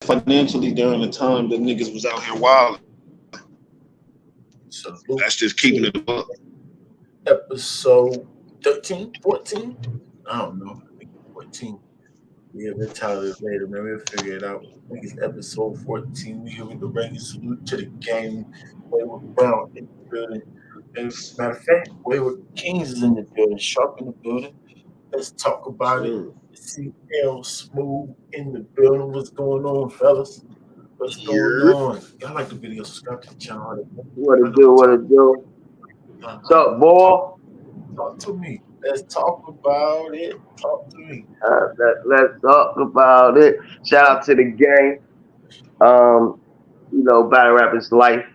financially during the time that niggas was out here wild. So That's just keeping it up. episode 13, 14? I don't know. I think 14. Yeah, we'll tell it later, man. We'll figure it out. I think it's episode 14. We here with the Rankingz. Salute to the game. Wayward Brown in the building. And matter of fact, Wayward Kings is in the building. Sharp in the building. Let's talk about it. CL Smooth in the building. What's going on, fellas? What's going on? Y'all like the video? Subscribe to the channel. What it do? What it do? What's up, boy? Talk to me. Let's talk about it. Talk to me. Let's talk about it. Shout out to the gang. You know, Battlerap is life.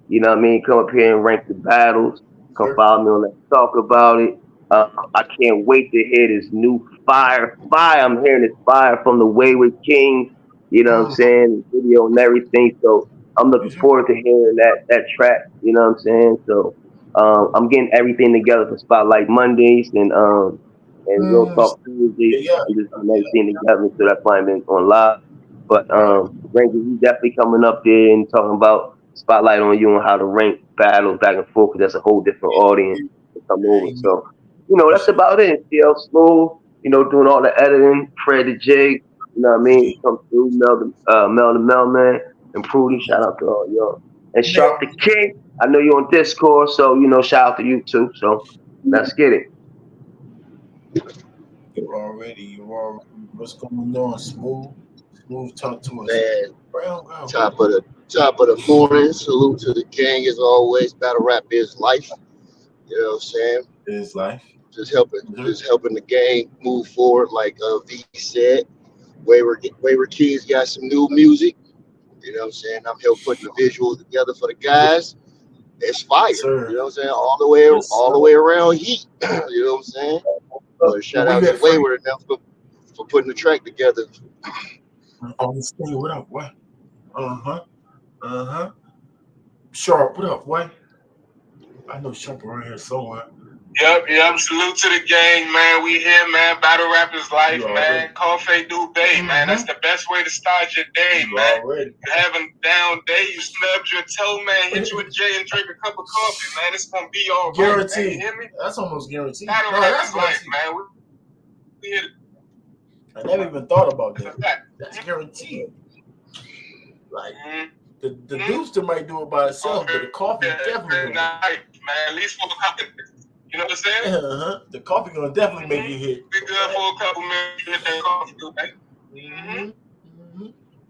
You know what I mean? Come up here and rank the battles. Come follow me on Let's Talk About It. I can't wait to hear this new fire. I'm hearing this fire from the Wayward Kings. You know what I'm saying? Video and everything. So I'm looking forward to hearing that track. You know what I'm saying? So I'm getting everything together for Spotlight Mondays and Real Talk Tuesdays. I'm just getting everything together, so that's why I'm on live. But Rankingz, you definitely coming up there and talking about spotlight on you and how to rank battles back and forth, because that's a whole different audience to come over. So, you know, that's about it. CL Smooth, you know, doing all the editing, Fred the Jig, you know what I mean? Come through, Mel the Mailman, and Prudy, shout out to all y'all. And Sharp the King, I know you're on Discord, so, you know, shout out to you too. So, let's get it. You're already. What's going on, Smooth? Smooth, talk to us. Man, top of the morning. Salute to the gang as always. Battlerap is life. You know what I'm saying? It is life. Just helping the gang move forward, like V said. Wayward Kings got some new music. You know what I'm saying? I'm helping putting the visuals together for the guys. It's fire. You know what I'm saying? All the way around heat. You know what I'm saying? But shout out to Wayward enough for putting the track together. Stay, what up, what? Sharp, what up, what? I know Sharp around here somewhere. Yep. Salute to the gang, man. We here, man. Battlerap is life, man. Coffee do bay, man. That's the best way to start your day, man. You're having a down day, you snubbed your toe, man. Hit you with J and drink a cup of coffee, man. It's gonna be all right. Guaranteed. You hear me? That's almost guaranteed. Battlerap is life, man. We here. I never even thought about that. That's guaranteed. Like the Deuster might do it by itself, but the coffee definitely. Man, at least for a couple minutes. You know what I'm saying? The coffee gonna definitely make you hit. Be good for a couple minutes. Hit that coffee, right?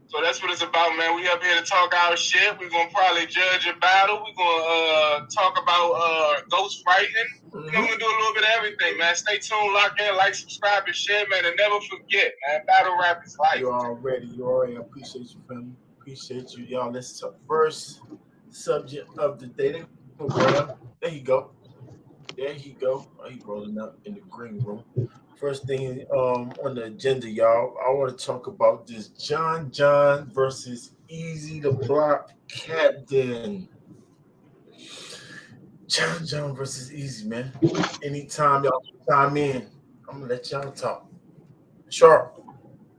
So that's what it's about, man. We up here to talk our shit. We're gonna probably judge a battle. We're gonna talk about ghost writing. You know, we're gonna do a little bit of everything, man. Stay tuned, lock in, like, subscribe, and share, man. And never forget, man, Battlerap is life. You already. I appreciate you, family. Appreciate you, y'all. Let's talk first subject of the day. There you go. Oh, he rolling up in the green room. First thing on the agenda, y'all, I want to talk about this John versus Easy the Block Captain. John versus Easy, man. Anytime y'all chime in, I'm gonna let y'all talk. Sharp,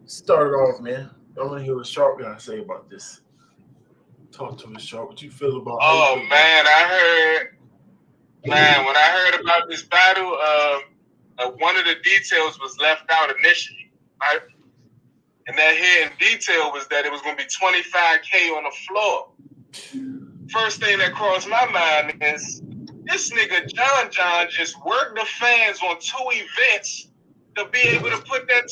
start it off, man. I want to hear what Sharp got to say about this. Talk to us, Sharp. What you feel about? Oh man, when I heard about this battle, one of the details was left out initially, right? And that hidden detail was that it was going to be $25K on the floor. First thing that crossed my mind is this nigga John just worked the fans on 2 events to be able to put that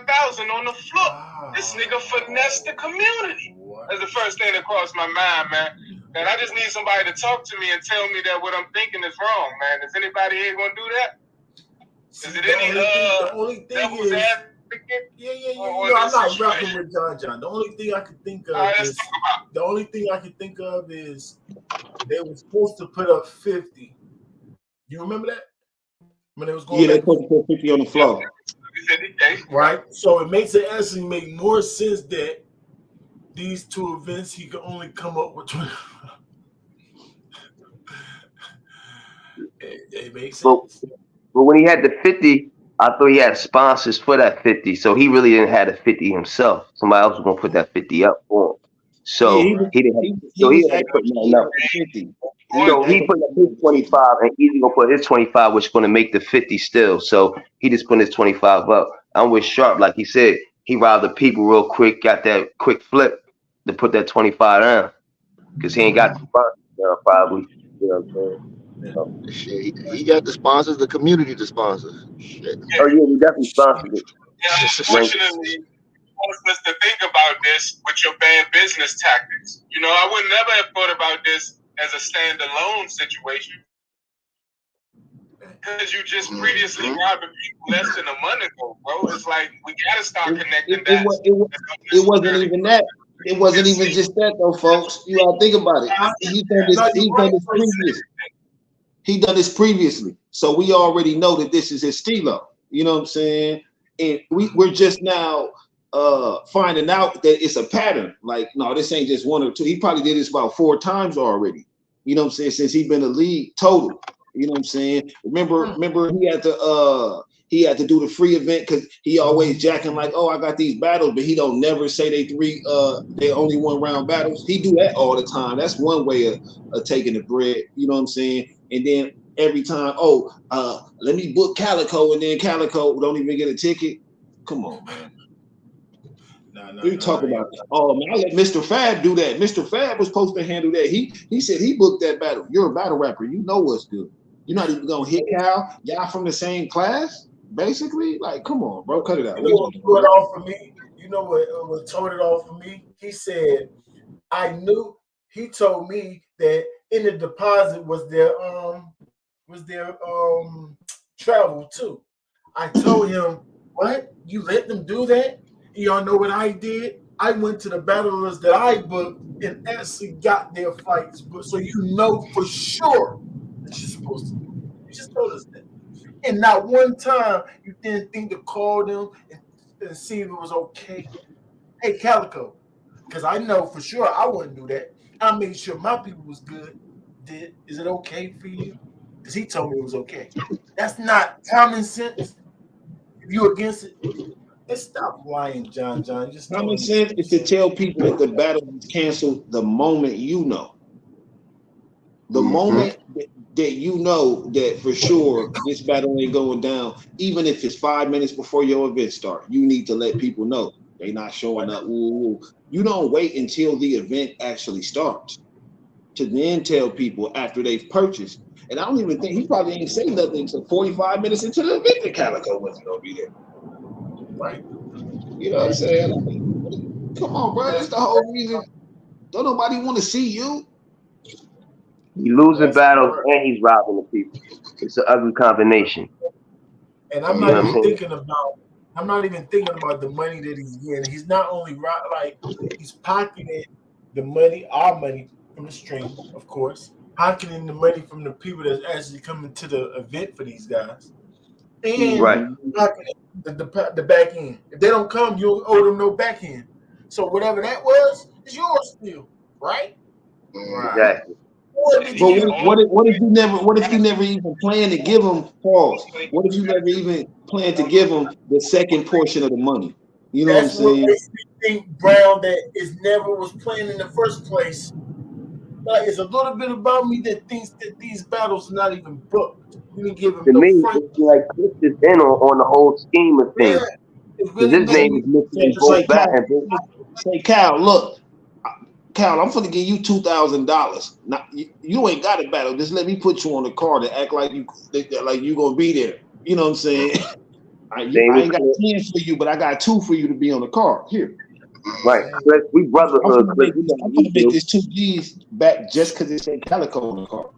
$25,000 on the floor. Wow. This nigga finessed the community. That's the first thing that crossed my mind, man. And I just need somebody to talk to me and tell me that what I'm thinking is wrong, man. Is anybody here gonna do that? Is it any the only thing devil's is, advocate? Yeah. I'm not rocking with John. The only thing I could think of is they were supposed to put up 50. You remember that? When they was going they put 50 on the floor. Right. So it makes it actually make more sense that these 2 events he could only come up with 20. It makes sense. But when he had the 50, I thought he had sponsors for that 50, so he really didn't have the 50 himself. Somebody else was gonna put that 50 up for him. Yeah, So he didn't. So he was didn't put actually nothing up. 50. So he put up his 25, and Easy gonna put his 25, which is gonna make the 50 still. So he just put his 25 up. I'm with Sharp, like he said, he robbed the people real quick, got that quick flip to put that 25 down, because he ain't got the sponsors probably. You know what I'm saying? Shit, he got the sponsors, the community to sponsor. Shit. Oh yeah, we definitely sponsored it. Yeah, unfortunately, forced us to think about this with your bad business tactics. You know, I would never have thought about this as a standalone situation because you just previously robbed the people less than a month ago, bro. It's like we gotta start connecting that. It wasn't even that. It wasn't even just that though, folks. You gotta think about it. He's done this previously. So we already know that this is his stilo. You know what I'm saying? And we're just now finding out that it's a pattern. Like, no, this ain't just one or two. He probably did this about 4 times already. You know what I'm saying? Since he's been in the league total. You know what I'm saying? Remember he had to do the free event because he always jacking like, oh, I got these battles, but he don't never say they only 1 round battles. He do that all the time. That's one way of taking the bread. You know what I'm saying? And then every time, let me book Calico, and then Calico don't even get a ticket. Come on, man. We talk about that. Oh man, I let Mr. Fab do that. Mr. Fab was supposed to handle that. He said he booked that battle. You're a battle rapper. You know what's good. You're not even gonna hit Cal. Y'all from the same class, basically. Like, come on, bro, cut it out. You know what blew it off for me? You know what told it off for me? He said, I knew. He told me that in the deposit was their travel too. I told him, what? You let them do that? Y'all know what I did? I went to the battlers that I booked and actually got their fights booked. So you know for sure that you're supposed to do. You just told us that. And not one time you didn't think to call them and see if it was okay. Hey, Calico, because I know for sure I wouldn't do that. I made sure my people was good. Is it okay for you? Because he told me it was okay. That's not common sense. If you against it, stop lying, John. Just common sense is to tell people that the battle is canceled the moment you know. The moment that you know that for sure this battle ain't going down, even if it's 5 minutes before your event start, you need to let people know they not showing up. Ooh. You don't wait until the event actually starts to then tell people after they've purchased. And I don't even think he probably ain't saying nothing until 45 minutes into the event that Calico wasn't gonna be there. Right. You know what I'm saying? Come on, bro. That's the whole reason. Don't nobody want to see you. He's losing battles and he's robbing the people. It's an ugly combination. And I'm not even thinking about the money that he's getting. He's not only he's pocketing the money, our money from the stream, of course, pocketing the money from the people that's actually coming to the event for these guys, and pocketing the back end. If they don't come, you don't owe them no back end. So whatever that was, is yours still, right? Exactly. But what if you never even plan to give them pause? What if you never even plan to give them the second portion of the money? You know what I'm saying? That's what makes me think, Brown, that is never was planned in the first place. Like, it's a little bit about me that thinks that these battles are not even booked. You didn't give them no front. It's like Chris is in on the whole scheme of things. Really his name is missing both battles. Say, Cal, look. Cal, I'm finna give you $2,000. Now you ain't got a battle. Just let me put you on the card and act like you gonna be there. You know what I'm saying? I ain't got 10 for you, but I got 2 for you to be on the card. Here. Right. We brotherhood. I'm gonna make this 2 G's back just because it said Calico on the card.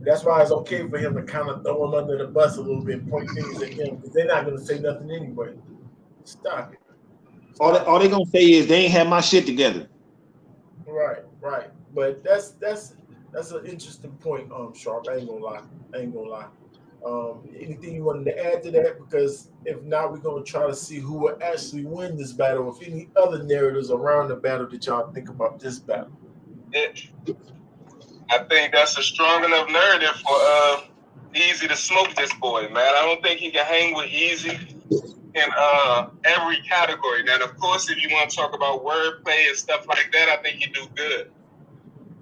That's why it's okay for him to kind of throw him under the bus a little bit, point things at him, because they're not gonna say nothing anyway. Stop it. All they gonna say is they ain't have my shit together. Right. But that's an interesting point, Sharp. I ain't gonna lie. Anything you wanted to add to that? Because if not, we're gonna try to see who will actually win this battle. If any other narratives around the battle that y'all think about this battle. I think that's a strong enough narrative Easy to smoke this boy, man. I don't think he can hang with Easy in every category. Now, of course, if you want to talk about wordplay and stuff like that, I think he do good.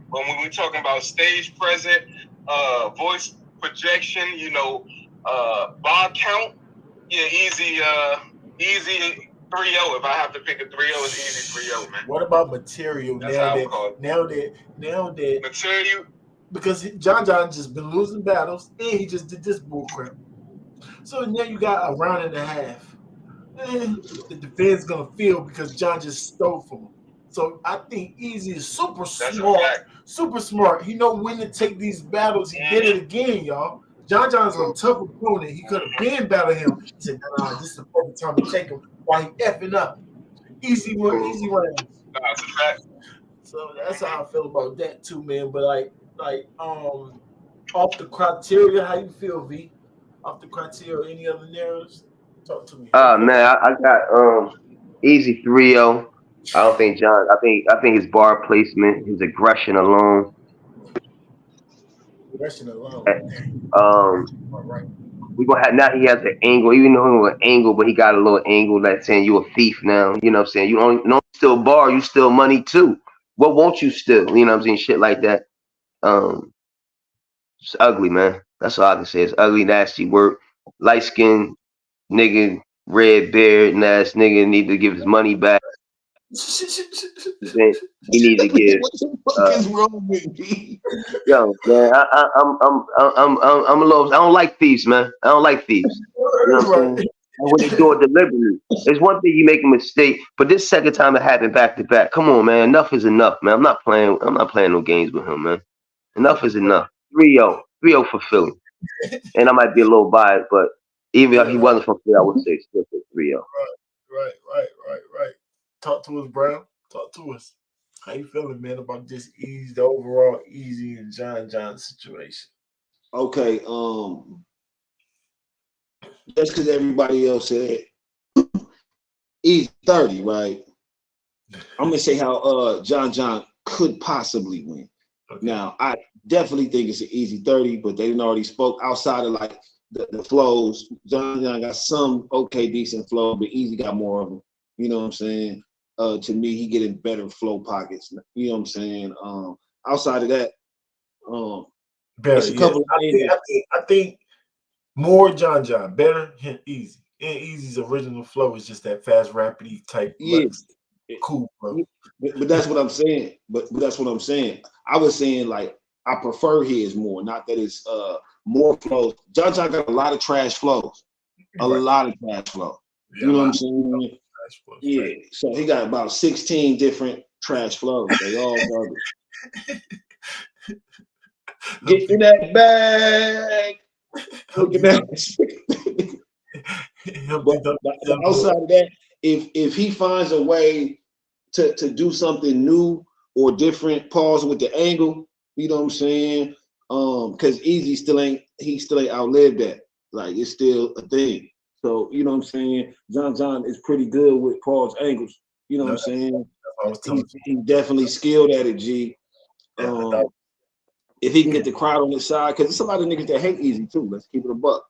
But when we're talking about stage present, voice projection, bar count, yeah, Easy 3-0. If I have to pick a 3-0, it's Easy 3-0, man. What about material? That's how I call it. Now that Material. Because John just been losing battles and he just did this bullcrap. So now you got a round and a half. The defense gonna feel because John just stole from him. So I think Easy is super smart. He know when to take these battles. He did it again, y'all. John's a tough opponent. He could have been battled him. He said, "Nah, this is the perfect time to take him while he effing up." Easy rounds. That's a fact. So that's how I feel about that too, man. But like off the criteria, how you feel, V? Off the criteria, any other narratives? Talk to me. Man, I got Easy 3-0. I don't think John. I think his bar placement, his aggression alone. Right. We gonna have now. He has an angle, even though he was an angle, but he got a little angle that's saying you a thief now. You know what I'm saying? You don't steal bar, you steal money too. What won't you steal? You know what I'm saying? Shit like that. It's ugly, man. That's all I can say. It's ugly, nasty work. Light skinned nigga, red beard, ass nigga need to give his money back. He need to give. What the fuck is wrong with me? Yo, man, I'm a little. I don't like thieves, man. I don't like thieves. You know what I'm saying? And when they do it deliberately, it's one thing you make a mistake, but this second time it happened back to back. Come on, man. Enough is enough, man. I'm not playing no games with him, man. Enough is enough. 3-0 for Philly, and I might be a little biased, but even if he wasn't from Philly, I would say still 3-0. Right. Talk to us, Brown. Talk to us. How you feeling, man, about this the overall Easy and John situation? Okay, just because everybody else said Easy 30, right? I'm gonna say how John could possibly win. Okay. Now, I definitely think it's an Easy 30, but they didn't already spoke outside of like the flows. John got some okay, decent flow, but Easy got more of them. You know what I'm saying? To me, he getting better flow pockets. You know what I'm saying? Outside of that, better. I think more John better him Easy. And Easy's original flow is just that fast, rapidy type. Yes. Cool, bro. But that's what I'm saying. But that's what I'm saying. I was saying like I prefer his more, not that it's more flows. John got a lot of trash flows. A lot of trash flow. You know what I'm saying? Yeah. So he got about 16 different trash flows. They all garbage. Get in that bag. Look at that. But outside of that, if he finds a way to do something new or different, pause with the angle, you know what I'm saying? Because Easy still ain't outlived that. Like it's still a thing. So you know what I'm saying? John is pretty good with pause angles. You know what I'm saying? He's definitely skilled at it, G. If he can get the crowd on his side, because there's a lot of niggas that hate Easy too. Let's keep it a buck.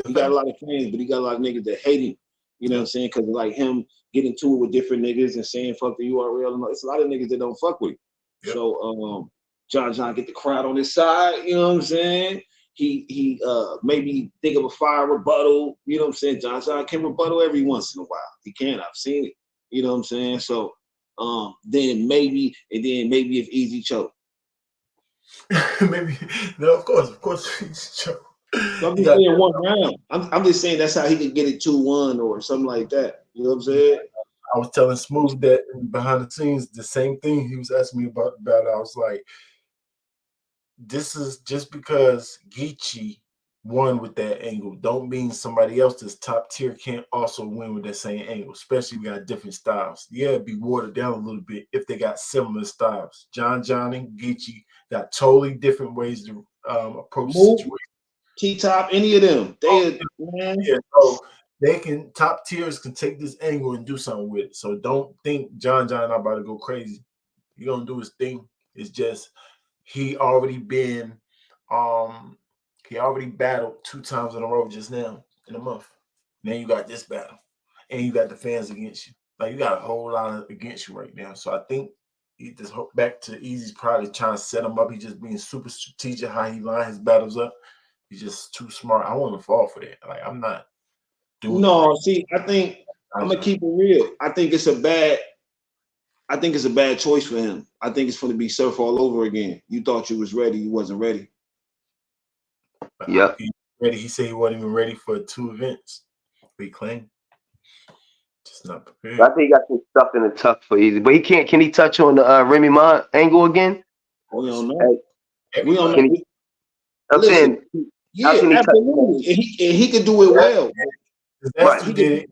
He got a lot of fans, but he got a lot of niggas that hate him. You know what I'm saying? Because like him getting to it with different niggas and saying fuck the URL. It's a lot of niggas that don't fuck with him. Yep. So John get the crowd on his side. You know what I'm saying? He maybe think of a fire rebuttal. You know what I'm saying? John can rebuttal every once in a while. He can. I've seen it. You know what I'm saying? So then maybe if Easy choke. Maybe no, of course Easy choke. So I'm just saying one round. I'm just saying that's how he could get it 2-1 or something like that. You know what I'm saying? I was telling Smooth that behind the scenes, the same thing he was asking me about. I was like, this is just because Geechee won with that angle, don't mean somebody else that's top tier can't also win with that same angle, especially if we got different styles. Yeah, it'd be watered down a little bit if they got similar styles. John and Geechee got totally different ways to approach the situation. T-Top, any of them. So they can, top tiers can take this angle and do something with it. So don't think John not about to go crazy. He gonna do his thing. It's just he already been He already battled 2 times in a row just now in a month. Now you got this battle, and you got the fans against you. Like you got a whole lot against you right now. So I think he just back to Easy's probably trying to set him up. He's just being super strategic how he line his battles up. He's just too smart. I won't even fall for that. Like I'm not doing. No, see, I think I'm gonna keep it real. I think it's a bad choice for him. I think it's going to be surf all over again. You thought you was ready, you wasn't ready. Yeah, ready. He said he wasn't even ready for 2 events. He claimed just not prepared. I think he got some stuff in the tuck for Easy, but he can't. Can he touch on the Remy Ma angle again? We don't know. We don't know. I'm saying, yeah, absolutely, and he could do it well. Disaster did it.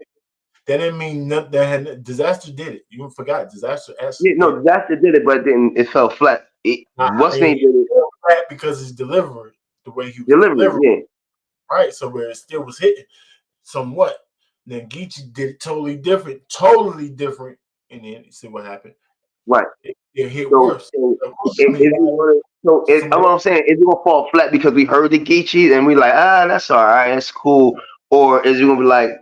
That didn't mean nothing. That Disaster did it. You forgot Disaster. Disaster did it, but then it fell flat. What's name did it? Flat because his delivery, the way he was delivering, yeah. Right. So where it still was hitting somewhat. Then Geechee did it totally different, and then you see what happened. Right. It hit worse. What I'm saying, is it gonna fall flat because we heard the Geechee and we like, that's all right, that's cool, or is it gonna be like,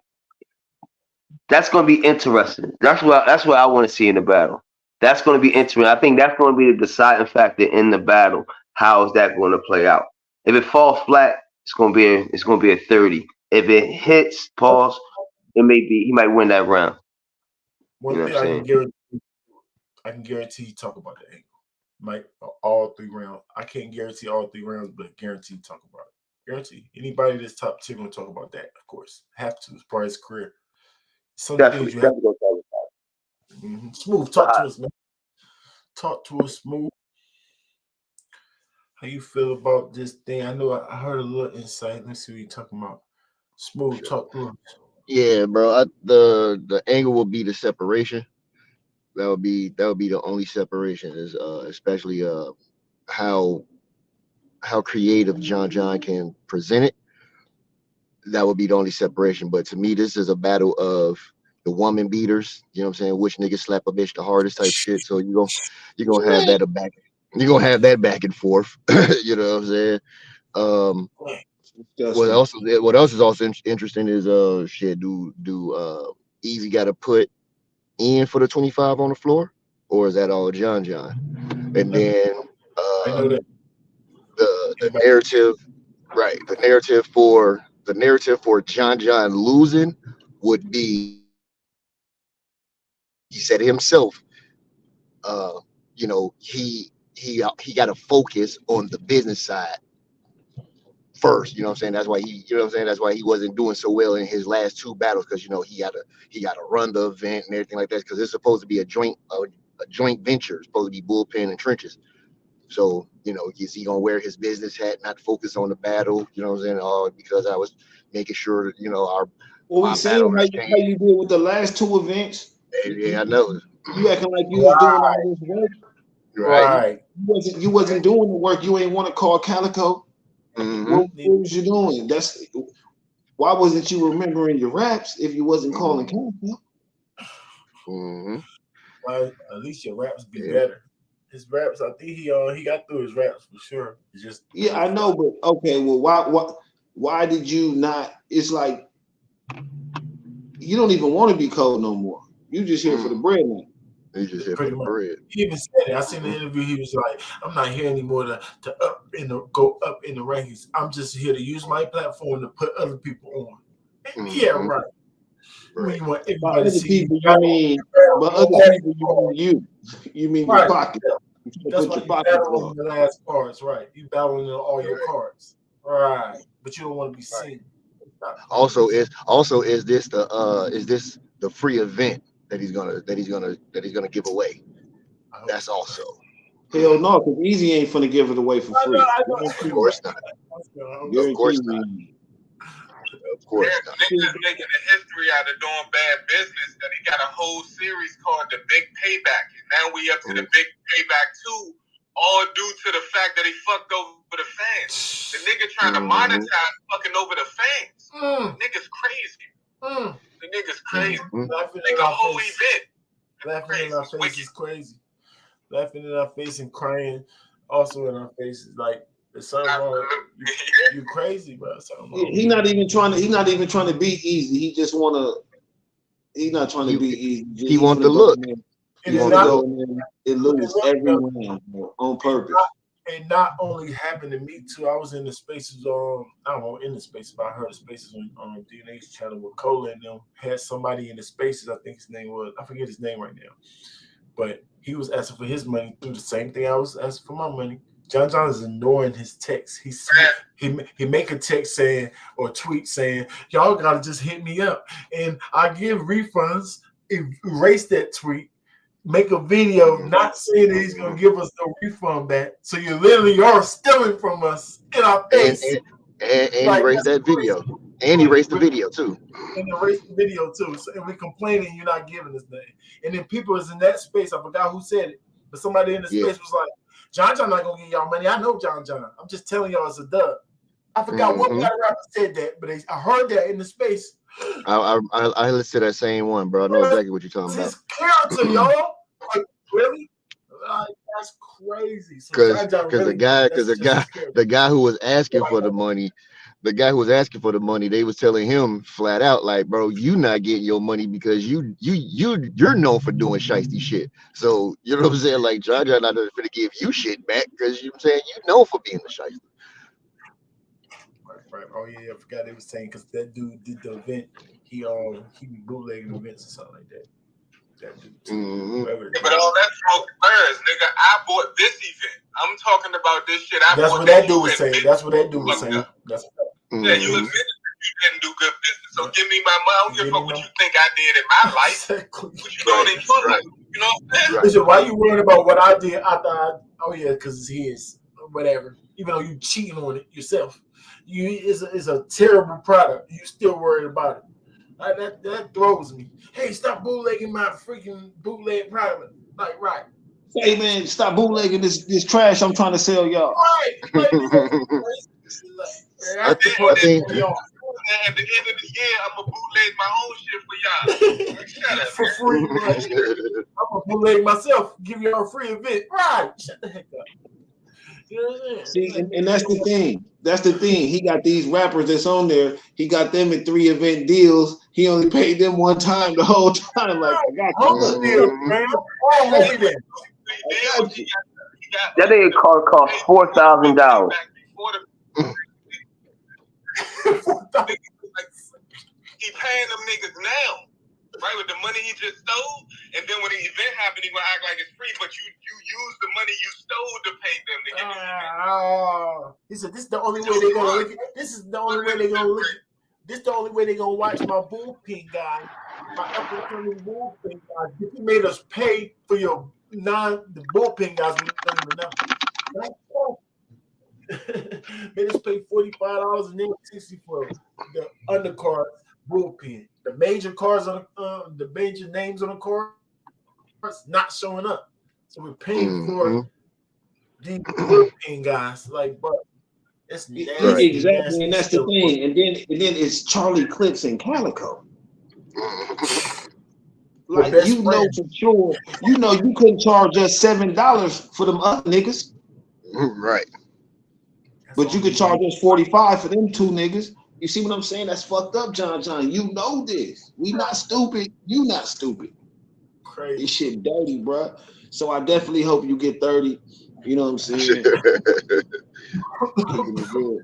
that's gonna be interesting? That's what I want to see in the battle. That's gonna be interesting. I think that's gonna be the deciding factor in the battle. How is that going to play out? If it falls flat, it's gonna be a 30. If it hits, pause, he might win that round. One thing I can guarantee you talk about the angle. Might all 3 rounds. I can't guarantee all 3 rounds, but guarantee talk about it. Guarantee. Anybody that's top 10 gonna talk about that, of course. Have to. It's part of his career. Some things you have to talk about. Smooth. Talk to us, man. Talk to us, Smooth. How you feel about this thing? I know I heard a little insight. Let's see what you're talking about. Smooth, talk to us. Yeah, bro. The angle will be the separation. That would be the only separation is especially how creative John can present it. That would be the only separation. But to me, this is a battle of the woman beaters. You know what I'm saying? Which nigga slap a bitch the hardest type shit. So you're gonna have that back. You're gonna have that back and forth. You know what I'm saying? What else is also interesting is shit. Do Easy got to put in for the 25 on the floor, or is that all John? And then the narrative, right? The narrative for John losing would be, he said himself, he got to focus on the business side first. You know what I'm saying? That's why that's why he wasn't doing so well in his last 2 battles, because he got to run the event and everything like that, because it's supposed to be a joint venture. It's supposed to be bullpen and trenches. So is he gonna wear his business hat, not focus on the battle? You know what I'm saying? All because I was making sure that our we seen how you did with the last 2 events. Yeah, I know. You acting like you was doing all this work. Right. You wasn't doing the work. You ain't want to call Calico. What was you doing? Why wasn't you remembering your raps if you wasn't calling Calico? Well, at least your raps be better. His raps, I think he got through his raps for sure. It's just I know, but okay. Well, why did you not? It's like you don't even want to be cold no more. You just here for the bread now. He just here for the bread. He even said it. I seen the interview. He was like, "I'm not here anymore to go up in the rankings. I'm just here to use my platform to put other people on." Yeah, right. When you want everybody to see you mean your pocket. That's why you battle on the last cards, right? You battling on all your cards, right? But you don't want to be seen. Also, is this the free event that he's gonna give away? That's also. Hell no, because Easy ain't finna give it away for free. Of course not. Of course not. Of course not. Niggas making a history out of doing bad business that he got a whole series called The Big Payback. And now we up to The Big Payback 2, all due to the fact that he fucked over the fans. The nigga trying to monetize fucking over the fans. The nigga's crazy. The nigga's crazy. Like a whole event. Laughing in our face is crazy. Laughing in our face and crying also in our faces. Like, there's something wrong. You crazy, bro. He's not even trying to be easy. He just wanna. He's not trying to be easy. He want the look. He want to go in there and lose every round on purpose. It not only happened to me too. I was in the spaces I don't know in the spaces, but I heard the spaces on DNA's channel with Cola and them had somebody in the spaces. I think his name was, I forget his name right now, but he was asking for his money through the same thing I was asking for my money. John is ignoring his text. He make a text saying or tweet saying, y'all gotta just hit me up and I give refunds. Erase that tweet. Make a video not saying that he's gonna give us no refund back. So you literally are stealing from us in our face. And erase that video. And erase the video too. And erase the video too. So, and we complaining you're not giving us nothing. And then people was in that space. I forgot who said it, but somebody in the space was like, John not gonna give y'all money. I know John. I'm just telling y'all it's a dub. I forgot what rapper said that, but I heard that in the space. I listened to that same one, bro. I know exactly what you're talking about. His character, y'all. Like, really? Like, that's crazy. Because the guy who was asking for the money, they was telling him flat out, like, bro, you not getting your money because you're known for doing shiesty shit. So you know what I'm saying? Like, John not gonna give you shit back because you know what I'm saying you know for being the shiesty. Right. Oh yeah, I forgot they was saying because that dude did the event. He be bootlegging events or something like that. That dude too. Yeah, but all that smoke birds, nigga. I bought this event. I'm talking about this shit. That's what that dude was saying. That's what that dude was saying. Yeah, you admitted that you didn't do good business. So give me my money. I don't give a fuck what you think I did in my life. Exactly. What you doing in your life? You know what I'm saying? Listen, why you worried about what I did? I thought, oh yeah, because it's his, whatever. Even though you cheating on it yourself, it's a terrible product. You still worried about it. That throws me. Hey, stop bootlegging my freaking bootleg product. Like, right. Hey man, stop bootlegging this trash I'm trying to sell y'all. Right. At the end of the year, I'm gonna bootleg my own shit for y'all. Shut up, for free. I'm gonna bootleg myself. Give y'all a free event. Right. Shut the heck up. You know what I'm saying? See, and that's the thing. That's the thing. He got these rappers that's on there. He got them in 3 event deals. He only paid them one time the whole time. Like, I got you. That nigga cost $4,000. He paying them niggas now, right? With the money he just stole, and then when the event happened, he gonna act like it's free, but you use the money you stole to pay them to give you. He said, "This is the only way they're gonna look at. This is the only way they're gonna look at. This is the only way they're gonna watch my bullpen guy, my up-and-coming bullpen guy. If you made us pay for the bullpen guys, we don't even know." Made us pay $45 and then $60 for the undercard bullpen. The major cars on the major names on the cars not showing up, so we're paying for the bullpen guys. Like, but it's nasty, exactly, nasty and that's the thing. And then it's Charlie Clips and Calico. Like, you know for sure, you know you couldn't charge us $7 for them other niggas. Right. But you could charge us $45 for them 2 niggas. You see what I'm saying? That's fucked up, John. You know this. We not stupid. You not stupid. Crazy. This shit dirty, bro. So I definitely hope you get 30. You know what I'm saying? Keeping it real.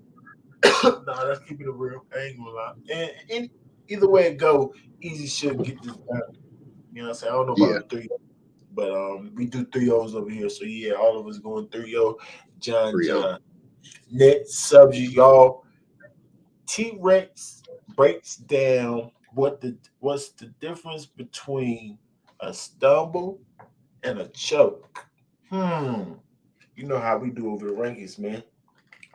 Nah, that's keeping it real. I ain't gonna lie. And either way it go, Easy should get this done. You know what I'm saying? I don't know about the 3, but we do 3-0s over here. So yeah, all of us going 3-0. John. Next subject, y'all. T-Rex breaks down what's the difference between a stumble and a choke. You know how we do over the Rankingz, man.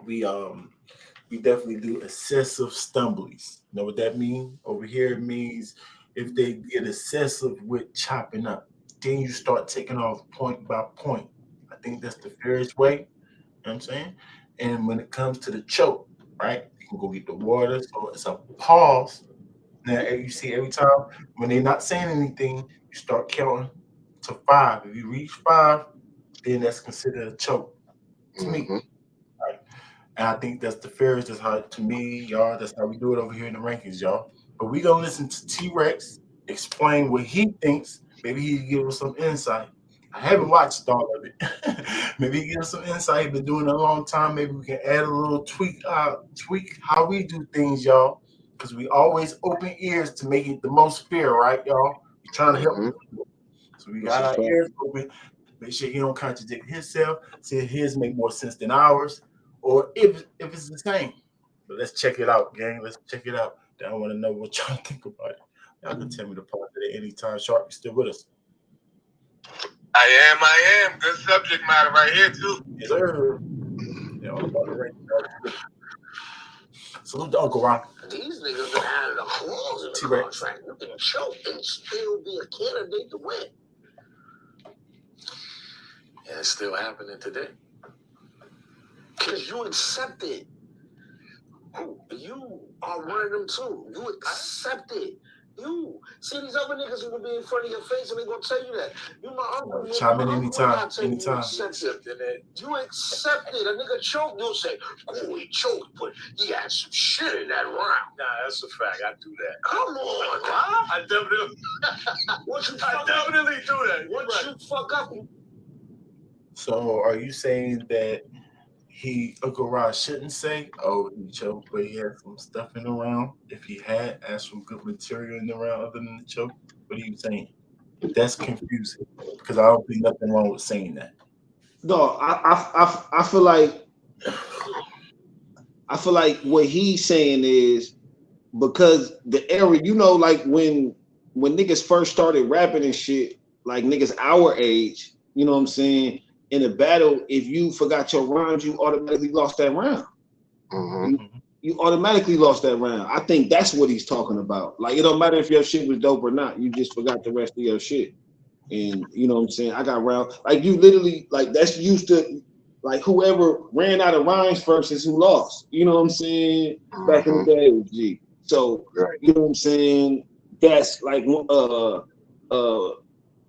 We definitely do excessive stumblies. You know what that means? Over here it means if they get excessive with chopping up, then you start taking off point by point. I think that's the fairest way. You know what I'm saying? And when it comes to the choke, right? You can go get the water. So it's a pause. Now you see every time when they're not saying anything, you start counting to 5. If you reach 5, then that's considered a choke to me. Right? And I think that's the fairest. That's how, to me, y'all, that's how we do it over here in the rankings, y'all. But we gonna listen to T-Rex explain what he thinks. Maybe he can give us some insight. I haven't watched all of it. Maybe he give us some insight. He's been doing it a long time. Maybe we can add a little tweak how we do things, y'all. Because we always open ears to make it the most fair, right, y'all? We're trying to help people. So we got our ears open. Make sure he don't contradict himself. See if his make more sense than ours, or if it's the same. But let's check it out, gang. Let's check it out. I want to know what y'all think about it. Y'all can tell me to pause it at any time. Sharp, you still with us? I am. Good subject matter right here, too. Yes, sir. Yeah, all about the rank. Salute to Uncle Ron. These niggas that added a clause in the contract. You can choke and still be a candidate to win. And it's still happening today. Because you accept it. You are one of them too. You accept it. You see these other niggas who will be in front of your face and they're gonna tell you that. You my uncle. Chime in anytime. Anytime. You accept it. A nigga choked, you'll say, oh, he choked, but he had some shit in that round. Nah, that's a fact. I do that. Come on, huh? I definitely do that. Once you fuck up. So are you saying that Uncle Ron shouldn't say, oh, he choked, but he had some stuff in the round? If he had some good material in the round other than the choke, what are you saying? That's confusing because I don't think nothing wrong with saying that. No, I feel like what he's saying is because the era, like when niggas first started rapping and shit, like niggas our age, you know what I'm saying? In a battle, if you forgot your rhymes, you automatically lost that round. You automatically lost that round. I think that's what he's talking about. Like, it don't matter if your shit was dope or not. You just forgot the rest of your shit. And you know what I'm saying? I got round. Like, you literally, like, that's used to, like, whoever ran out of rhymes first is who lost. You know what I'm saying? Back in the day, it was G. So, you know what I'm saying? That's like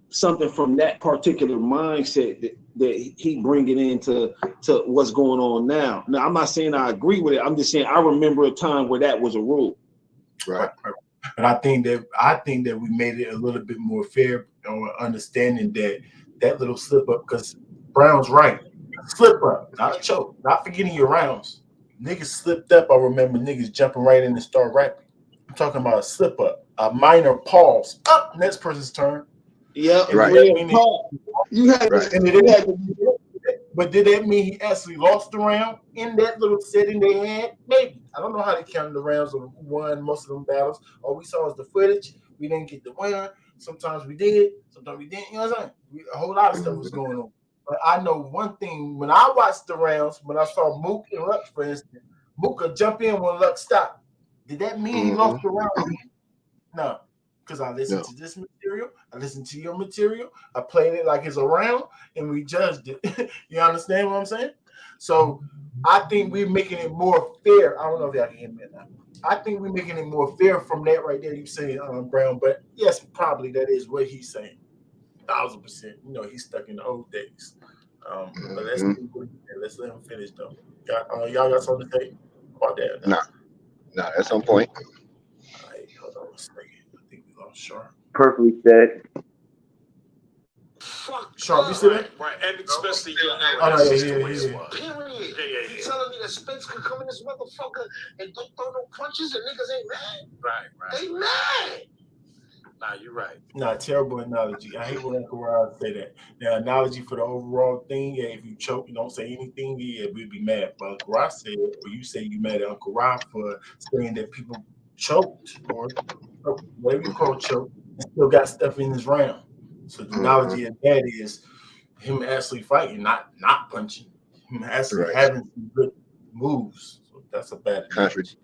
something from that particular mindset that he bringing into what's going on now. Now, I'm not saying I agree with it. I'm just saying I remember a time where that was a rule. Right. But I think that we made it a little bit more fair on understanding that little slip up, because Brown's right. Slip up, not a choke, not forgetting your rounds. Niggas slipped up. I remember niggas jumping right in and start rapping. I'm talking about a slip up, a minor pause. Up, next person's turn. Yeah, right. But did that mean he actually lost the round in that little setting they had? Maybe. I don't know how they counted the rounds or who won most of them battles. All we saw was the footage. We didn't get the winner. Sometimes we did. Sometimes we didn't. You know what I'm saying? A whole lot of stuff was going on. But I know one thing. When I watched the rounds, when I saw Mook and Lux, for instance, Mook could jump in when Lux stopped. Did that mean he lost the round? No. Because I listened to this material, I listened to your material, I played it like it's a round, and we judged it. You understand what I'm saying? So I think we're making it more fair. I don't know if y'all can hear me now. I think we're making it more fair from that right there. You saying Brown, but yes, probably that is what he's saying. 1,000%. You know, he's stuck in the old days. But let's let him finish though. Y'all got something to say about that? Nah, that's on point. All right, hold on a second. Sharp. Perfectly said. Fuck. Sharp, you see that? Right, and especially Period. You telling me that Spence could come in this motherfucker and don't throw no punches and niggas ain't mad? Right. They mad. Nah, you're right. Nah, terrible analogy. I hate when Uncle Rod say that. The analogy for the overall thing, if you choke, you don't say anything, we'd be mad. But Uncle Rod said, or you say you mad at Uncle Rod for saying that people choked or whatever you call choke, and still got stuff in his round. So the analogy of that is him actually fighting, not punching. Him actually having some good moves. So that's a bad contradicting.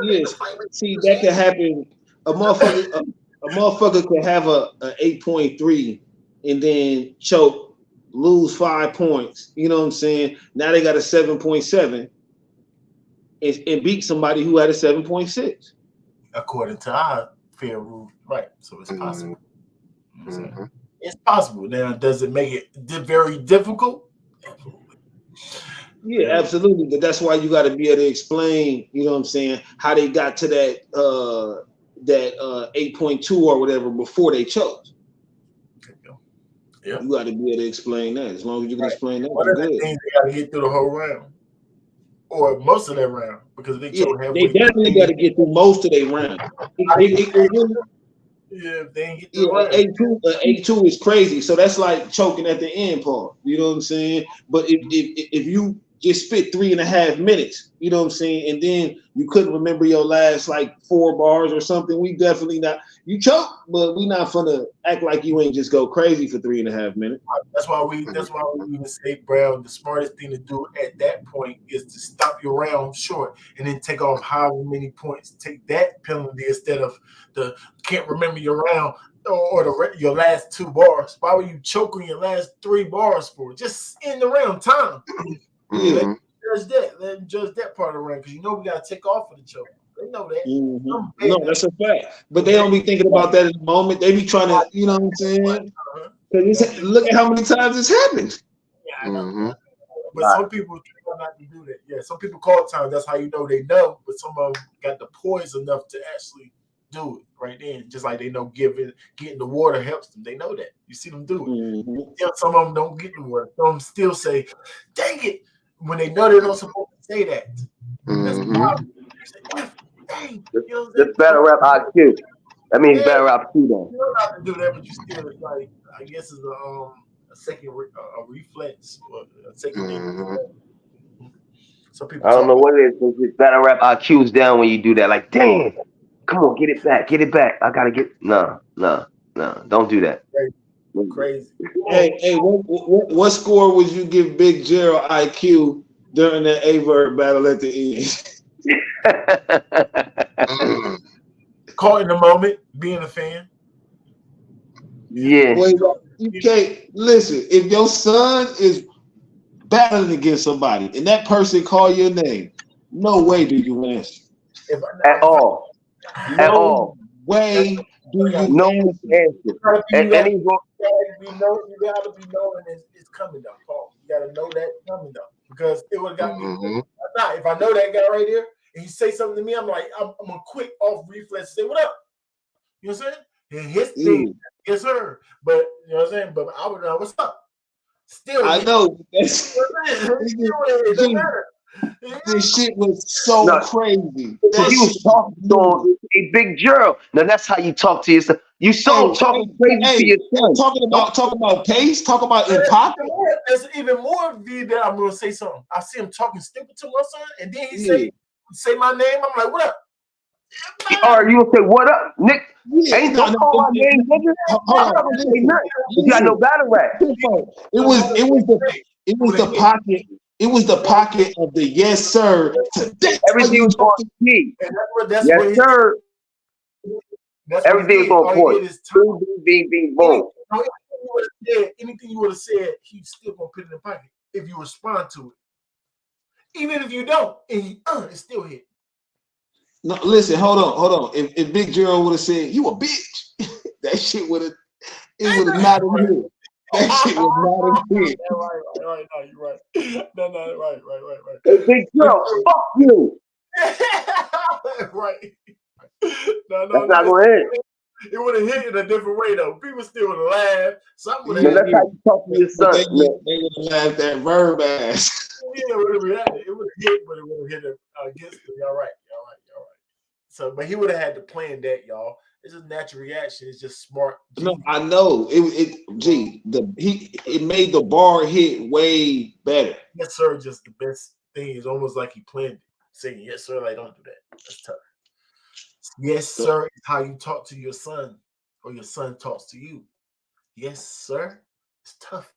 Yes. See, that could happen. A motherfucker could have a 8.3 and then choke, lose 5 points. You know what I'm saying? Now they got a 7.7. And beat somebody who had a 7.6. According to our fair rule, right? So it's possible. It's possible. Now, does it make it very difficult? Absolutely. Yeah, absolutely. But that's why you got to be able to explain, you know what I'm saying, how they got to that 8.2 or whatever before they chose. Yeah. You got to be able to explain that. As long as you can explain that, One you're of the good. things they got to get through the whole round, or most of that round, because they chose halfway. They definitely got to get through most of their round. Yeah, if they ain't get through the round. A2 is crazy. So that's like choking at the end part. You know what I'm saying? But if you just spit 3.5 minutes, you know what I'm saying, and then you couldn't remember your last like 4 bars or something, we definitely not. You choke, but we not finna act like you ain't just go crazy for 3.5 minutes. That's why we even say, Brown, the smartest thing to do at that point is to stop your round short and then take off however many points. Take that penalty instead of the can't remember your round or your last 2 bars. Why were you choking your last 3 bars for? Just in the round time. Let them judge that part of the round, because you know we gotta take off for the choke. They know that. Mm-hmm. No, that's a fact. But they don't be thinking about that in the moment. They be trying to, you know what I'm saying? Look at how many times this happened. Yeah, I know. But some people try not to do that. Yeah, some people call time. That's how you know they know. But some of them got the poise enough to actually do it right then. Just like they know getting the water helps them. They know that. You see them do it. Mm-hmm. Yeah, some of them don't get the water. Some of them still say, "Dang it," when they know they're not supposed to say that. That's why dang, This Battlerap IQ. That means Battlerap Q though. You don't have to do that, but you still, it's like, I guess it's a second reflex or a second. Some people. I don't know what it is, but this Battlerap IQ's down when you do that. Like, damn, come on, get it back. I gotta get. No, don't do that. Crazy. Hey, what score would you give Big Gerald IQ during that A-Verb battle at the end? Caught in the moment, being a fan. Yeah. Wait, you can't listen. If your son is battling against somebody and that person call your name, no way do you answer. At all. No way do you no answer. You gotta be knowing it's coming though, Paul. You gotta know that coming though, because it would have got me. If I know that guy right there and he say something to me, I'm like, I'm a quick off reflex to say, "What up?" You know what I'm saying? And his thing, yes sir. But you know what I'm saying? But I would know what's up. Still, I know. This shit was so crazy. So he was talking to a Big Gerald. Now that's how you talk to yourself. You saw him talking crazy to your son. Talking about pace, talking about in pocket. There's even more V that I'm gonna say something. I see him talking stupid to my son, and then he say my name. I'm like, "What up?" Or you gonna say, "What up, Nick?" Ain't don't call my name, nigga. I'm not gonna say nothing. You got no battle rap. It was the pocket. It was the pocket of the yes sir. Everything was on key. Yes sir. Everything was on point. Boom. Anything you would have said, he's still gonna put it in the pocket if you respond to it. Even if you don't, and it's still hit. No, listen, hold on. If Big Gerald would have said, "You a bitch," that shit would have not have hit. That shit was not a hit. Right. No, you're right. No, right. Hey, Big Gerald, fuck you. Right. No, that's not gonna hit. It would have hit in a different way though. People still would have laughed. Some would have. That's how you talk to your son. They would have laughed at verb ass. Yeah, it would have hit, but it would have hit against him. Y'all right. So, but he would have had to plan that, y'all. It's a natural reaction. It's just smart. No, I know. It made the bar hit way better. Yes, sir. Just the best thing is almost like he planned it. Saying yes, sir, like don't do that. That's tough. Yes, sir, is how you talk to your son, or your son talks to you. Yes, sir. It's tough.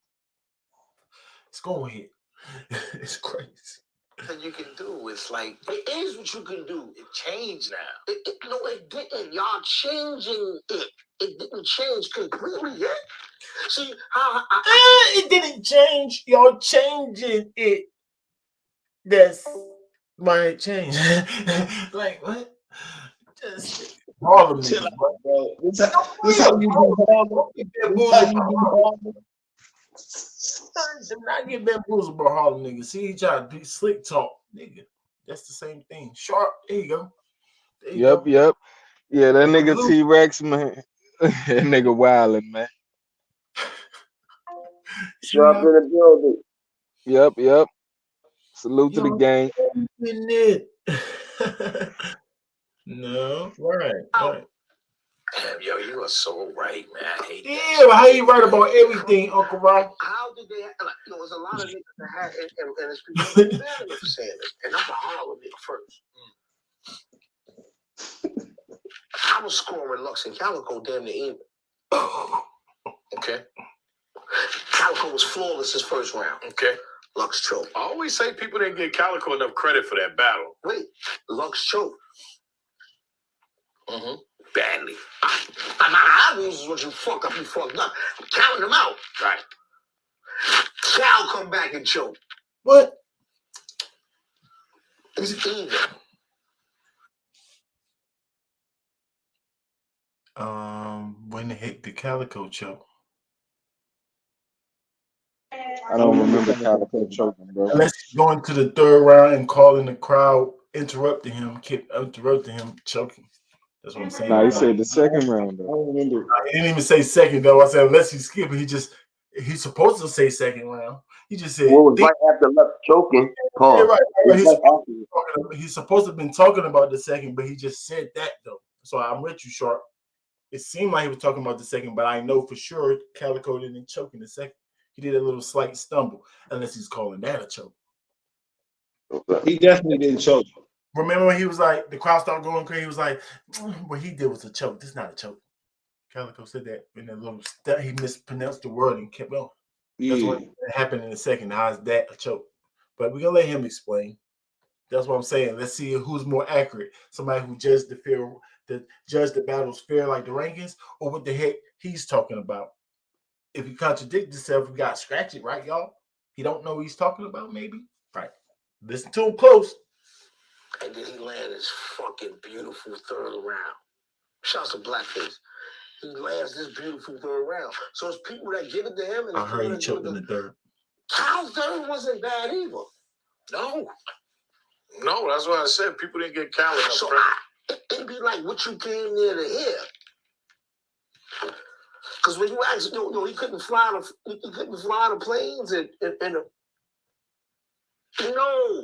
It's going hit. It's crazy. That you can do. It's like, it is what you can do. It changed now. No, it didn't. Y'all changing it. It didn't change completely yet. See how it didn't change. Y'all changing it. That's my change. Like what? Just all of them. This how you do Harlem. Do not get bamboozled by Harlem niggas. See, he try to be slick talk, nigga. That's the same thing. Sharp. There you go. There you go. Yep. Yeah, that nigga Salute. T-Rex, man. That nigga wildin', man. Sharp in the building. Yep. Salute to the gang. In it. No, right. Damn, yo, you are so right, man. I hate that. Yeah, but how you right about everything, Uncle Rob? How did they? Like, there's a lot of niggas that had, and it's people mad for saying this. And I'm a Harlem nigga first. I was scoring Lux and Calico damn near even. Okay. Calico was flawless his first round. Okay. Lux choked. I always say people didn't give Calico enough credit for that battle. Wait, Lux choked. Mm-hmm. Badly. My obvious is what you fuck up, you fucked up. I'm counting them out. Right. Cal come back and choke. What? It's even. When the heck did Calico choke? I don't remember Calico choking, bro. Unless he's going to the third round and calling the crowd, interrupting him, choking. That's what I'm saying. Nah, he said the second round, though. I don't remember. He didn't even say second, though. I said unless he's skipping, he's supposed to say second round. He just said. What was right after Lux choking? Paul. Yeah, right. Right. He's supposed to have been talking about the second, but he just said that, though. So I'm with you, Sharp. It seemed like he was talking about the second, but I know for sure Calico didn't choke in the second. He did a little slight stumble, unless he's calling that a choke. He definitely didn't choke. Remember when he was like, the crowd started going crazy? He was like, what he did was a choke. This is not a choke. Calico said that in that little step. He mispronounced the word and kept going. That's what happened in the second. How is that a choke? But we're going to let him explain. That's what I'm saying. Let's see who's more accurate. Somebody who judged the battles fair like the Rankingz, or what the heck he's talking about. If he contradicts himself, we got to scratch it, right, y'all? He don't know what he's talking about, maybe? Right. Listen to him close. And then he landed his fucking beautiful third round. Shouts to Blackface. He lands this beautiful third round. So it's people that give it to him. And I heard he choked in the third. Cal's third wasn't bad either. No, that's what I said. People didn't get Cal enough So credit. it'd be like what you came there to hear. Because when you ask, he couldn't fly the planes and no.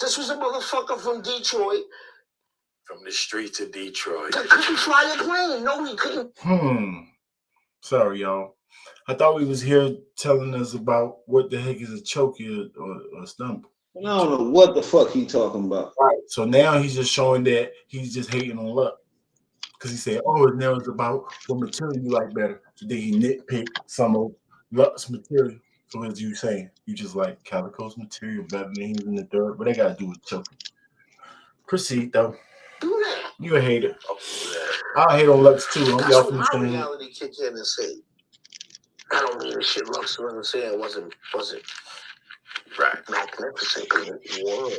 This was a motherfucker from Detroit. From the streets of Detroit. That couldn't fly a plane. No, he couldn't. Sorry, y'all. I thought we was here telling us about what the heck is a choke or stumble. I don't know what the fuck he talking about. Right. So now he's just showing that he's just hating on Luck. Because he said, now it's about what material you like better. So then he nitpicked some of Luck's material. So as you saying, you just like Calico's material better than he was in the third. But they got to do with choking. Proceed, though. Do that. You a hater. I'll hate on Lux, too. That's what my reality kicked in and said. I don't mean the shit Lux wasn't saying wasn't right magnificent, because it was.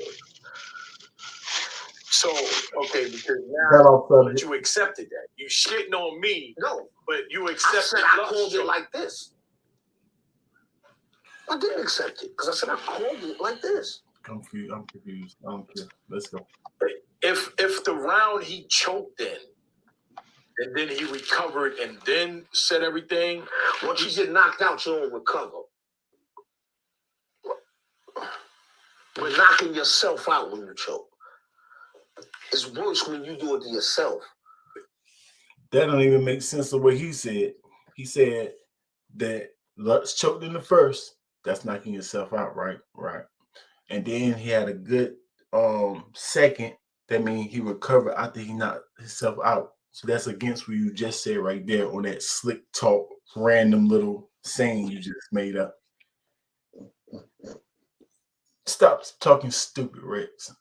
So, okay, because now you accepted that. You shitting on me. No. But you accepted I called it like this. I didn't accept it because I said I called it like this. I'm confused. I don't care. Let's go. If the round he choked in, and then he recovered and then said everything. Once you get knocked out, you don't recover. But knocking yourself out when you choke. It's worse when you do it to yourself. That don't even make sense of what he said. He said that Lux choked in the first. That's knocking yourself out, right? Right. And then he had a good second. That means he recovered after he knocked himself out. So that's against what you just said right there on that slick talk, random little saying you just made up. Stop talking stupid, Rex.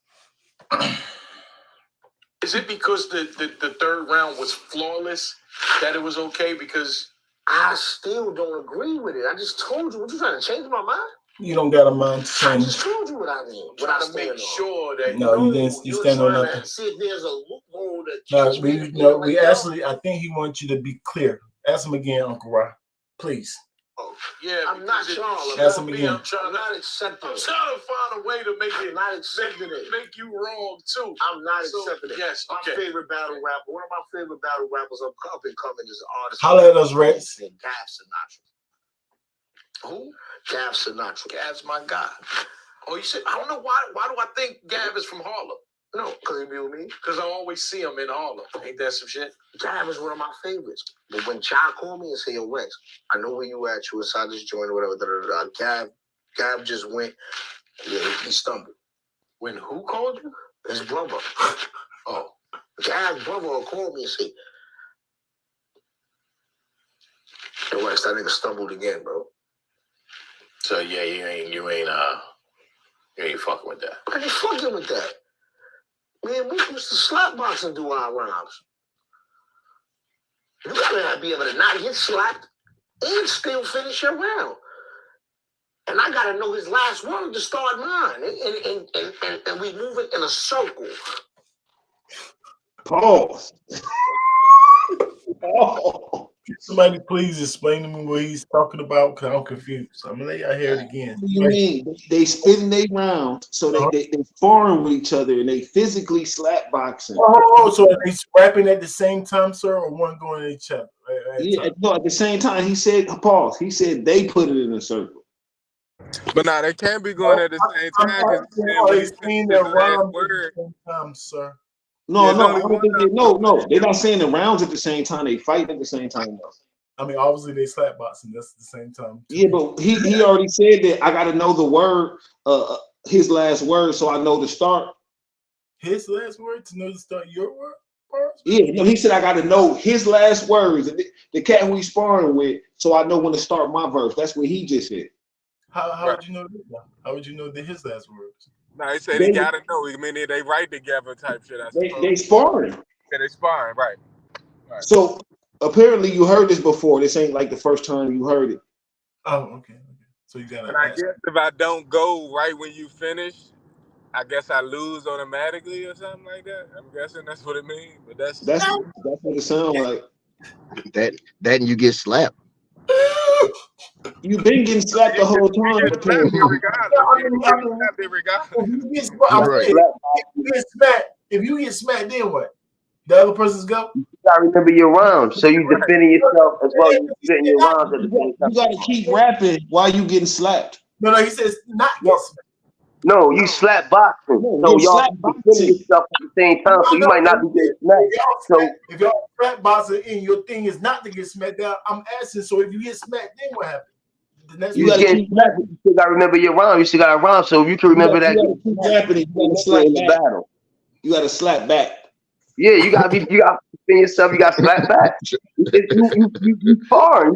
Is it because the third round was flawless that it was okay? Because I still don't agree with it. I just told you. What you trying to change my mind? You don't got a mind to change. I just told you what I mean. Trying to make sure that no, you didn't. You stand on nothing. See if there's a loophole that we actually. I think he wants you to be clear. Ask him again, Uncle Ra, please. Oh, yeah, I'm not Charles. Ask him again. I'm not accepting I'm it. trying to find a way to make it I'm not accepting it. make you wrong too. I'm not accepting it. Yes, My okay. favorite battle rapper, one of my favorite battle rappers up and coming is an artist. Holla at us, Rex. Gav Sinatra. Who? Gav Sinatra. Gav's my guy. Oh, you said I don't know why. Why do I think Gav is from Harlem? No, because he be with me. Because I always see him in Harlem. Ain't that some shit? Gav is one of my favorites. But when John called me and said, "Yo, Rex, I know where you at. You inside this joint or whatever." Gav just went. Yeah, he stumbled. When who called you? His brother. Oh, Gav's brother called me and said, "Yo, Rex, that nigga stumbled again, bro." so yeah, you ain't fucking with that. I ain't fucking with that. Man, we used to slap box and do our rhymes. You gotta be able to not get slapped and still finish your round. And I gotta know his last word to start mine. And we move it in a circle. Pause. Oh. Somebody please explain to me what he's talking about, because I'm confused. I'm gonna let y'all hear it again. What do you mean? They spitting they round, so they sparring with each other and they physically slap boxing. Oh, so are they rapping at the same time, sir, or one going at each other? Yeah, no, at the same time, he said, pause. He said they put it in a circle. But now they can't be going at the same time because he's saying their the last rhymes word. at the same time, sir. No, There's no, I only don't one think no. They're not saying the rounds at the same time. They fight at the same time. I mean, obviously they slap boxing. That's at the same time. Yeah, but he already said that I got to know the word, his last word, so I know to start. His last word to know to start your word? Yeah, no, he said I got to know his last words, the cat who he's sparring with, so I know when to start my verse. That's what he just said. How would you know that? How would you know that his last words? No, he said he gotta know. I mean, they write together type shit. I suppose. They sparring. Yeah, they sparring, right. So apparently you heard this before. This ain't like the first time you heard it. Oh, okay. So you gotta. And I guess if I don't go right when you finish, I guess I lose automatically or something like that. I'm guessing that's what it means. But that's what it sounds like. That and you get slapped. You've been getting slapped the whole time. If you get smacked, then what? The other person's go? You gotta remember your rhymes. So you defending yourself as well as you defending your rhymes at the same time. You gotta keep rapping while you getting slapped. No, he says not get smacked. No, you slap boxing. So y'all defending yourself at the same time. So you might not be getting smacked. So if y'all slap boxing and your thing is not to get smacked down, I'm asking, so if you get smacked, then what happens? You get smacked, you still gotta remember your rhyme. You still gotta rhyme. So if you can remember that, you keep rapping, you gotta slap in the battle. You gotta slap back. Yeah, you gotta defend yourself. You gotta slap back. You spar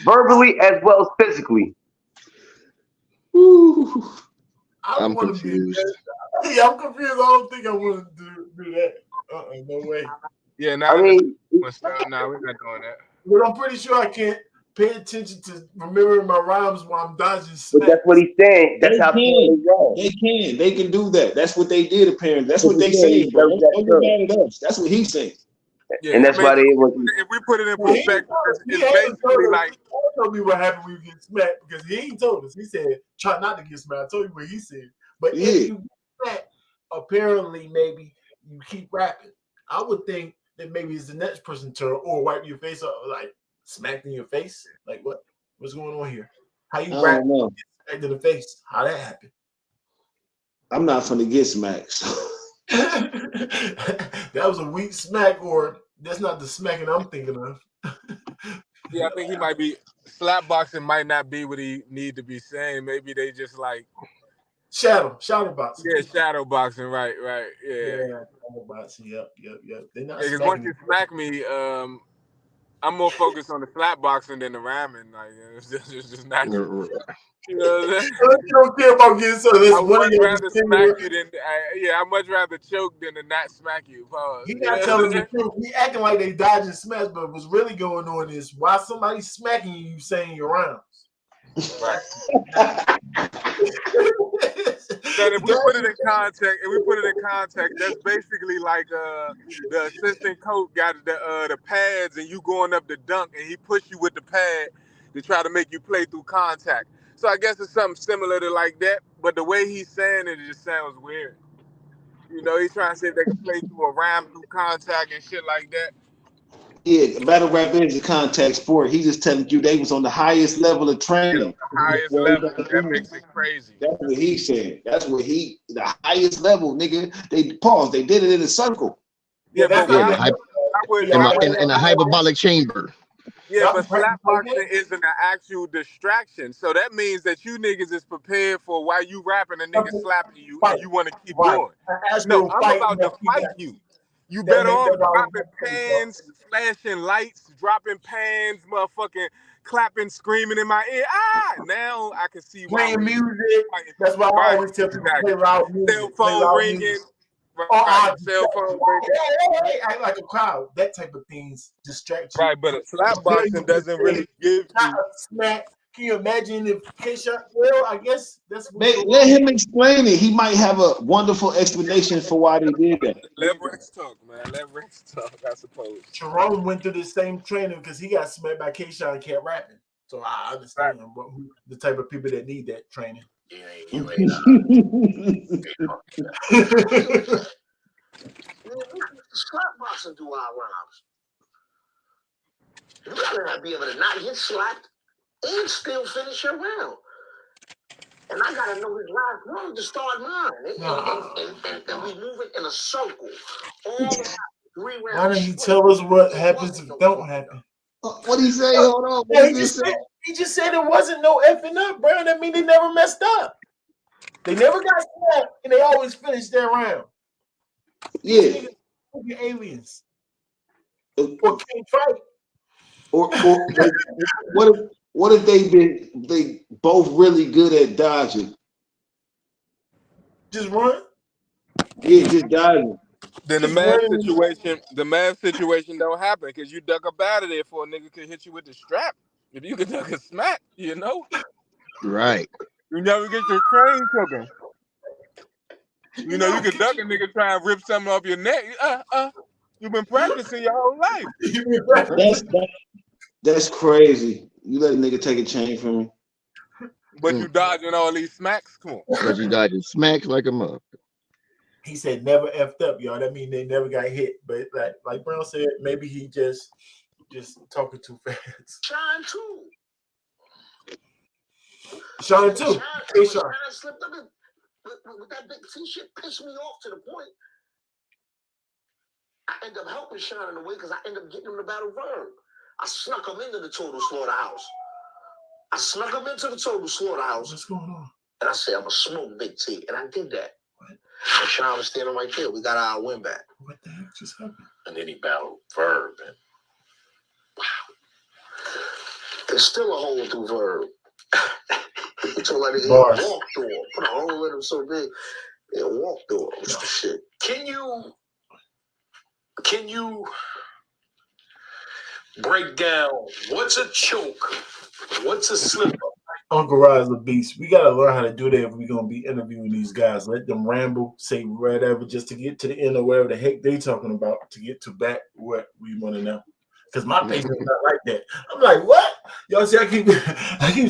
verbally as well as physically. Ooh. I'm confused. Yeah, I'm confused. I don't think I want to do that. No way. Yeah, now I mean, no, we're not doing that. But I'm pretty sure I can't pay attention to remembering my rhymes while I'm dodging smacks. But that's what he's saying. That's how people go. They can do that. That's what they did apparently. That's what they say, bro. Don't get mad at us. That's what he's saying. Yeah, and that's why they was. If we put it in perspective, it's basically like. Told me what happened when you get smacked because he ain't told us. He said, "Try not to get smacked." I told you what he said. But if you get smacked, apparently maybe you keep rapping. I would think that maybe it's the next person's turn or wipe your face up, like smacked in your face. Like what's going on here? How you rap smacked in the face? How that happened? I'm not finna get smacked. So. That was a weak smack, or that's not the smacking I'm thinking of. Yeah, I think he might be slap boxing might not be what he need to be saying. Maybe they just like shadow boxing. Yeah, shadow boxing, right. Yeah, shadow boxing. Yep. They're not. Because once you smack me, I'm more focused on the slap boxing than the ramming. Like it's just natural. You know what I'm saying? You don't care about getting so. I would rather smack you than I much rather choke than to not smack you. He not telling the truth. He acting like they dodging smash, but what's really going on is why somebody smacking you saying your rhymes. Right. That if we put it in context, that's basically like the assistant coach got the pads and you going up the dunk and he push you with the pad to try to make you play through contact. So I guess it's something similar to like that, but the way he's saying it just sounds weird. You know, he's trying to see if they can play through a ram through contact and shit like that. Yeah, battle rap is a contact sport. He just telling you they was on the highest level of training. The highest level. That makes it crazy. That's what he said. That's what the highest level, nigga. They paused. They did it in a circle. Yeah, but in a hyperbolic chamber. Yeah, but slapboxing isn't an actual distraction. So that means that you niggas is prepared for while you rapping a nigga slapping you and you want to keep going. No, I'm about to fight you. You better off dropping pans, flashing lights, dropping pans, motherfucking clapping, screaming in my ear. Ah! Now I can see why. Playing music. That's why I always tell people play loud music. Cell phone ringing. Cell phone ringing. Act like a crowd. That type of things distract you. Right, but a slapboxing doesn't really give not a smack. Can you imagine if K-Shot? Well, I guess that's what let him explain it. He might have a wonderful explanation for why they did that. Let Rex talk, man. Let Rex talk, I suppose. Jerome went through the same training because he got smacked by K-Shot and kept rapping. So I understand the type of people that need that training. You slapboxing through our rhymes. You gotta not be able to not get slapped and still finish your round. And I gotta know his last round to start mine. And we move it in a circle. All 3 rounds. Why don't you tell us what happens if it don't happen? What did he say? Hold on. He just said it wasn't no effing up, bro. That mean they never messed up. They never got slapped, and they always finished their round. Yeah. Aliens. Or can't fight. Or what if they both really good at dodging? Just run? Yeah, just dodging. Then the math situation don't happen because you duck up out of there for a nigga could hit you with the strap. If you could duck a smack, you know? Right. You never get your train cooking. You know, you could duck a nigga try and rip something off your neck. You've been practicing your whole life. That's crazy. You let a nigga take a chain from me. But you dodging all these smacks? Come on. But you dodging smacks like a mother. He said never effed up, y'all. That means they never got hit. But like Brown said, maybe he just talking too fast. Shine too. Shine too. Hey, Shine. Slipped up with that big T shit pissed me off to the point. I end up helping Shine in a way because I end up getting him the battle verb. I snuck him into the total slaughterhouse. What's going on? And I said, I'm going to smoke Big T. And I did that. What? And Sean was standing right there. We got our win back. What the heck just happened? And then he battled Verb. And wow. There's still a hole through Verb. He told like he walk door. Put a hole in him so big. Yeah, walk door. What's the shit? Can you break down what's a choke? What's a slip up? Uncle Rod's a beast. We gotta learn how to do that if we're gonna be interviewing these guys. Let them ramble, say whatever, just to get to the end of whatever the heck they talking about, to get to back what we want to know. Because my paper is not like that. I'm like, what? Y'all see, I keep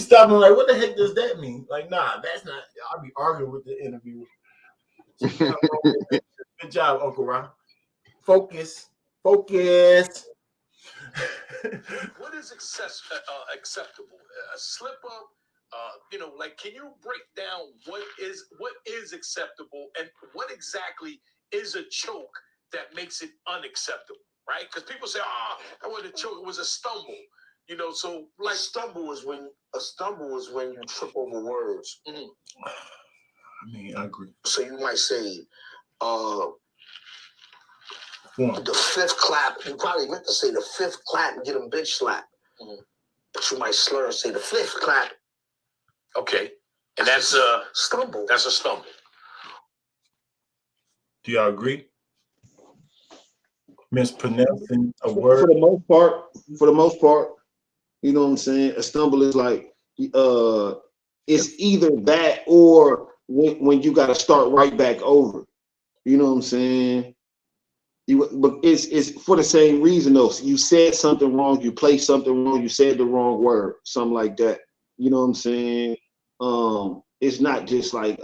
stopping. Like, what the heck does that mean? Like, nah, that's not. I'll be arguing with the interviewer. Good job, Uncle Rod. Focus. What is acceptable? A slip up, like, can you break down what is acceptable and what exactly is a choke that makes it unacceptable, right? Because people say, that wasn't a choke, it was a stumble. So like a stumble is when you trip over words. I mean, I agree. So you might say, the fifth clap, you probably meant to say the fifth clap and get them bitch slap. Mm-hmm. But you might slur and say the fifth clap. Okay. And that's a stumble. That's a stumble. Do y'all agree? Mispronouncing a word? For the most part, you know what I'm saying? A stumble is like, it's either that or when you got to start right back over. You know what I'm saying? But it's for the same reason though. You said something wrong, you played something wrong, you said the wrong word, something like that. You know what I'm saying? It's not just like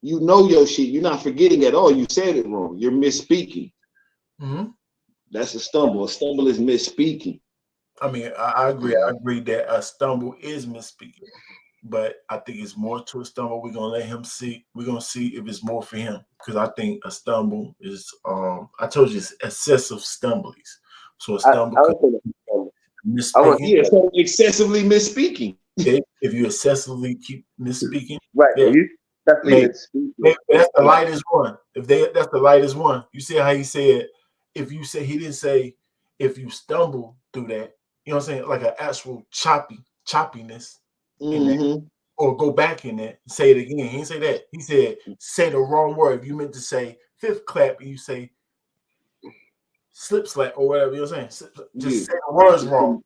you know your shit. You're not forgetting at all. You said it wrong. You're misspeaking. Mm-hmm. That's a stumble. A stumble is misspeaking. I mean, I agree. I agree that a stumble is misspeaking, but I think it's more to a stumble. We're gonna let him see. We're gonna see if it's more for him, because I think a stumble is. I told you it's excessive stumblies. So a stumble could misspeaking. Yeah, so excessively misspeaking. If you excessively keep misspeaking, right? Yeah, Maybe that's the lightest one. That's the lightest one. You see how he said, if you say, he didn't say if you stumble through that, you know what I'm saying, like an actual choppiness in that, or go back in that, say it again. He didn't say that. He said say the wrong word. If you meant to say fifth clap and you say slip slap or whatever, you know what I'm saying, just say the words wrong.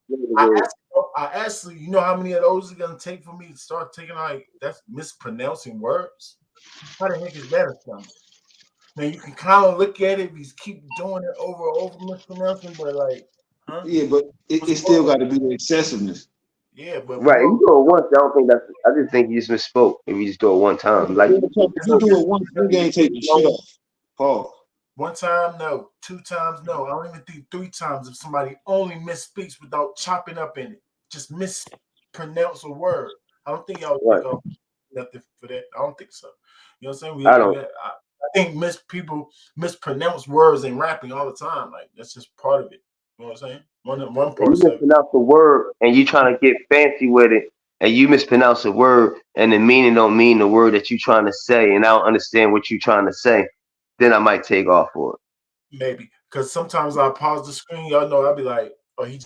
I actually, you know how many of those are gonna take for me to start taking, like, that's mispronouncing words? How the heck is that a stumble? Now you can kind of look at it if you keep doing it over and over, mispronouncing, but like, huh? Yeah, but it still got to be the excessiveness. Yeah, but right. You do it once. I don't think that's. I just think you just misspoke. If you just do it one time, like you do it once, you ain't take the shit off. Pause. One time, no. 2 times, no. I don't even think 3 times if somebody only misspeaks without chopping up in it. Just mispronounce a word. I don't think y'all think of nothing for that. I don't think so. You know what I'm saying? I think people mispronounce words in rapping all the time. Like, that's just part of it. You know what I'm saying? One part. You mispronounce the word and you trying to get fancy with it, and you mispronounce a word and the meaning don't mean the word that you trying to say, and I don't understand what you trying to say. Then I might take off for it. Maybe, because sometimes I pause the screen. Y'all know I'll be like, "Oh, he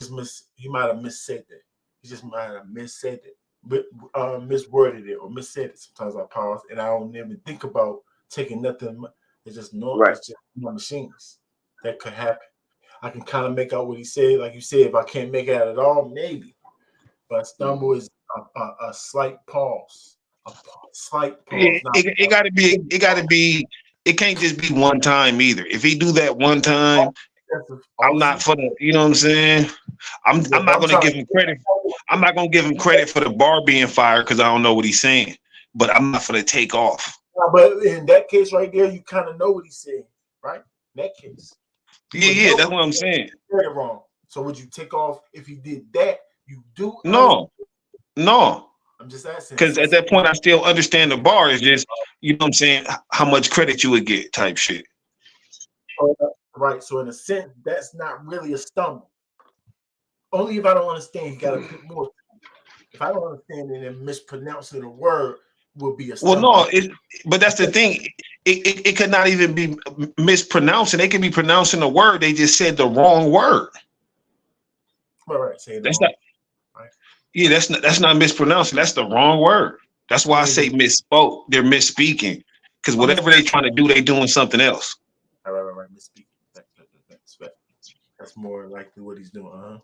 might have missaid that. He just might have missaid it, but misworded it or missaid it." Sometimes I pause and I don't even think about taking nothing. It's just normal. It's just machines. That could happen. I can kind of make out what he said. Like you said, if I can't make it out at all, maybe. But stumble is a slight pause. A slight pause. Yeah, it got to be. It got to be. It can't just be one time either. If he do that one time, I'm not for the. You know what I'm saying? I'm not going to give him credit. I'm not going to give him credit for the bar being fired because I don't know what he's saying. But I'm not for the take off. But in that case right there, you kind of know what he's saying, right? In that case. Yeah, that's what I'm saying. Wrong. So would you take off if he did that? You do? No. I'm just asking. Because at that point, I still understand the bar is just, you know what I'm saying, how much credit you would get type shit. Right. So in a sense, that's not really a stumble. Only if I don't understand, you got to put more. If I don't understand it and mispronouncing a word will be a stumble. Well, no, but that's the thing. It could not even be mispronouncing. They could be pronouncing a word. They just said the wrong word. Right. That's not. Right. Yeah, that's not mispronouncing. That's the wrong word. That's why I say misspoke. They're misspeaking because whatever they're trying to do, they're doing something else. Right. Misspeaking. That's more likely what he's doing.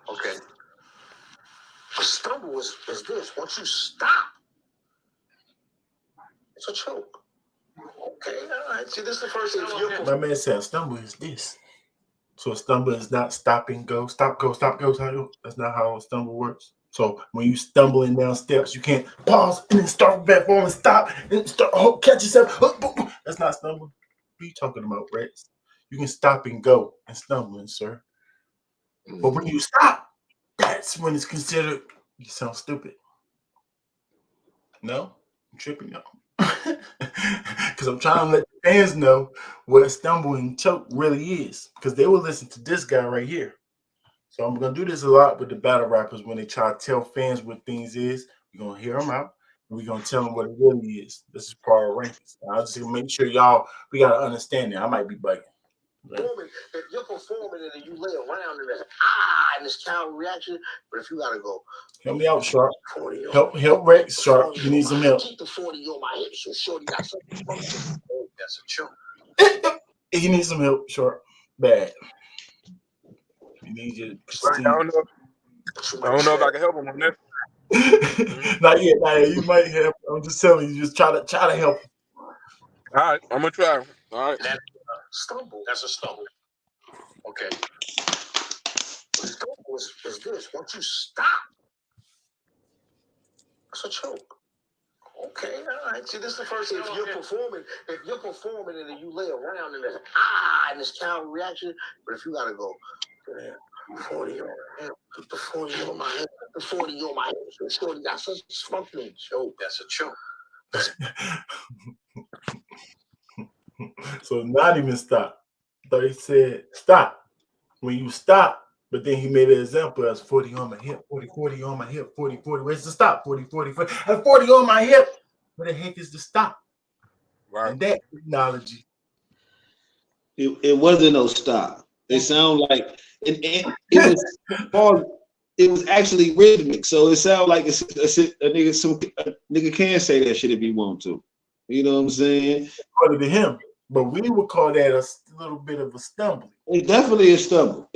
Okay. A stumble is this. Once you stop, it's a choke. Okay, all right. See, this is the first thing. My man said a stumble is this. So a stumble is not stop and go, stop, go, stop, go. That's not how a stumble works. So when you stumbling down steps, you can't pause and then start back forward and stop and start. Catch yourself. That's not stumbling. What are you talking about, Rex? You can stop and go and stumbling, sir. But when you stop, that's when it's considered you sound stupid. No, I'm tripping now. Because I'm trying to let the fans know what stumble and choke really is. Because they will listen to this guy right here. So I'm going to do this a lot with the battle rappers when they try to tell fans what things is. We're going to hear them out. And we're going to tell them what it really is. This is part of Rankingz. I'll just make sure we got to understand it. I might be bugging. If you're performing and you lay around and there's and this child reaction, but if you gotta go, help me out, Sharp. Help Rex, Sharp. You need some help. Keep the 40 on my hip, so shorty got something. That's a choke. He needs some help, Sharp. Bad. You need you. I don't know if I can help him on this. Not yet. You might help I'm just telling you, just try to help. All right, I'm gonna try. All right. That's stumble. That's a stumble. Okay. The stumble is this. Once you stop, it's a choke. Okay, all right. See, this is the first thing. If you're performing and then you lay around and there's and this counter reaction, but if you gotta go, 40 on my head, put the 40 on my head, put the 40 on my head. Shorty, that's a fucking choke. That's a choke. So not even stop. I thought he said stop. When you stop, but then he made an example as 40 on my hip, 40 on my hip, 40. Where's the stop? 40. And 40 on my hip. Where the heck is the stop? Right. And that technology. It wasn't no stop. It sounded like it was actually rhythmic. So it sounded like a nigga can say that shit if he want to. You know what I'm saying? According to him. But we would call that a little bit of a stumble. It's definitely a stumble.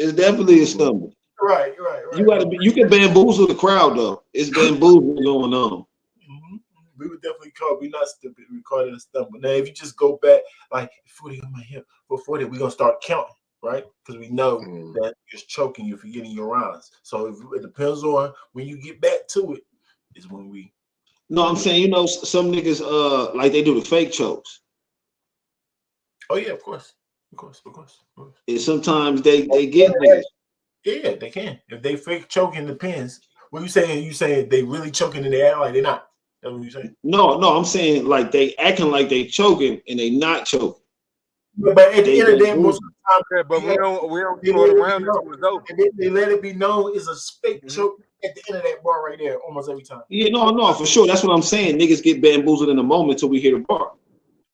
Right. You can bamboozle the crowd though. It's bamboozling going on. Mm-hmm. We would definitely we're not stupid. We call it a stumble. Now, if you just go back like 40 on my hip, for 40, we're gonna start counting, right? Because we know that it's choking you for getting your rounds. So it depends on when you get back to it, is when we. No, I'm saying, some niggas like they do the fake chokes. Oh yeah, of course. And sometimes they get niggas. Yeah, they can. If they fake choking, depends. What you saying? You saying they really choking and they act like they're not? That's what you saying? No, I'm saying like they acting like they choking and they not choking. But at the end of the day, most of the time, but we don't throw it around until it's over. They let it be known it's a fake choke at the end of that bar right there, almost every time. Yeah, no, for sure. That's what I'm saying. Niggas get bamboozled in a moment till we hear the bar.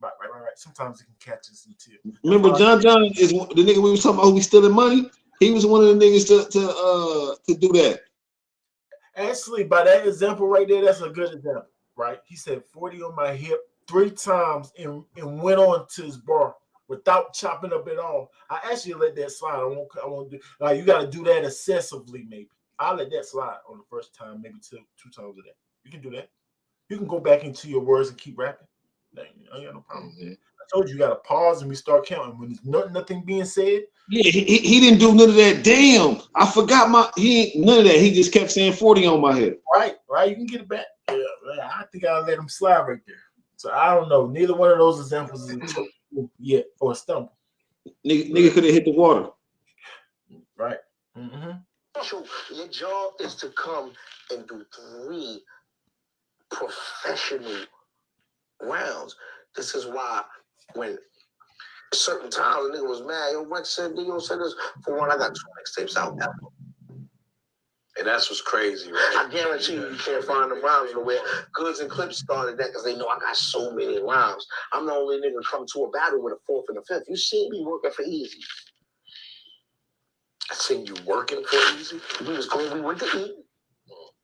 Right. Sometimes it can catch us too. Remember, John is the nigga we was talking about who was stealing money. He was one of the niggas to do that. Actually, by that example right there, that's a good example, right? He said 40 on my hip 3 times and went on to his bar without chopping up at all. I actually let that slide. I won't do like you got to do that excessively. Maybe I'll let that slide on the first time, maybe two times of that. You can do that. You can go back into your words and keep rapping. I got no problem with that. I told you got to pause and we start counting when there's nothing being said. Yeah, he didn't do none of that. Damn, I forgot none of that. He just kept saying 40 on my head. Right. You can get it back. Yeah, I think I'll let him slide right there. So I don't know. Neither one of those examples is a choke yet or a stumble. Nigga could have hit the water. Right. Mm-hmm. So your job is to come and do 3 professional rounds. This is why when certain times a nigga was mad, yo, Rex said this. For one, I got 2 mixtapes out now. And that's what's crazy, right? I guarantee you can't find them rhymes nowhere. Goods and Clips started that because they know I got so many rhymes. I'm the only nigga come to a battle with a 4th and a 5th. You see me working for Easy. I seen you working for Easy. We went to eat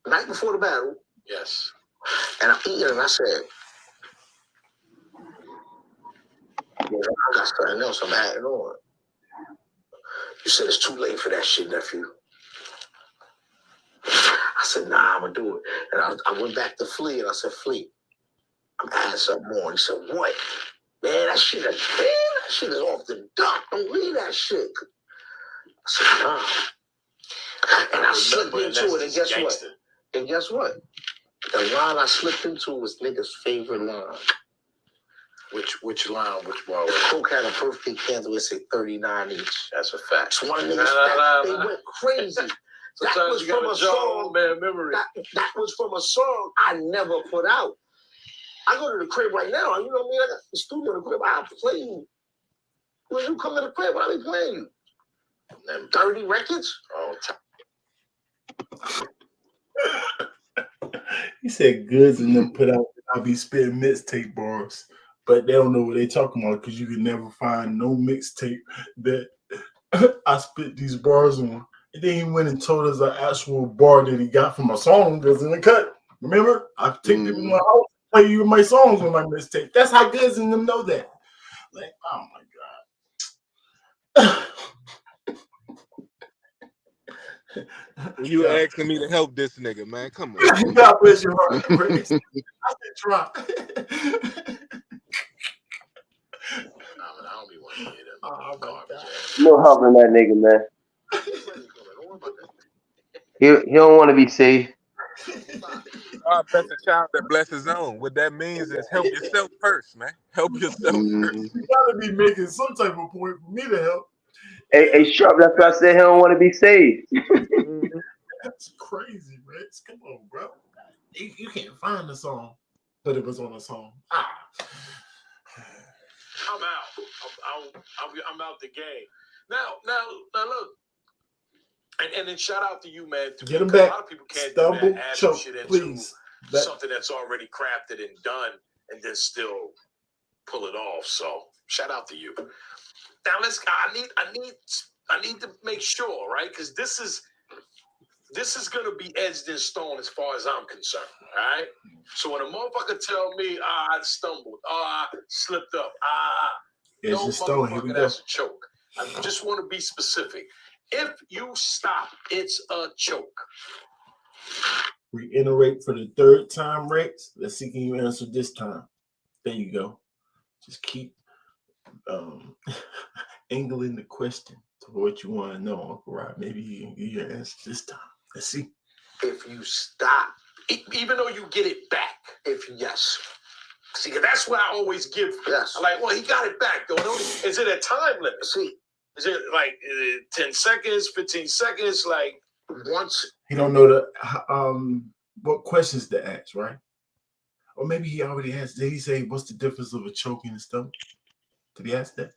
night before the battle. Yes. And I'm eating and I said, I got something else I'm adding on. You said it's too late for that shit, nephew. I said, nah, I'm gonna do it. And I went back to Flea and I said, Flea, I'm adding something more. He said, what? Man, that shit is off the dock. Don't leave that shit. I said, nah. And I slipped into it, and guess what? The line I slipped into was nigga's favorite line. Which line? Which bar? Coke had a birthday candle. It said 39 each. That's a fact. It's one of the they went crazy. That was from a song. Memory. That was from a song I never put out. I go to the crib right now. You know what I mean? I got the studio in the crib. I play you. When you come to the crib, I be playing you. Them 30 records. Oh, He said goods and then put out. I'll be spitting mixtape bars. But they don't know what they talking about because you can never find no mixtape that I spit these bars on. And then he went and told us an actual bar that he got from a song that's in the cut. Remember? I take people in my house, play you my songs on my mixtape. That's how goods and them know that. Like, oh my God. You asking me to help this nigga, man. Come on. God bless your heart. I said, Try. I don't be wanting to hear that. Oh, Garbage ass. No helping that nigga, man. He don't want to be safe. God bless a child that bless his own. What that means is help yourself first, man. Help yourself first. You gotta be making some type of point for me to help. Hey, Sharp, that's why I said he don't want to be saved. That's crazy, Rex. Come on, bro. You can't find the song, but it was on the song. I'm out. I'm out the game. Now look. And then shout out to you, man. Get him back. A lot of people can't Stumble, do that, add some choke, shit into please. something that's already crafted and done, and then still pull it off. So shout out to you. Now I need to make sure, right? Because this is gonna be edged in stone as far as I'm concerned. All right. So when a motherfucker tell me, I stumbled, I slipped up, no motherfucker, that's a choke. I just want to be specific. If you stop, it's a choke. Reiterate for the third time, Rex. Let's see, can you answer this time? There you go. Just keep angling the question to what you want to know, Uncle Rob. Maybe you can give your answer this time. Let's see. If you stop, even though you get it back, yes. See, that's what I always give. Yes. I'm like, well, he got it back, though. Is it a time limit? See, is it like 10 seconds, 15 seconds? Like once? He don't know the what questions to ask, right? Or maybe he already asked. Did he say what's the difference of a choke and a stumble? Did he ask that?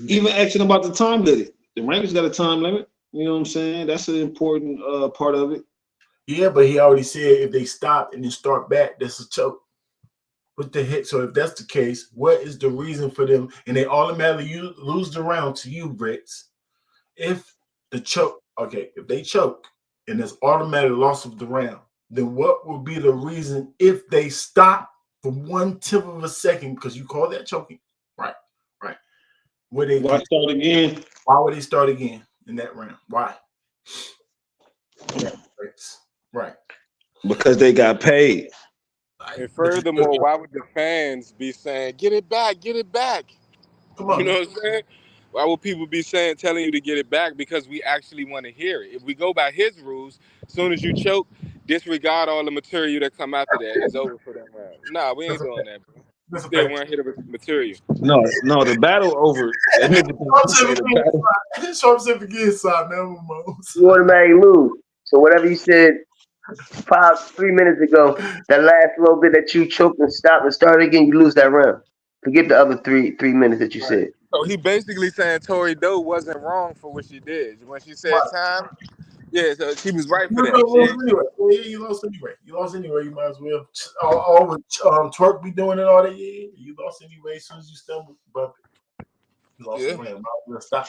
Even asking about the time limit. The Rankingz got a time limit. You know what I'm saying? That's an important part of it. Yeah, but he already said if they stop and then start back, that's a choke. What the heck? So if that's the case, what is the reason for them? And they automatically lose the round to you, Rex. If the choke, okay, if they choke and there's automatic loss of the round, then what would be the reason if they stop for 1/10 of a second? Because you call that choking, right? Why start again? Why would they start again in that round? Why? Right. Because they got paid. And furthermore, why would the fans be saying, get it back, get it back? Come on. You know what I'm saying? Why would people be telling you to get it back? Because we actually want to hear it. If we go by his rules, as soon as you choke, disregard all the material that come after that. It's over for that round. Nah, we ain't doing that, bro. Still want to hear the material. No, the battle over. Sharp said forget side, man. You automatically lose. So whatever you said 3 minutes ago, that last little bit that you choked and stopped and started again, you lose that round. Forget the other three minutes that you said. So he basically saying Tori Doe wasn't wrong for what she did. When she said time, yeah, so she was right for that. You lost anyway. You might as well. All with Twerk be doing it all that. Yeah, you lost anyway. As soon as you stumble, bump it. You lost the round. Might as well stop.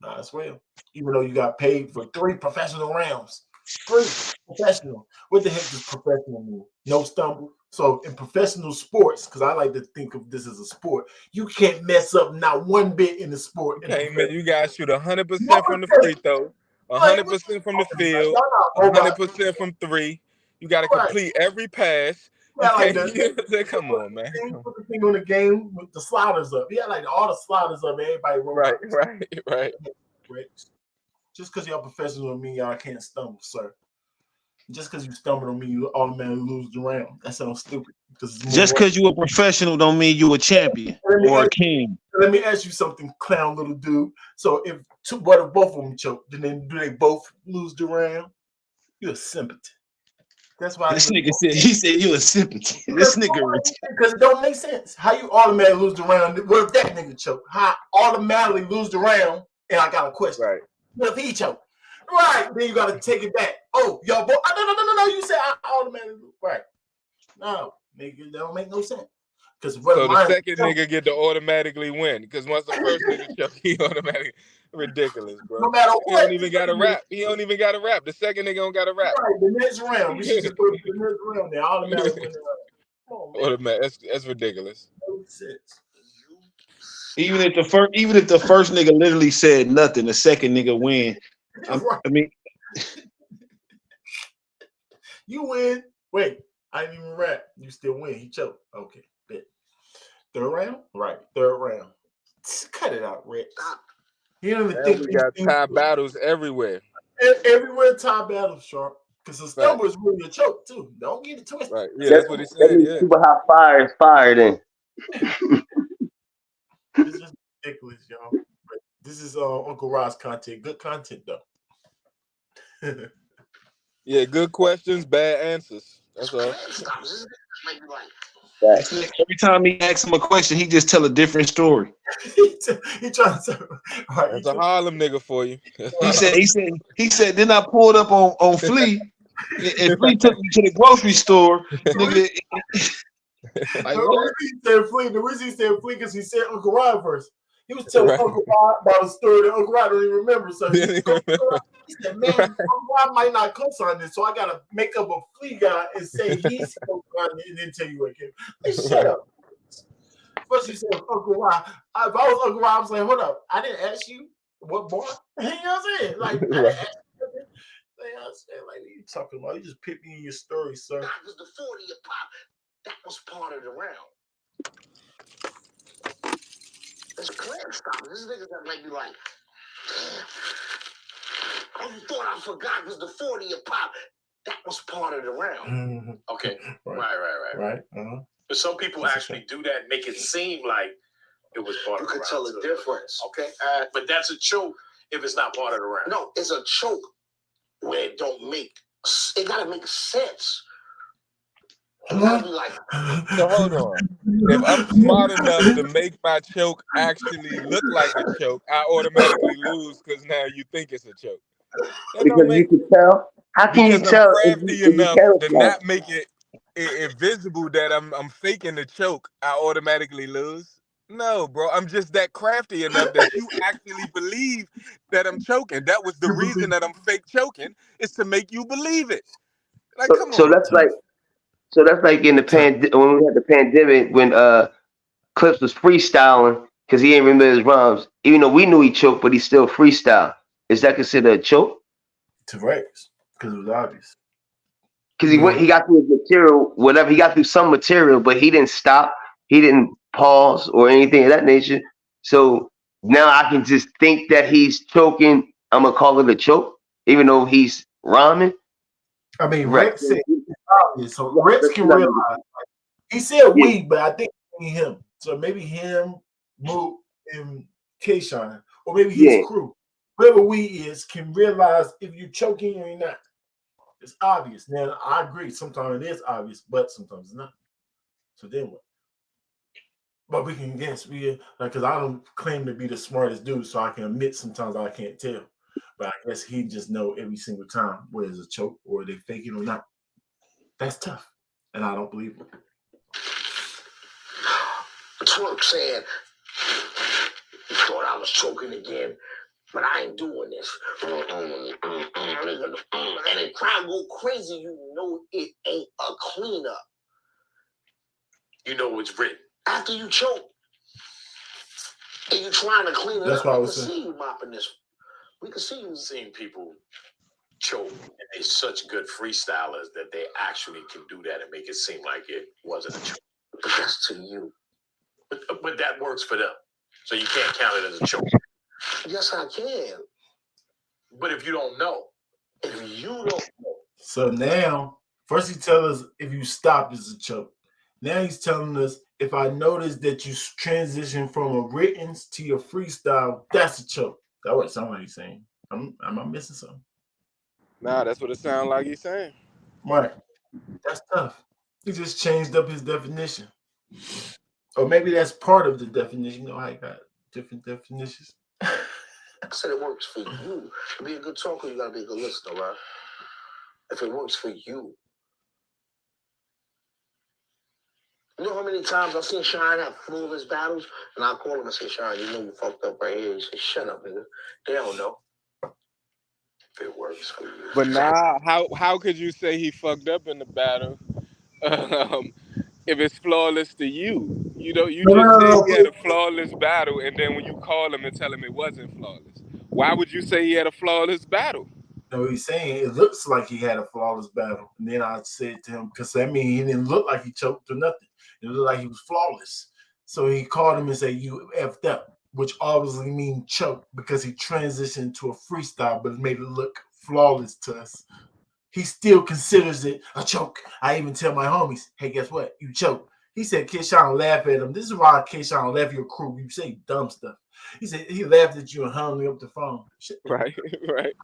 Nah, as well. Even though you got paid for 3 professional rounds. 3 professional. What the heck does professional mean? No stumble. So in professional sports, because I like to think of this as a sport, you can't mess up not one bit in the sport. You guys shoot 100% from the free throw, 100% from the field, 100% from 3. You got to complete every pass. Come on, man. Put the thing on the game with the sliders up. Yeah, like all the sliders up. Everybody right. Just because y'all professional don't mean y'all can't stumble, sir. Just because you stumble don't mean you automatically lose the round. That sounds stupid. Just because you a professional don't mean you a champion or a king. Let me ask you something, clown little dude. So if both of them choke, then do they both lose the round? You're a simpleton. That's why this nigga said you a simpleton. This nigga because it don't make sense. How you automatically lose the round? What if that nigga choke? How I automatically lose the round? And I got a question. Right. What if he choke? Right. Then you got to take it back. Oh, y'all both. No. You said I automatically lose. Right. No, nigga, that don't make no sense. So the second nigga get to automatically win. Because once the first nigga choke, he automatically ridiculous, bro. No matter what. He don't even got a rap. The second nigga don't got a rap. Right, the next round. We should just put the next round there. Automatically win the round. Come on, man. That's ridiculous. No sense. Even if the first nigga literally said nothing, the second nigga win. I mean, you win. Wait, I didn't even rap. You still win. He choked. Okay, bet. Third round? Right. Third round. Cut it out, Rex. You don't even And think we got tie battles everywhere. Everywhere tie battles, Sharp. Because the stumble is really a choke, too. Don't get it twisted. Right. Yeah, that's what he said. Yeah. Super hot fire is fire then. This is ridiculous, y'all. This is Uncle Rod's content. Good content, though. Yeah, good questions, bad answers. That's all. Every time he asks him a question, he just tell a different story. he trying to. Right, that's a Harlem nigga for you. he said. Then I pulled up on Flea, and Flea took me to the grocery store, nigga. Like, the reason he said Flea because he said Uncle Rod first. He was telling Uncle Rod about a story that Uncle Rod don't even remember. So he said, man, Uncle Rod might not co-sign this, so I got to make up a Flea guy and say he's co-signing it and then tell you what came. Hey, shut up. First he said Uncle Rod. If I was Uncle Rod, I was like, hold up. I didn't ask you what bar. You know what I'm saying? Like, I didn't ask you. You know what I'm saying? Like, what are you talking about? You just picked me in your story, sir. That was the 40 of pop. That was part of the round. It's clear stuff. This nigga that might be like, damn. I thought I forgot because the 40 of pop, that was part of the round. Mm-hmm. Okay. Right. Uh-huh. But some people actually do that and make it seem like it was part of the round. You can tell the difference. Okay. But that's a choke if it's not part of the round. No, it's a choke where it don't make, it got to make sense. So hold on. If I'm smart enough to make my choke actually look like a choke, I automatically lose because now you think it's a choke. Because you can tell. How can you tell? I'm crafty enough to not make it visible that I'm faking the choke. I automatically lose. No, bro. I'm just that crafty enough that you actually believe that I'm choking. That was the reason that I'm fake choking, is to make you believe it. Like, come on. So that's like in the when we had the pandemic when Clips was freestyling because he didn't remember his rhymes. Even though we knew he choked, but he still freestyle. Is that considered a choke? To Rex, because it was obvious. Because he got through his material, whatever, he got through some material, but he didn't stop, he didn't pause or anything of that nature. So now I can just think that he's choking. I'm gonna call it a choke, even though he's rhyming. I mean, Rex said it's obvious, so Rex can realize. He said we, but I think him. So maybe him, Mook, and K-Shine, or maybe his crew. Whoever we is can realize if you're choking or not. It's obvious. Now, I agree. Sometimes it is obvious, but sometimes it's not. So then what? But we can guess. Because I don't claim to be the smartest dude, so I can admit sometimes I can't tell. But I guess he just know every single time whether it's a choke or they fake it or not. That's tough, and I don't believe it. Twerk said, you thought I was choking again, but I ain't doing this. And the crowd go crazy. You know it ain't a cleanup. You know it's written. After you choke, and you trying to clean it up, we can see you mopping this. We can see you. Seeing people choke, and they're such good freestylers that they actually can do that and make it seem like it wasn't a choke. But that's to you. But that works for them. So you can't count it as a choke. Yes, I can. But if you don't know. If you don't know. So now, first he tells us if you stop, it's a choke. Now he's telling us if I notice that you transition from a written to your freestyle, that's a choke. That's what somebody's saying. Am I missing something? Nah, that's what it sounds like he's saying. Right. That's tough. He just changed up his definition. Or maybe that's part of the definition. You know how you got different definitions? I said it works for you. To be a good talker, you got to be a good listener, right? If it works for you. You know how many times I've seen Shine have flawless battles? And I call him and say, Shine, you know you fucked up right here. He say, shut up, nigga. They don't know. If it works for you. But now, how could you say he fucked up in the battle if it's flawless to you? You just said he had a flawless battle, and then when you call him and tell him it wasn't flawless, why would you say he had a flawless battle? No, he's saying it looks like he had a flawless battle. And then I said to him, because I mean, he didn't look like he choked or nothing. It looked like he was flawless. So he called him and said, "You effed up," which obviously means choke because he transitioned to a freestyle, but made it look flawless to us. He still considers it a choke. I even tell my homies, "Hey, guess what? You choke." He said, Keyshawn laugh at him. This is why Keyshawn laugh at your crew. You say dumb stuff. He said he laughed at you and hung up the phone. Shit. Right, right.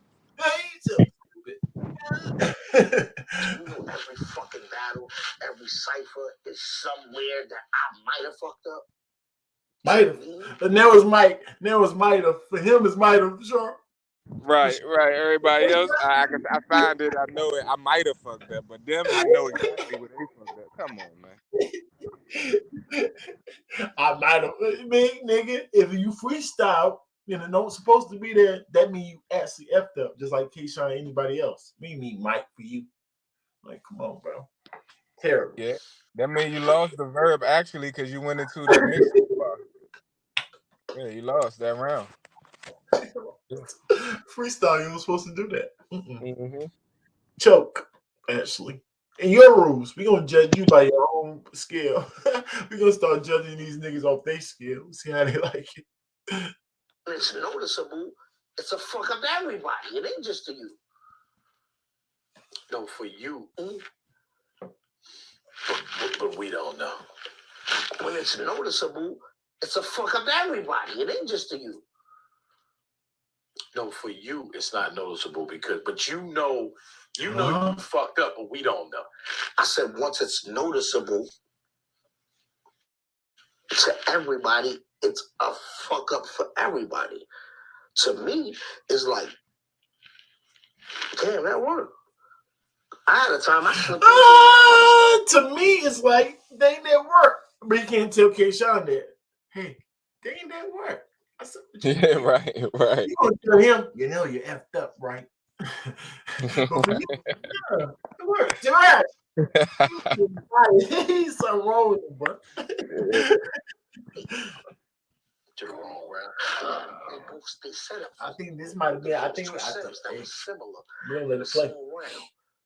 Every fucking battle, every cipher is somewhere that I might have fucked up. Might have. And that was Mike. That was might have. For him, it's might have, sure. Right. Everybody else, I find it, I know it. I might have fucked up, but them, I know exactly what they fucked up. Come on, man. I might have, big nigga. If you freestyle and it don't supposed to be there, that means you actually effed up, just like Keyshawn or anybody else. Me mean Mike for you. Like, come on, bro. Terrible. Yeah, that means you lost the verb actually because you went into that mix. Yeah, you lost that round. Freestyle, you were supposed to do that. Mm-hmm. Choke, actually. In your rules, we're gonna judge you by your own scale. We're gonna start judging these niggas off their scale. See how they like it. It's noticeable. It's a fuck up everybody. It ain't just to you. No, for you. But we don't know. When it's noticeable, it's a fuck up everybody. It ain't just to you. No, for you, it's not noticeable but you know you fucked up, but we don't know. I said once it's noticeable to everybody, it's a fuck up for everybody. To me, it's like, damn, that worked. I had a time I slipped to me, it's like they ain't that work. But you can't tell Keyshawn that. Hey, they ain't that work. I said, yeah, right. You gonna tell him, you know, you effed up, right? But for you, yeah, it worked. He's so wrong with him, bro. wrong, bro. They set up. I think this might have been. I think that was similar. We'll let it play.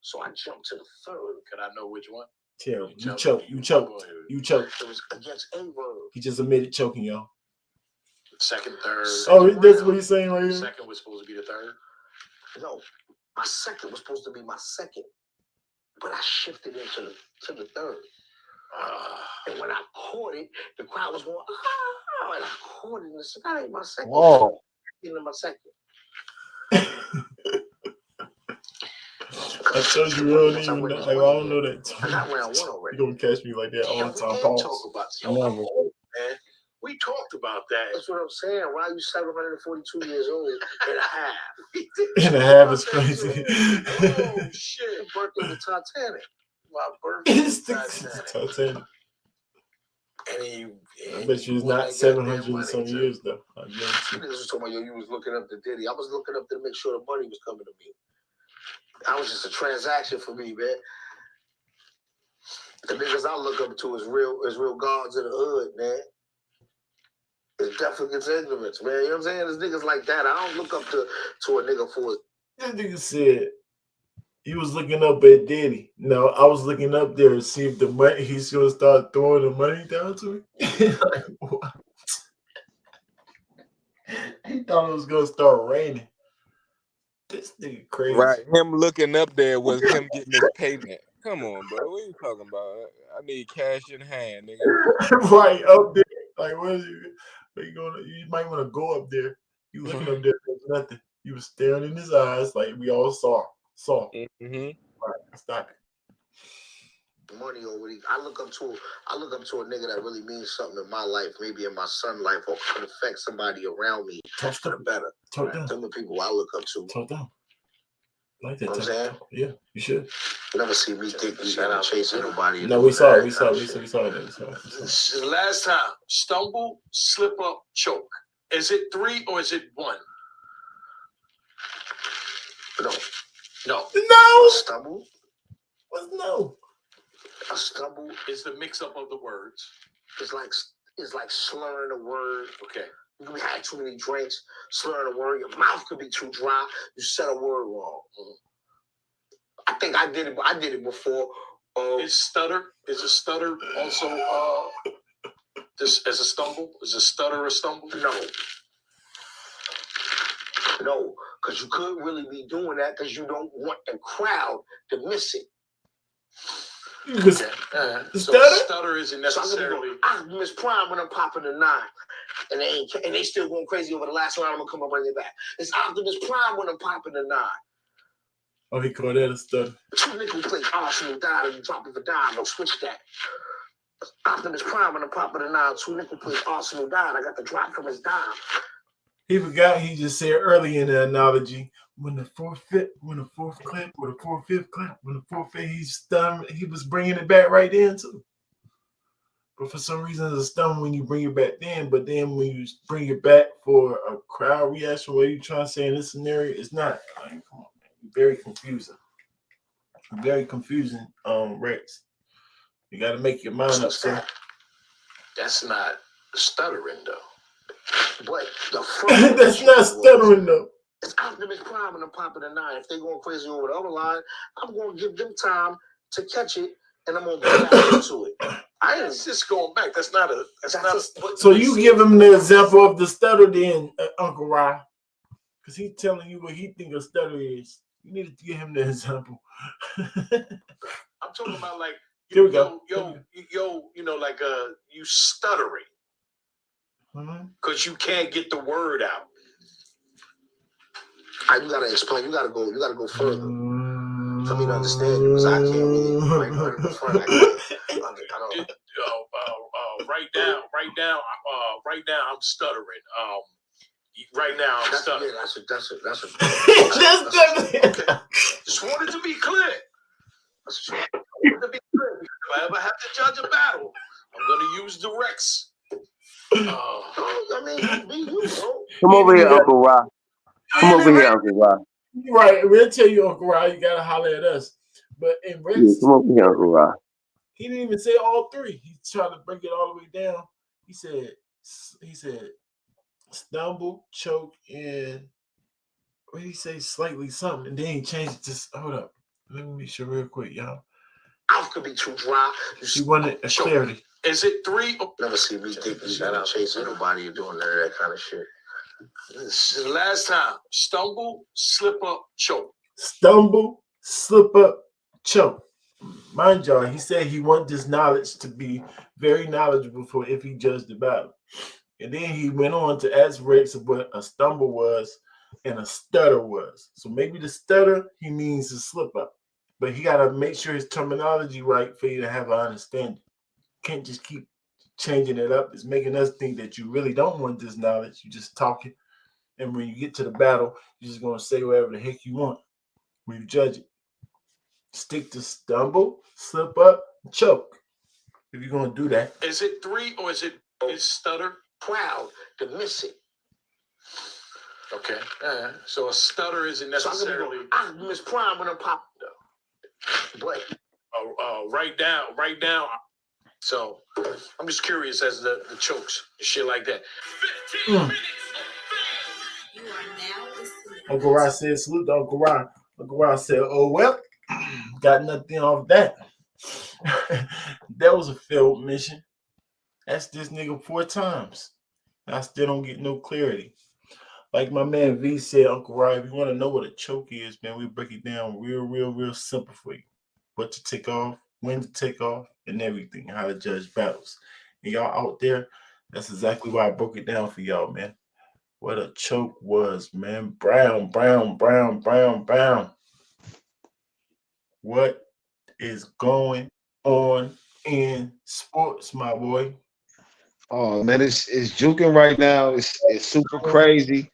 So I jumped to the third. Could I know which one? Tell you choked. You choked. You choked. It was against A Verb. He just admitted choking, y'all. Second, third. Oh, that's what he's saying right here. Second was supposed to be the third. No, my second was supposed to be my second, but I shifted into the third. And when I caught it, the crowd was going, "Ah!" And I caught it, and I said, "That ain't my second." Whoa. Into my second. I told you real name. Like, I don't know that. I got round one already. You don't catch me like that all the time. Talk about man. We talked about that. That's what I'm saying. Why are you 742 years old and a half? And a half is crazy. Oh shit! Your birthday the Titanic. My birthday is the Titanic. I bet you it's not 700 and some years though. You was talking about you was looking up the Diddy. I was looking up to make sure the money was coming to me. I was just a transaction for me, man. The niggas I look up to is real gods in the hood, man. It's definitely ignorance, man. You know what I'm saying? There's niggas like that. I don't look up to a nigga for it. That nigga said he was looking up at Diddy. No, I was looking up there to see if the money he's gonna start throwing the money down to me. Like, what? He thought it was gonna start raining. This nigga crazy. Right. Him looking up there was him getting his payment. Come on, bro. What are you talking about? I need cash in hand, nigga. Right up there. Like, where you going? You might want to go up there. You looking up there, there's nothing. You was staring in his eyes like we all saw. Mm-hmm. Right, stop it. Money or what I look up to a nigga that really means something in my life, maybe in my son's life, or could affect somebody around me for the better. Them the people I look up to. Talk down. Like that. You know what I'm saying? Yeah, you should. You never see me think you gotta chase nobody. No, we saw it. We saw it. Last time, stumble, slip up, choke. Is it 3 or is it 1? No. Stumble? What's no? A stumble is the mix-up of the words. It's like slurring a word. Okay. You can have too many drinks, slurring a word. Your mouth could be too dry. You said a word wrong. I think I did it before. Is stutter? Is a stutter also this as a stumble? Is a stutter a stumble? No, because you couldn't really be doing that because you don't want the crowd to miss it. Okay. So stutter isn't necessarily. I miss prime when I'm popping the 9, and they still going crazy over the last round. I'm gonna come up and bring it back. It's Optimus Prime when I'm popping the 9. Oh, he called that a stutter. 2 nickel plate, Arsenal dime, and drop of a dime. Don't switch that. Optimus Prime when I'm popping the 9. 2 nickel plate, Arsenal dime. I got the drop from his dime. He forgot he just said early in the analogy when the fourth fifth clap, when the fourth fifth he's stunned, he was bringing it back right then too. But for some reason it's a stun when you bring it back then, but then when you bring it back for a crowd reaction, what you trying to say in this scenario, it's not. I mean, come on, man. Very confusing. Very confusing, Rex. You got to make your mind up, sir. That's not stuttering though. But the front that's not stuttering though. It's Optimus Prime and I'm popping the 9. If they're going crazy over the other line, I'm going to give them time to catch it, and I'm going to get back into it. I am just going back. That's not a. So you give him the example of the stutter, then Uncle Rye, because he's telling you what he think a stutter is. You need to give him the example. I'm talking about like here we go. Like you stuttering. Because you can't get the word out. You gotta explain. You gotta go further for me to understand you. Because I can't really right in the front. I don't. Right now, I'm stuttering. Right now, I'm stuttering. Yeah, that's a. Okay. Just wanted to be clear. If I ever have to judge a battle, I'm gonna use the Rex. I mean, be you, bro. Come over here, Uncle Rob. Come over here, Uncle Rob. Right, we'll tell you, Uncle Rob. You gotta holler at us. But in Rex, come over here, Uncle Rob. He didn't even say all 3. He tried to break it all the way down. He said, stumble, choke, and what did he say? Slightly something, and then he changed it to. Hold up, let me make sure real quick, y'all. Mouth could be too dry. He wanted a clarity. Is it 3? Never see me thinking you gotta chase anybody or doing none of that kind of shit. This is the last time. Stumble, slip up, choke. Stumble, slip up, choke. Mind y'all, he said he wanted this knowledge to be very knowledgeable for if he judged the battle. And then he went on to ask Rex what a stumble was and a stutter was. So maybe the stutter, he means to slip up. But he got to make sure his terminology right for you to have an understanding. Can't just keep changing it up. It's making us think that you really don't want this knowledge. You're just talking. And when you get to the battle, you're just going to say whatever the heck you want when you judge it. Stick to stumble, slip up, choke. If you're going to do that. Is it 3 or is stutter? Proud to miss it. Okay. So a stutter isn't necessarily. I miss prime when I'm popping though. But right now. So I'm just curious as the chokes and shit like that. 15 minutes. You are now listening. Uncle Rod said, salute to Uncle Rod. Uncle Rod said, oh, well, got nothing off that. That was a failed mission. That's this nigga 4 times. I still don't get no clarity. Like my man V said, Uncle Rod, if you want to know what a choke is, man, we break it down real simple for you. What to take off, when to take off, and everything, how to judge battles. And y'all out there, that's exactly why I broke it down for y'all, man. What a choke was, man. Brown. What is going on in sports, my boy? Oh man, it's juking right now. It's super crazy.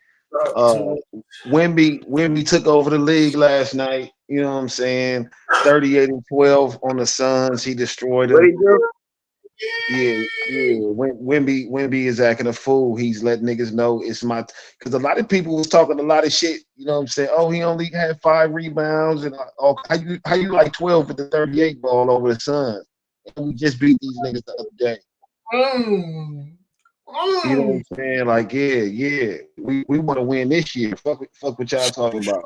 Wemby took over the league last night. You know what I'm saying? 38-12 on the Suns. He destroyed them. What he do? Yeah. Wemby is acting a fool. He's letting niggas know it's my, because a lot of people was talking a lot of shit. You know what I'm saying? Oh, he only had 5 rebounds and how you like 12 with the 38 ball over the Suns? And we just beat these niggas the other day. You know what I'm saying? Like, yeah, we want to win this year. Fuck what y'all talking about.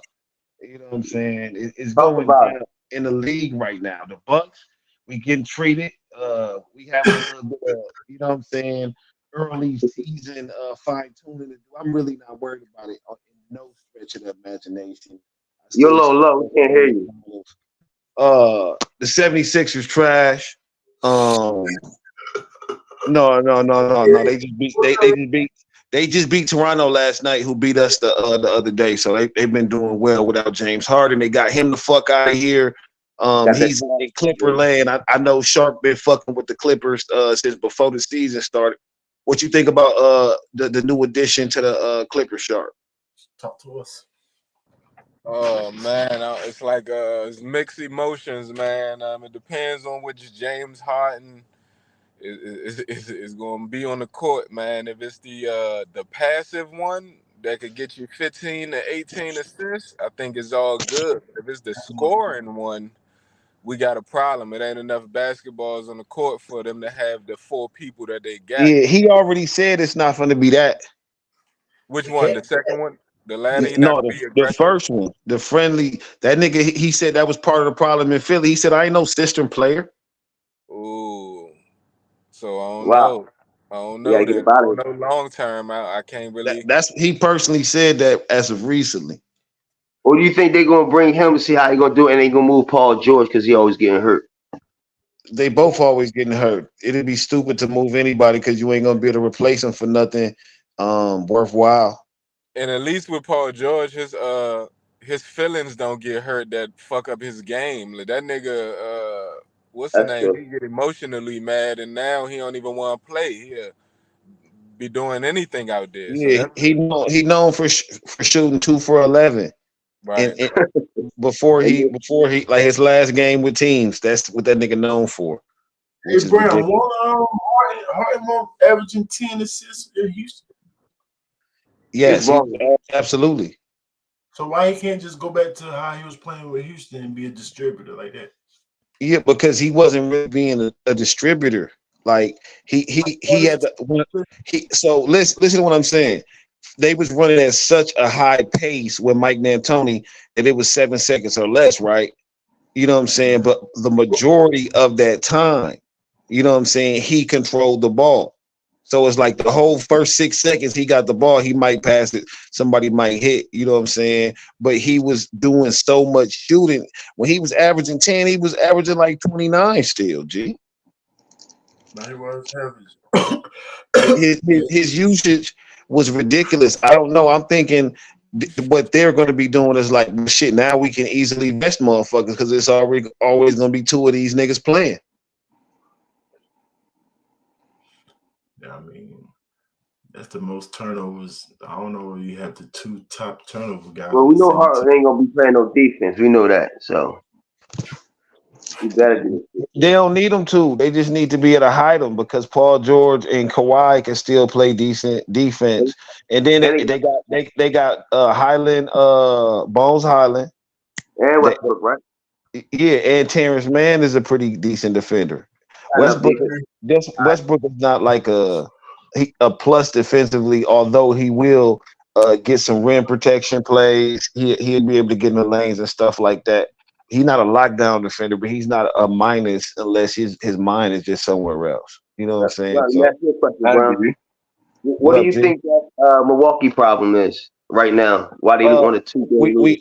You know what I'm saying? It's Talk going about down in the league right now. The Bucks, we getting treated. We having a little bit of, you know what I'm saying, early season fine tuning to do. I'm really not worried about it in no stretch of the imagination. I you're still expect low. We can't hear you. the 76ers trash. No. They just beat Toronto last night, who beat us the other day. So they've been doing well without James Harden. They got him the fuck out of here. He's in Clipper land. I know Sharp been fucking with the Clippers since before the season started. What you think about the new addition to the Clipper, Sharp? Talk to us. Oh man, it's like it's mixed emotions, man. It depends on which James Harden is going to be on the court, man. If it's the passive one that could get you 15 to 18 assists, I think it's all good. If it's the scoring one, we got a problem. It ain't enough basketballs on the court for them to have the 4 people that they got. Yeah, he already said it's not going to be that. Which one? The second one? The latter? No, the first one, the friendly. That nigga, he said that was part of the problem in Philly. He said, I ain't no system player. Ooh. So I don't know. I don't know that. I don't know long term. I can't really. That's he personally said that as of recently. Or do you think they're gonna bring him to see how he gonna do it, and they gonna move Paul George because he always getting hurt? They both always getting hurt. It'd be stupid to move anybody because you ain't gonna be able to replace them for nothing worthwhile. And at least with Paul George, his feelings don't get hurt that fuck up his game. Like that nigga, what's the name? He get emotionally mad, and now he don't even want to play. He'll be doing anything out there. Yeah, so he known for shooting 2 for 11. Right. And before he like his last game with teams, that's what that nigga known for. Hey, Brown, Harden averaging 10 assists in Houston. Yes, absolutely. So why he can't just go back to how he was playing with Houston and be a distributor like that? Yeah, because he wasn't really being a distributor. Like he had so listen to what I'm saying. They was running at such a high pace with Mike D'Antoni that it was 7 seconds or less, right? You know what I'm saying? But the majority of that time, you know what I'm saying, he controlled the ball. So it's like the whole first 6 seconds he got the ball, he might pass it, somebody might hit, you know what I'm saying? But he was doing so much shooting. When he was averaging 10, he was averaging like 29 still, G. Now he was average. His usage was ridiculous. I don't know. I'm thinking what they're going to be doing is like, shit, now we can easily vest motherfuckers because it's always going to be 2 of these niggas playing. I mean, that's the most turnovers. I don't know if you have the 2 top turnover guys. Well, we know Harden ain't gonna be playing no defense. We know that, so you better do it. They don't need them to. They just need to be able to hide them because Paul George and Kawhi can still play decent defense. And then they got Highland, Bones Highland, and Westbrook, right? Yeah, and Terrence Mann is a pretty decent defender. Westbrook is not like a plus defensively, although he will get some rim protection plays. He'll be able to get in the lanes and stuff like that. He's not a lockdown defender, but he's not a minus unless his mind is just somewhere else. You know what I'm saying? What do you think that Milwaukee problem is right now? Why they on a 2 game we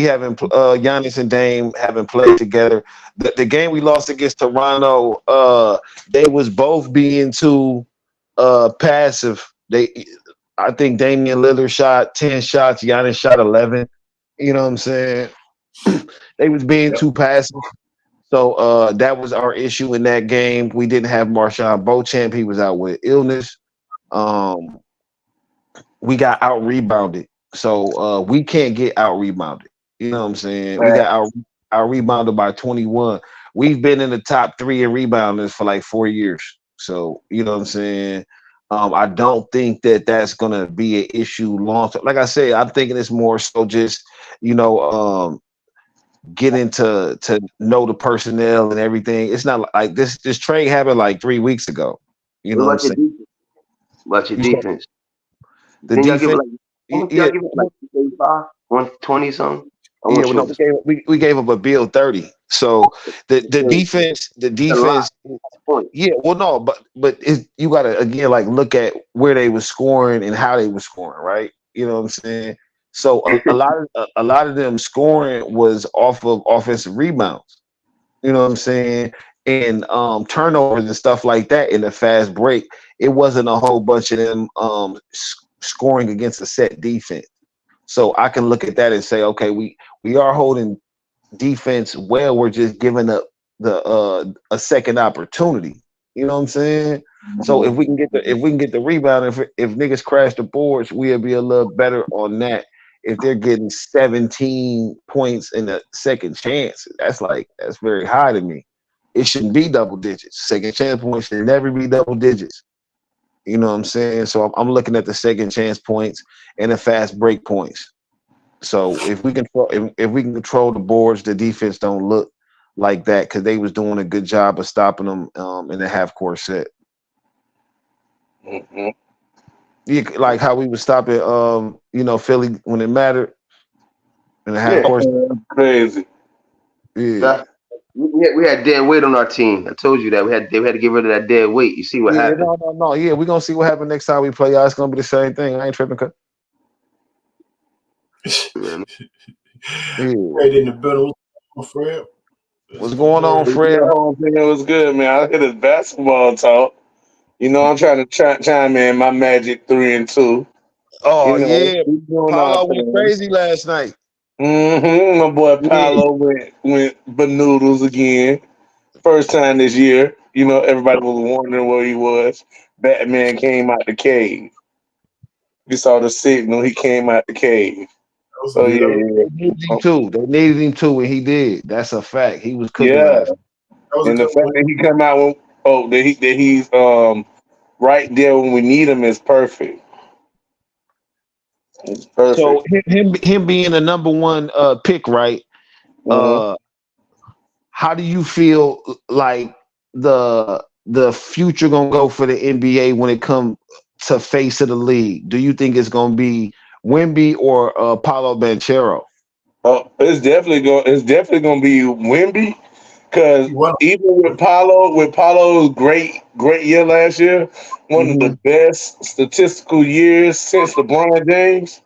haven't Giannis and Dame haven't played together. The game we lost against Toronto, they was both being too passive. I think Damian Lillard shot 10 shots, Giannis shot 11. You know what I'm saying? They was being too passive. So that was our issue in that game. We didn't have Marshawn Beauchamp. He was out with illness. We got out rebounded. So we can't get out rebounded. You know what I'm saying? We got out rebounded by 21. We've been in the top 3 in rebounders for like 4 years. So, you know what I'm saying? I don't think that that's going to be an issue long term. Like I said, I'm thinking it's more so just, getting to know the personnel and everything. It's not like this trade happened like 3 weeks ago. You know what I'm saying? About your You said defense. the Didn't y'all give it defense. like almost Yeah, y'all give it like 135, 120 something? I yeah. want Well, you no, we gave up a bill 30. So the a lot defense. point. Yeah, well, no, but you gotta again like look at where they were scoring and how they were scoring, right? You know what I'm saying? So a lot of them scoring was off of offensive rebounds. You know what I'm saying? And turnovers and stuff like that in the fast break. It wasn't a whole bunch of them scoring against a set defense. So I can look at that and say, okay, we are holding defense well. We're just giving up the a second opportunity. You know what I'm saying? So if we can get the rebound, if niggas crash the boards, we'll be a little better on that. If they're getting 17 points in the second chance, that's very high to me. It shouldn't be double digits. Second chance points should never be double digits. You know what I'm saying? So I'm looking at the second chance points and the fast break points. So if we can control the boards, the defense don't look like that because they was doing a good job of stopping them in the half court set. Mm-hmm. Yeah, like how we was stopping Philly when it mattered in the half court. Crazy. Yeah. We had dead weight on our team. I told you that they had to get rid of that dead weight. You see what happened? No. Yeah, we're gonna see what happens next time we play y'all. It's gonna be the same thing. I ain't tripping. Right in the middle, Fred. What's going on, Fred? It was good, man. I hit his basketball talk. You know, I'm trying to chime in my Magic 3 and 2. Oh yeah, Paulo went crazy last night. Mm-hmm. My boy Paolo went banoodles again. First time this year. You know, everybody was wondering where he was. Batman came out the cave. You saw the signal. He came out the cave. So yeah, They needed him too. They needed him too, and he did. That's a fact. He was cooking last night. And the fact that he come out that he's right there when we need him is perfect. It's perfect. So him being the number one pick, right? How do you feel like the future gonna go for the NBA when it comes to face of the league? Do you think it's gonna be Wemby or Paolo Banchero? Oh, it's definitely gonna be Wemby, because even with Paulo's great year last year, one of the best statistical years since LeBron James,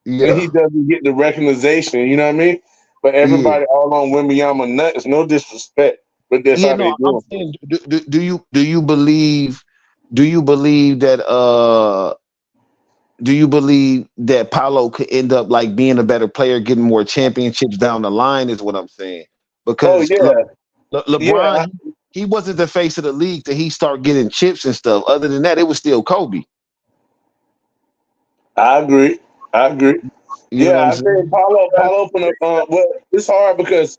and he doesn't get the recognition. You know what I mean? But everybody all on Wembanyama nuts. No disrespect, but that's how they do. I'm saying, do you believe that Paolo could end up like being a better player, getting more championships down the line? Is what I'm saying. Because LeBron, he wasn't the face of the league till he started getting chips and stuff. Other than that, it was still Kobe. I agree. I think Paulo well, it's hard because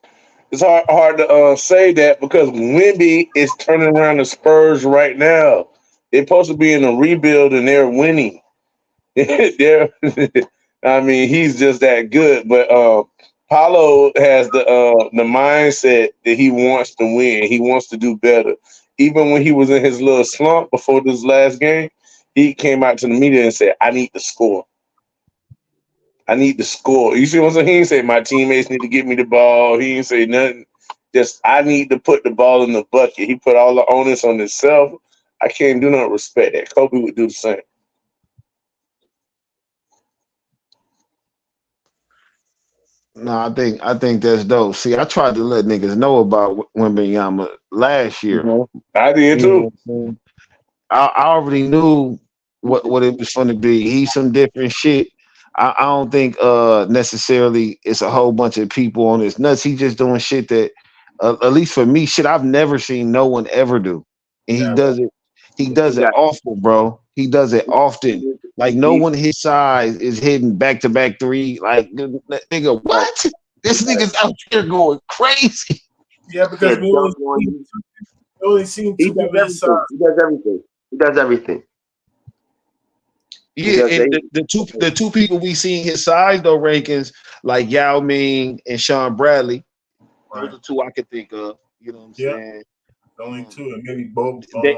it's hard to say that because Wemby is turning around the Spurs right now. They're supposed to be in a rebuild and they're winning. I mean, he's just that good. But Paulo has the mindset that he wants to win. He wants to do better. Even when he was in his little slump before this last game, he came out to the media and said, "I need to score. I need to score." You see what I'm saying? He didn't say my teammates need to give me the ball. He didn't say nothing. Just I need to put the ball in the bucket. He put all the onus on himself. I can't do not respect that. Kobe would do the same. No, I think that's dope. See, I tried to let niggas know about Wembanyama last year. I did too. I already knew what it was going to be. He's some different shit. I don't think necessarily it's a whole bunch of people on his nuts. He's just doing shit that, at least for me, shit I've never seen no one ever do. And he does it. He does it often, bro. He does it often. Like no one his size is hitting back-to-back three. Like nigga, what? This nigga's out here going crazy. Yeah, because we only seen two people his size. He does everything. Yeah, and the two people we seen his size though, Rankingz, like Yao Ming and Sean Bradley. Those are the two I could think of. You know what I'm saying? Only two, and maybe both. They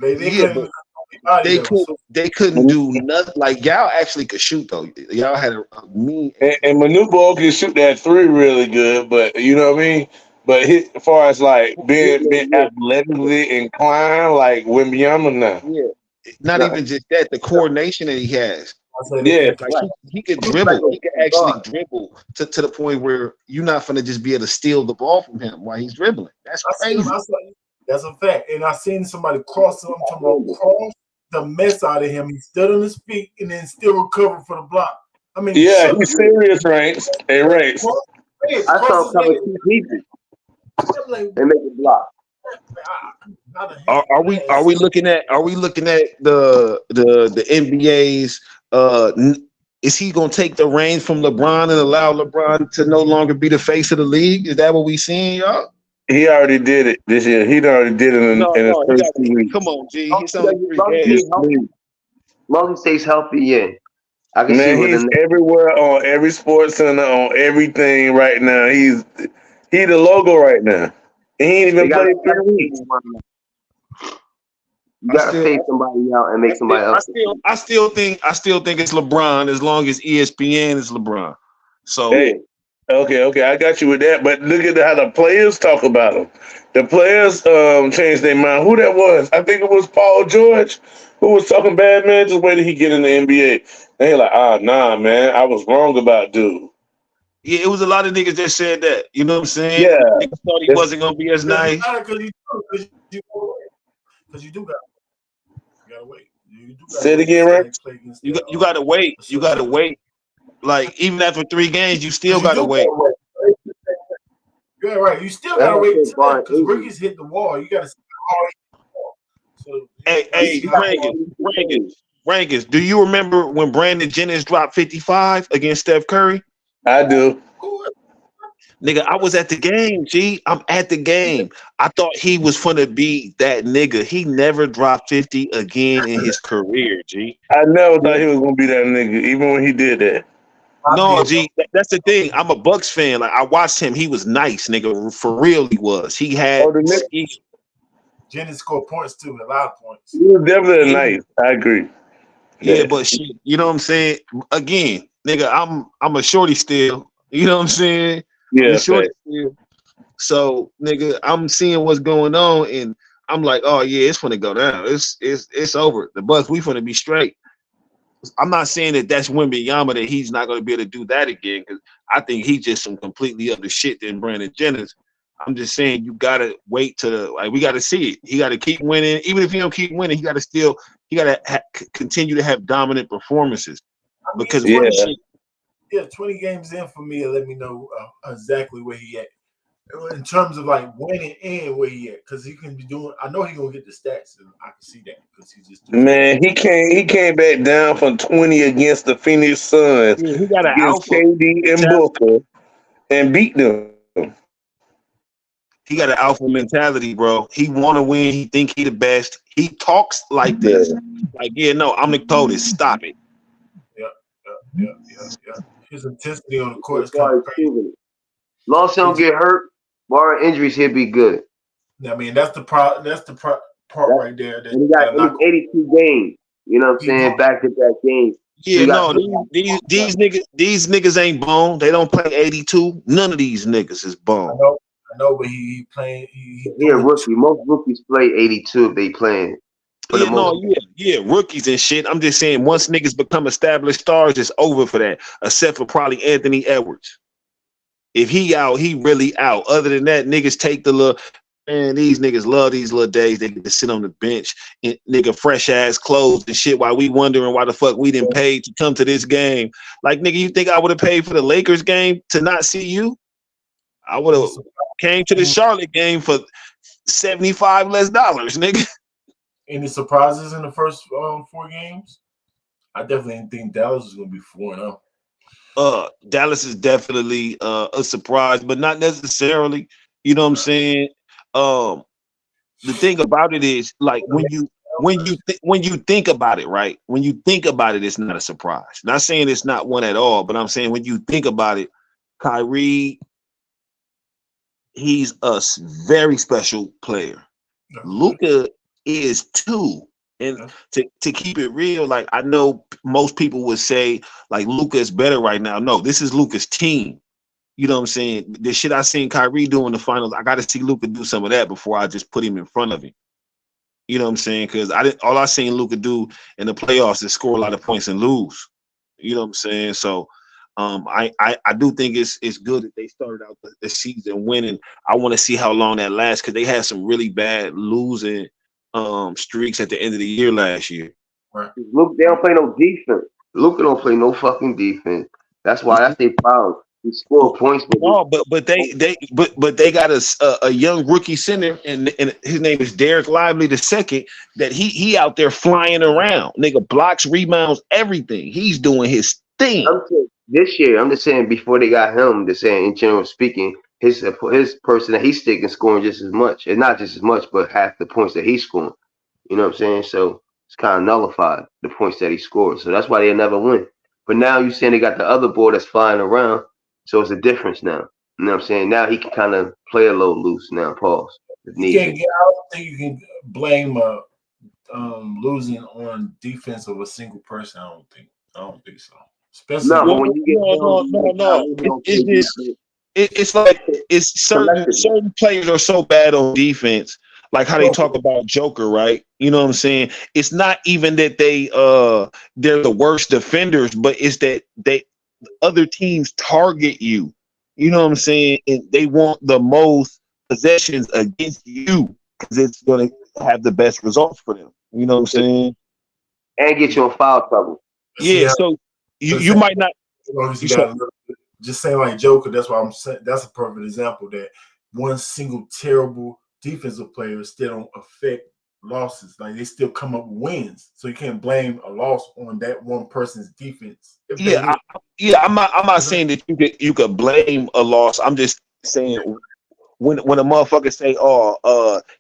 They couldn't do nothing. Like y'all actually could shoot though. Y'all had a mean. And Manu Ball can shoot that three really good, but you know what I mean. But as far as like being athletically inclined, like Wembanyama now. Yeah, not even just that. The coordination that he has. Yeah, like he could dribble. He could actually dribble to the point where you're not gonna just be able to steal the ball from him while he's dribbling. That's crazy. That's a fact. And I seen somebody cross him, cross the mess out of him. He stood on his feet and then still recovered for the block. I mean, yeah, he's serious, Rankingz. Hey, Rankingz. I saw him cover 2 people and make a block. Are we looking at the NBA's is he gonna take the reins from LeBron and allow LeBron to no longer be the face of the league? Is that what we seeing, y'all? He already did it this year. He already did it in his first 2 weeks. Come on, G. He's long as he stays healthy, yeah. I can Man, see he's everywhere on every sports center, on everything right now. He the logo right now. He ain't even played 3 weeks. You gotta fade somebody out and make somebody else. I still think it's LeBron as long as ESPN is LeBron. So hey, okay, I got you with that. But look at how the players talk about him. The players changed their mind. Who that was? I think it was Paul George who was talking bad, man. Just wait till he get in the NBA. They like, nah, man, I was wrong about dude. Yeah, it was a lot of niggas that said that. You know what I'm saying? Yeah, niggas thought he wasn't gonna be as nice. Because you do got. Wait. Say it again, right? You gotta wait. You gotta wait. Like even after 3 games, you still gotta wait. Yeah, right. You still gotta wait because rookies hit the wall. You gotta see how so, hey, Rankingz, do you remember when Brandon Jennings dropped 55 against Steph Curry? I do. Nigga, I was at the game, G. I'm at the game. I thought he was finna be that nigga. He never dropped 50 again in his career, G. I never thought he was gonna be that nigga, even when he did that. No, G, that's the thing. I'm a Bucks fan. Like I watched him. He was nice, nigga. For real, he was. He had Jennings scored points too, a lot of points. He was definitely nice. I agree. Yeah, but shit, you know what I'm saying? Again, nigga, I'm a shorty still. You know what I'm saying? Yeah. Still. So, nigga, I'm seeing what's going on, and I'm like, oh yeah, it's gonna go down. It's over. The Bucks, we finna be straight. I'm not saying that that's Wembanyama that he's not gonna be able to do that again, because I think he's just some completely other shit than Brandon Jennings. I'm just saying you gotta wait to we gotta see it. He gotta keep winning, even if he don't keep winning. He gotta continue to have dominant performances. Because 20 games in for me, let me know exactly where he at in terms of like winning and where he at, because he can be doing. I know he's gonna get the stats, and I can see that because he's just he came back down from 20 against the Phoenix Suns. Yeah, he got an against alpha KD and Booker and beat them. He got an alpha mentality, bro. He want to win. He think he the best. He talks like this. Like, yeah, no, I'm the coldest. Stop it. Yeah. His intensity on the court is kind of crazy. Long as he don't get hurt, barring injuries, he'll be good. I mean, that's the part right there. He got 82 games. You know what I'm saying? Back-to-back games. Yeah, no, these niggas ain't bone. They don't play 82. None of these niggas is bone. I know, but he playing. He a rookie. Most rookies play 82 if they playing. Yeah, rookies and shit. I'm just saying, once niggas become established stars, it's over for that. Except for probably Anthony Edwards. If he out, he really out. Other than that, niggas take the little. Man, these niggas love these little days. They get to sit on the bench in nigga fresh ass clothes and shit while we wondering why the fuck we didn't pay to come to this game. Like, nigga, you think I would have paid for the Lakers game to not see you? I would have came to the Charlotte game for $75 less, nigga. Any surprises in the first 4 games? I definitely didn't think Dallas was gonna be 4-0. Dallas is definitely a surprise, but not necessarily. You know what I'm saying? The thing about it is, like, when you think about it, right? When you think about it, it's not a surprise. Not saying it's not one at all, but I'm saying when you think about it, Kyrie, he's a very special player. Luka is too. And to keep it real, like I know most people would say like Luka is better right now. No, this is Luka's team. You know what I'm saying? The shit I seen Kyrie do in the finals, I got to see Luka do some of that before I just put him in front of him. You know what I'm saying? Because all I seen Luka do in the playoffs is score a lot of points and lose. You know what I'm saying? So I do think it's good that they started out the season winning. I want to see how long that lasts because they had some really bad losing streaks at the end of the year last year. Right. Look, they don't play no defense. Luka don't play no fucking defense. That's why that's their problem. He scored points, but they got a young rookie center, and his name is Derek Lively II. That he out there flying around, nigga, blocks, rebounds, everything. He's doing his thing. This year, I'm just saying before they got him, just saying in general speaking, his person that he's sticking scoring just as much, and not just as much, but half the points that he's scoring. You know what I'm saying? So it's kind of nullified the points that he scored. So that's why they'll never win. But now you saying they got the other boy that's flying around. So it's a difference now. You know what I'm saying? Now he can kind of play a little loose now. Pause. I don't think you can blame losing on defense of a single person. I don't think so. Especially when you get it's like it's certain players are so bad on defense. Like how they talk about Joker, right? You know what I'm saying? It's not even that they're the worst defenders, but it's that other teams target you. You know what I'm saying? And they want the most possessions against you because it's going to have the best results for them. You know what I'm saying? And get you in foul trouble. Yeah, so you might not. Just saying like Joker, that's why I'm saying that's a perfect example that one single terrible defensive player still don't affect losses. Like they still come up with wins. So you can't blame a loss on that one person's defense. I'm not saying that you could blame a loss. I'm just saying when a motherfucker say,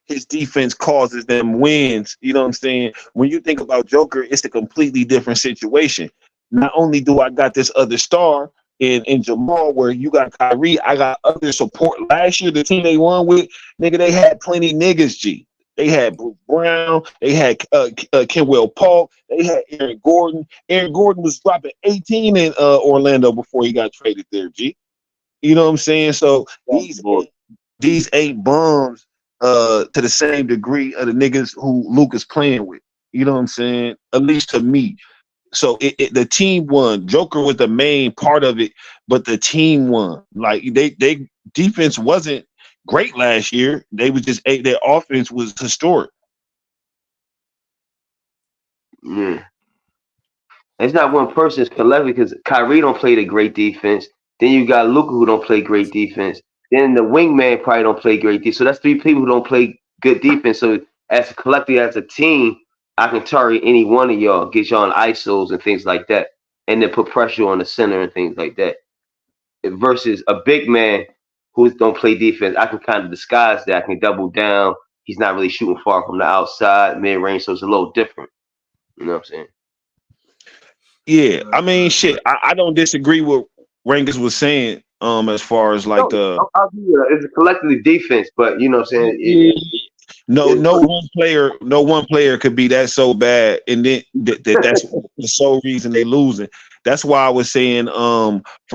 his defense causes them wins, you know what I'm saying? When you think about Joker, it's a completely different situation. Not only do I got this other star in Jamal, where you got Kyrie, I got other support. Last year, the team they won with, nigga, they had plenty niggas, G. They had Bruce Brown. They had Kenwell Paul. They had Aaron Gordon. Aaron Gordon was dropping 18 in Orlando before he got traded there, G. You know what I'm saying? So these ain't bums to the same degree of the niggas who Luka's playing with. You know what I'm saying? At least to me. So the team won. Joker was the main part of it, but the team won. Like they defense wasn't great last year. They was just their offense was historic. Yeah, it's not one person's collective because Kyrie don't play the great defense. Then you got Luka who don't play great defense. Then the wingman probably don't play great defense. So that's three people who don't play good defense. So as a collective, as a team, I can target any one of y'all, get y'all on ISOs and things like that, and then put pressure on the center and things like that. Versus a big man who don't play defense, I can kind of disguise that. I can double down. He's not really shooting far from the outside, mid-range, so it's a little different. You know what I'm saying? Yeah, I mean, shit. I don't disagree with Rankingz was saying. As far as like it's a collectively defense, but you know what I'm saying. No one player could be that so bad, and then that's the sole reason they losing. That's why I was saying,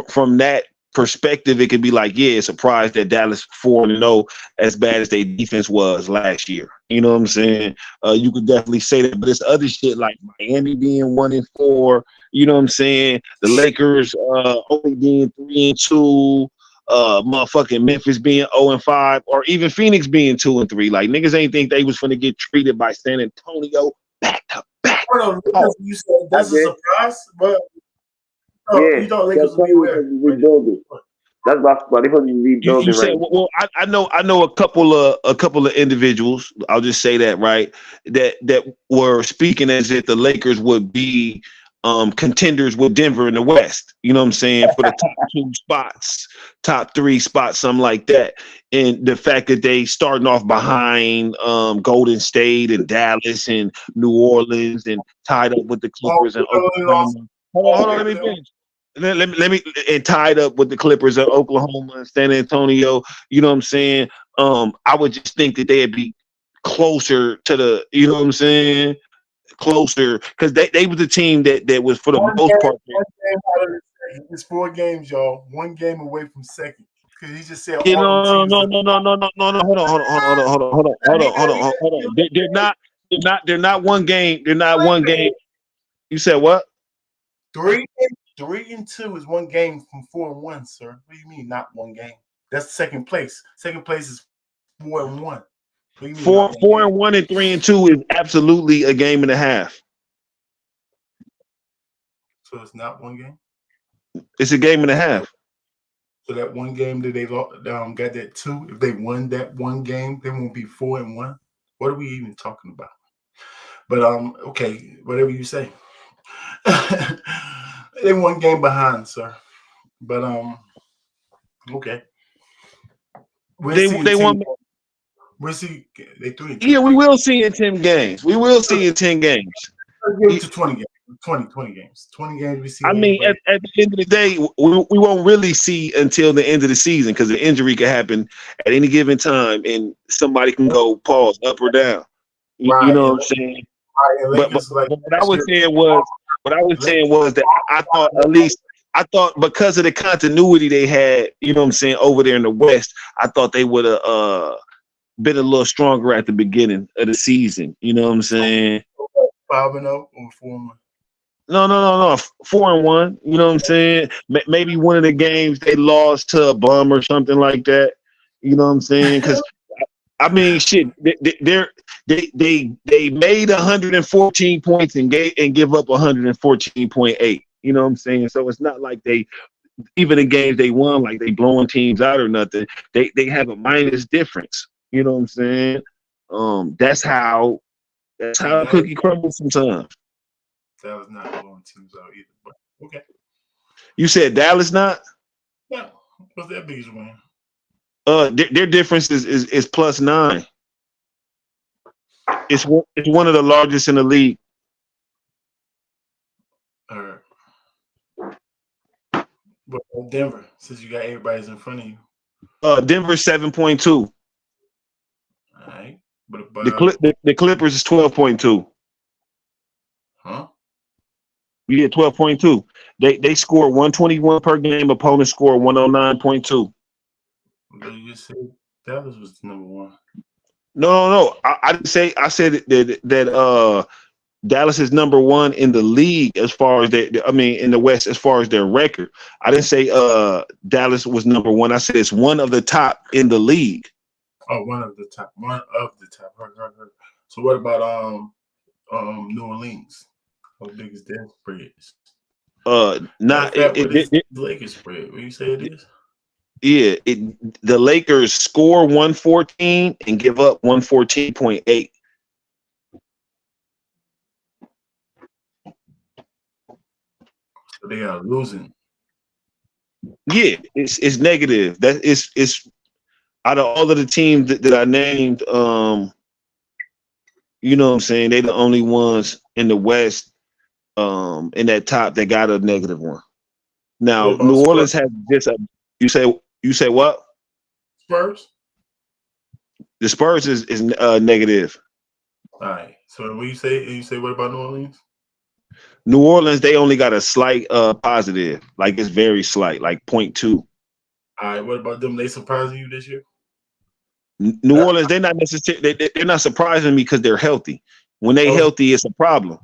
from that perspective, it could be like, yeah, surprised that Dallas 4-0 as bad as their defense was last year. You know what I'm saying? You could definitely say that, but it's other shit like Miami being 1-4. You know what I'm saying? The Lakers only being 3-2. Motherfucking Memphis being 0-5, or even Phoenix being 2-3. Like niggas ain't think they was gonna get treated by San Antonio back to back. You said that's a surprise, but you thought Lakers would be rebuilding. That's why they're supposed to be rebuilding. Well, I know a couple of individuals. I'll just say that, right? That were speaking as if the Lakers would be contenders with Denver in the West, you know what I'm saying, for the top 2 spots, top 3 spots, something like that. And the fact that they starting off behind Golden State and Dallas and New Orleans and tied up with the Clippers and Oklahoma. Hold on, let me finish. Let me and tied up with the Clippers of Oklahoma and San Antonio. You know what I'm saying? I would just think that they'd be closer to the, you know what I'm saying? Closer, because they was the team that was for the most part. It's 4 games, y'all. 1 game away from second. Because he just said You all know, the no, teams. no, no, no, no, no, no. Hold on. They're not one game. They're not one game. You said what? 3 and 2 is 1 game from 4 and 1, sir. What do you mean not 1 game? That's second place. Second place is 4 and 1. What do you mean 4 and 1 and 3 and 2 is absolutely a game and a half. So it's not 1 game? It's a game and a half. So that 1 game that they got that 2, if they won that 1 game, they won't be 4 and 1. What are we even talking about? But okay, whatever you say. They 1 game behind, sir. But okay. They won. We'll see. They 3 and 2. Yeah, we will see in 10 games. We will see in 10 games. Let's give it to 20 games. 20 games. 20 games we see. I mean, at the end of the day, we won't really see until the end of the season because the injury can happen at any given time and somebody can go pause up or down. You know what I'm saying? But what I was saying was that I thought because of the continuity they had, you know what I'm saying, over there in the West, I thought they would have been a little stronger at the beginning of the season. You know what I'm saying? 5-0 or 4-1? No. 4 and 1. You know what I'm saying? Maybe one of the games they lost to a bum or something like that. You know what I'm saying? Because I mean, shit, they made 114 points and give up 114.8. You know what I'm saying? So it's not like they, even the games they won, like they blowing teams out or nothing. They have a minus difference. You know what I'm saying? That's how the cookie crumbles sometimes. That was not blowing teams out either. But okay. You said Dallas not? Yeah. What's their biggest win? Their difference is +9. It's one of the largest in the league. All right. But Denver, since you got everybody's in front of you. Denver 7.2. All right. But the Clippers is 12.2. Huh? Yeah, 12.2. They score 121 per game. Opponents score 109.2. You said Dallas was number 1. No. I didn't say. I said that Dallas is number 1 in the league as far as in the West as far as their record. I didn't say Dallas was number 1. I said it's one of the top in the league. Oh, one of the top. One of the top. Right. So what about New Orleans? How big is their spread? Not the Lakers spread. What you say it is? Yeah, the Lakers score 114 and give up 114.8. So they are losing. Yeah, it's negative. That it's out of all of the teams that I named, you know what I'm saying, they the only ones in the West in that top that got a negative one. Now New Orleans has just you say what? Spurs? The Spurs is negative. All right. So when you say what about New Orleans? New Orleans, they only got a slight positive, like it's very slight, like 0.2. All right. What about them? They surprising you this year? New Orleans, they're not necessarily they're not surprising me because they're healthy. When they healthy, it's a problem.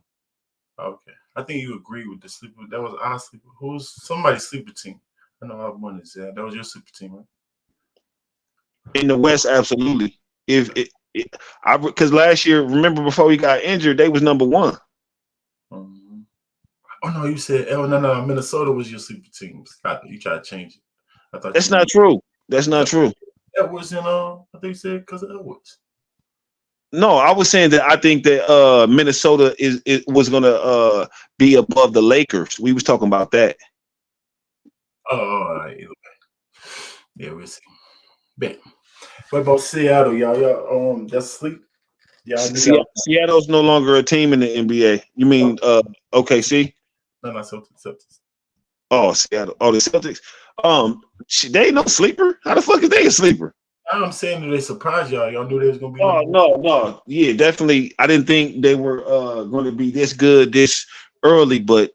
Okay. I think you agree with the sleeper. That was our sleeper. Who's somebody's sleeper team? I know I've won this. That was your sleeper team, right? In the West, absolutely. Because last year, remember before he got injured, they was number 1. Oh no, you said no. Minnesota was your super team. You tried to change it. I thought that's not true. That's not true. Edwards and I think you said because of Edwards. No, I was saying that I think that Minnesota was gonna be above the Lakers. We was talking about that. Oh, all right. Yeah, we'll see. Bet. What about Seattle, y'all? Y'all that's sleep. Seattle's no longer a team in the NBA. You mean OKC? No, Celtics. Oh, Seattle. Oh, the Celtics. They ain't no sleeper. How the fuck is they a sleeper? I'm saying that they surprised y'all. Y'all knew they was gonna be. No. Yeah, definitely. I didn't think they were going to be this good this early, but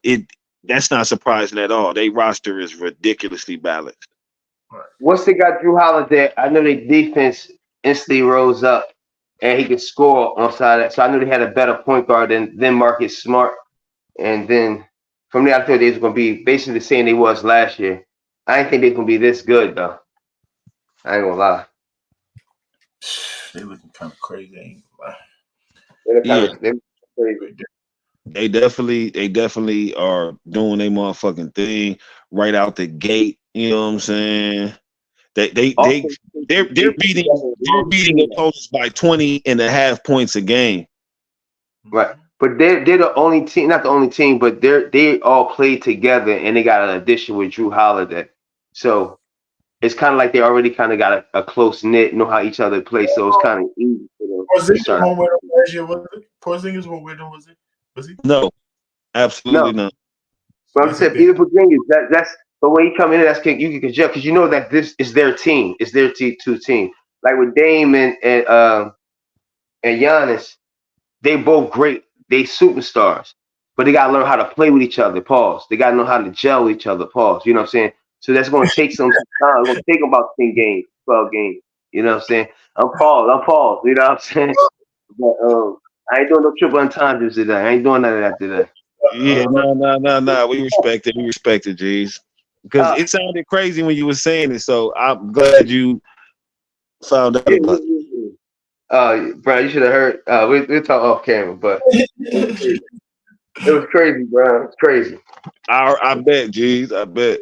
that's not surprising at all. Their roster is ridiculously balanced. Once they got Drew Holiday, I know their defense instantly rose up, and he could score on side of that. So I knew they had a better point guard than Marcus Smart. And then from there, I thought they was going to be basically the same they was last year. I didn't think they was going to be this good, though. I ain't going to lie. They looking kind of crazy. I ain't gonna lie. They definitely are doing their motherfucking thing right out the gate. You know what I'm saying? They're beating opponents by 20.5 points a game. Right. But they're the only team, not the only team, but they all play together, and they got an addition with Drew Holiday. So it's kind of like they already kind of got a close knit, know how each other play. So it's kind of easy for them. Porzingis won't win them, was it? Was he? No, absolutely not. But I'm saying even Porzingis, that's the way he come in. That's you can judge because you know that this is their team. It's their two team. Like with Dame and Giannis, they both great. They superstars, but they gotta learn how to play with each other. Pause. They gotta know how to gel with each other. Pause. You know what I'm saying? So that's gonna take some time. It's gonna take them about 10 games, 12 games. You know what I'm saying? I'm paused. You know what I'm saying? But I ain't doing no triple entendres today. I ain't doing none of that today. Yeah, no. We respect it, G's. Because it sounded crazy when you were saying it, so I'm glad you found out about it. Bro, you should have heard. We'll talk off camera, but it was crazy, bro. It's crazy. I bet, G's. I bet.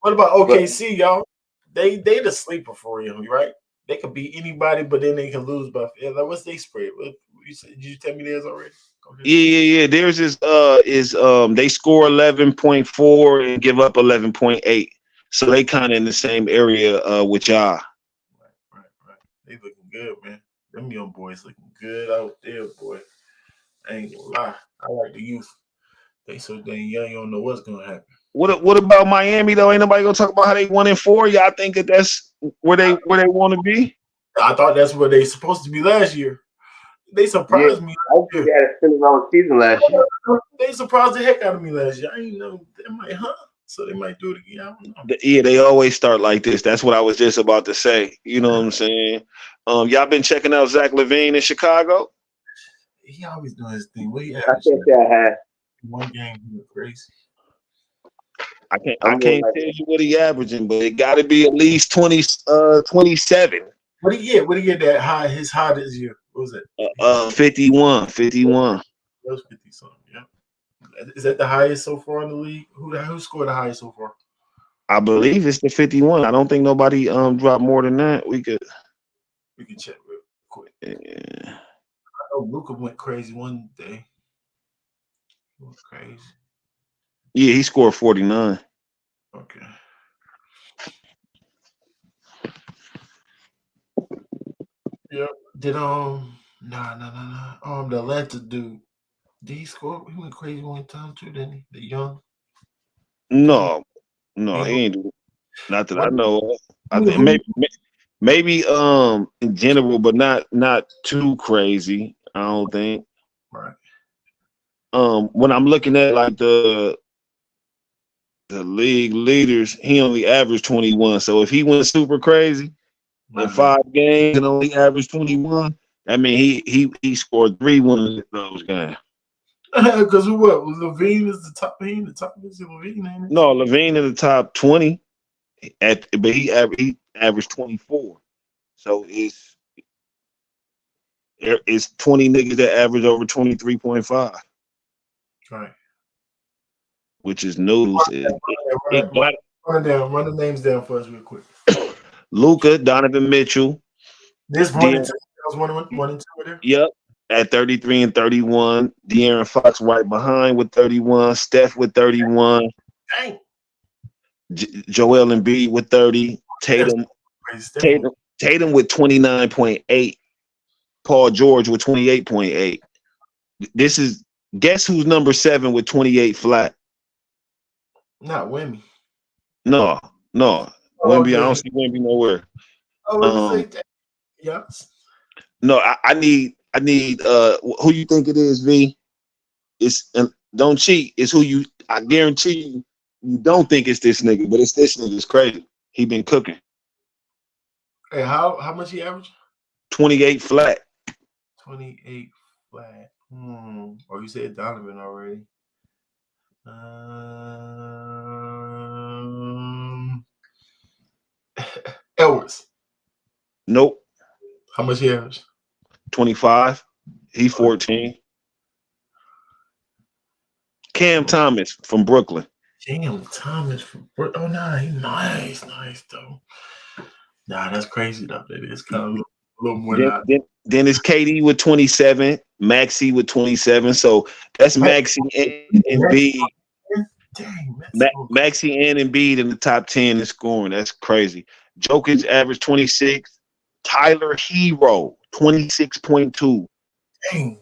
What about OKC, y'all? They the sleeper for you, right? They could beat anybody, but then they can lose by. Like, what's they spread? What you said? Did you tell me theirs already? Okay. Yeah. Theirs is they score 11.4 and give up 11.8, so they kind of in the same area with y'all. Right. They looking good, man. Them young boys looking good out there, boy. I ain't gonna lie. I like the youth. They so dang young, you don't know what's gonna happen. What about Miami though? Ain't nobody gonna talk about how they 1-4? Y'all think that's where they want to be? I thought that's where they supposed to be last year. They surprised me. I think they had a similar season last year. They surprised the heck out of me last year. I didn't know they might, so they might do it again. I don't know. Yeah, they always start like this. That's what I was just about to say. You know what I'm saying? Y'all been checking out Zach LaVine in Chicago? He always doing his thing. What he I can't say I had. One game, he was crazy. I can't tell you what he averaging, but it got to be at least 27. What did he get that high? His high this year? What was it? 51. That was 50 something. Yeah. Is that the highest so far in the league? Who scored the highest so far? I believe it's the 51. I don't think nobody dropped more than that. We can check real quick. Yeah. I know Luka went crazy one day. He went crazy. Yeah, he scored 49. Okay. Yep. Did the Atlanta dude, did he score? He went crazy one time too, didn't he? The young. No, he ain't do it. Not that I know of. I think maybe in general, but not too crazy. I don't think. Right. When I'm looking at like the league leaders, he only averaged 21. So if he went super crazy in 5 games and only averaged 21, I mean he scored 3 one of those games. Because what? LaVine is the top. He in the top. Is it LaVine? Ain't it? No, LaVine in the top 20. But he averaged 24. So it's 20 niggas that average over 23.5. Right. Which is noodles. Run the names down for us real quick. Luka, Donovan Mitchell. This one and two. That was 1 and 2 there? Yep. At 33 and 31. De'Aaron Fox right behind with 31. Steph with 31. Dang. Joel Embiid with 30. Tatum with 29.8. Paul George with 28.8. This is guess who's number 7 with 28 flat? Not Wemby. No. Wemby, I don't see Wemby nowhere. Yes. No, I need who you think it is, V? It's don't cheat. It's who you. I guarantee you don't think it's this nigga, but it's this nigga. It's crazy. He been cooking. Hey, how much he averaged? 28 flat. 28 flat. Or you said Donovan already. Edwards. Nope. How much he averaged? 25. He 14. Cam Thomas from Brooklyn. Cam Thomas from Brooklyn. Oh, nah, he nice though. Nah, that's crazy though. That is kind of a little more. Then it's KD with 27, Maxey with 27. So that's Maxey and Embiid. Maxey and Embiid in the top 10 in scoring. That's crazy. Jokic average 26. Tyler Hero 26.2. Dang.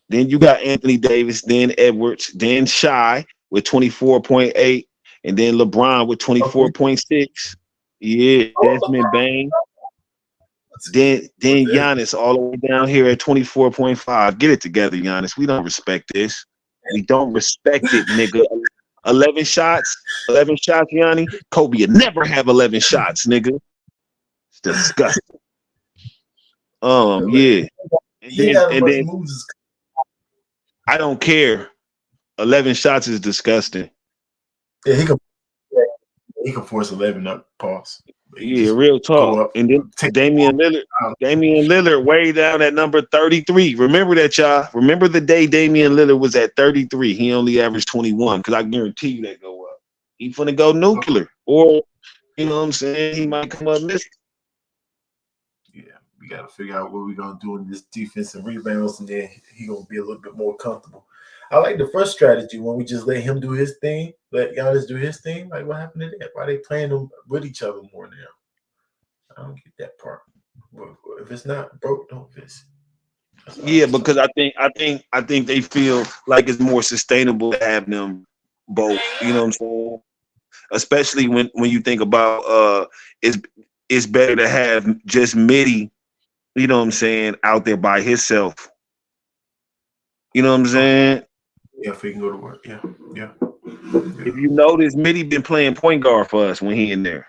Then you got Anthony Davis, then Edwards, then Shai with 24.8, and then LeBron with 24.6. Yeah, Desmond Bain. Then Giannis all the way down here at 24.5. Get it together, Giannis. We don't respect this. We don't respect it, nigga. 11 shots, Gianni. Kobe would never have 11 shots, nigga. It's disgusting. Yeah. And then I don't care. 11 shots is disgusting. Yeah, he can force 11 up. Pause. Yeah, real talk. And then Damian Lillard way down at number 33. Remember that, y'all. Remember the day Damian Lillard was at 33. He only averaged 21, because I guarantee you that go up. He finna go nuclear. Or, you know what I'm saying, he might come up missing. Yeah, we got to figure out what we're going to do in this defensive rebounds, and then he going to be a little bit more comfortable. I like the first strategy when we just let him do his thing, let Giannis do his thing. Like, what happened to that? Why are they playing them with each other more now? I don't get that part. If it's not broke, don't fix it. Yeah, because I think they feel like it's more sustainable to have them both. You know what I'm saying? Especially when you think about it's better to have just Mitty, you know what I'm saying, out there by himself. You know what I'm saying? Yeah, if he can go to work. Yeah. If you notice, Mitty been playing point guard for us when he in there.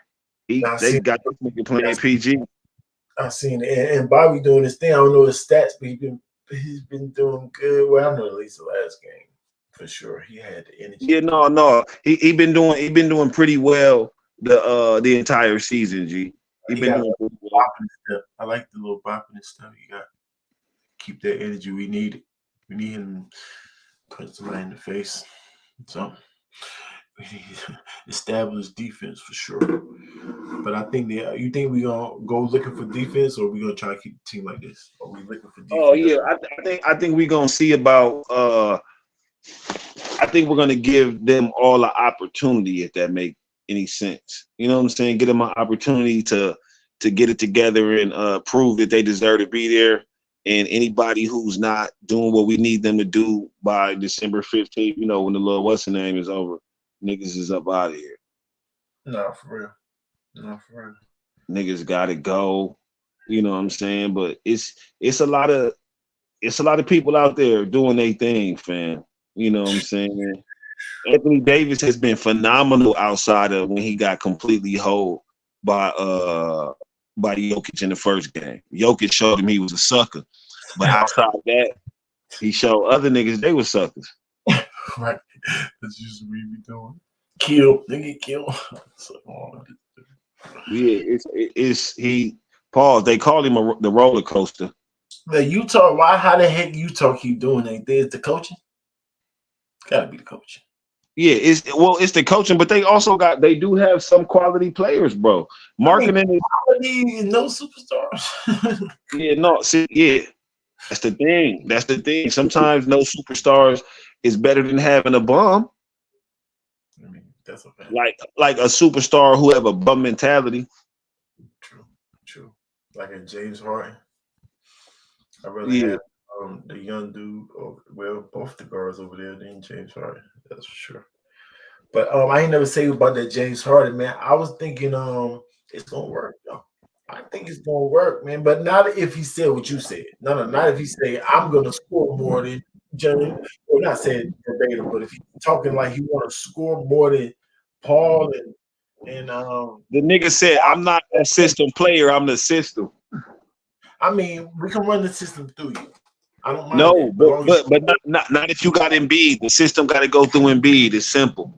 They got this nigga playing PG. I seen it, and Bobby doing his thing. I don't know his stats, but he's been doing good. Well, I know at least the last game for sure. He had the energy. Yeah, no, he been doing pretty well the entire season. G, he been doing pretty well. I like the little bopping and stuff. You got keep that energy. We need it. We need him to put somebody in the face. So we need to establish defense for sure. But I think you think we're gonna go looking for defense, or we gonna try to keep the team like this? Or we looking for defense? Oh yeah, I think we're gonna see about I think we're gonna give them all an opportunity, if that make any sense. You know what I'm saying? Give them an opportunity to get it together and prove that they deserve to be there. And anybody who's not doing what we need them to do by December 15th, you know, when the little what's the name is over, niggas is up out of here. No, for real. Niggas gotta go. You know what I'm saying? But it's a lot of people out there doing their thing, fam. You know what I'm saying? Anthony Davis has been phenomenal outside of when he got completely hold by Jokic in the first game. Jokic showed him he was a sucker. But outside of that, he showed other niggas they were suckers. Right. That's usually what we be doing. Kill. They get killed. Yeah, he Paul, they call him the roller coaster. The Utah, how the heck Utah keep doing anything? Is the coaching? Gotta be the coaching. Yeah, it's the coaching, but they do have some quality players, bro. Marketing is no superstars. That's the thing. Sometimes no superstars is better than having a bum. I mean, that's a fact. Like a superstar who have a bum mentality. True. Like a James Harden. I really have the young dude, both the guards over there than James Harden. That's for sure. But I ain't never say about that James Harden, man. I was thinking it's gonna work, though. I think it's gonna work, man. But not if he said what you said. No, not if he said I'm gonna score more than Jerry. Well, not saying verbatim, but if he's talking like he want to score more than Paul and the nigga said, "I'm not a system player. I'm the system." I mean, we can run the system through you. I don't mind No, that. but not if you got Embiid. The system got to go through Embiid. It's simple.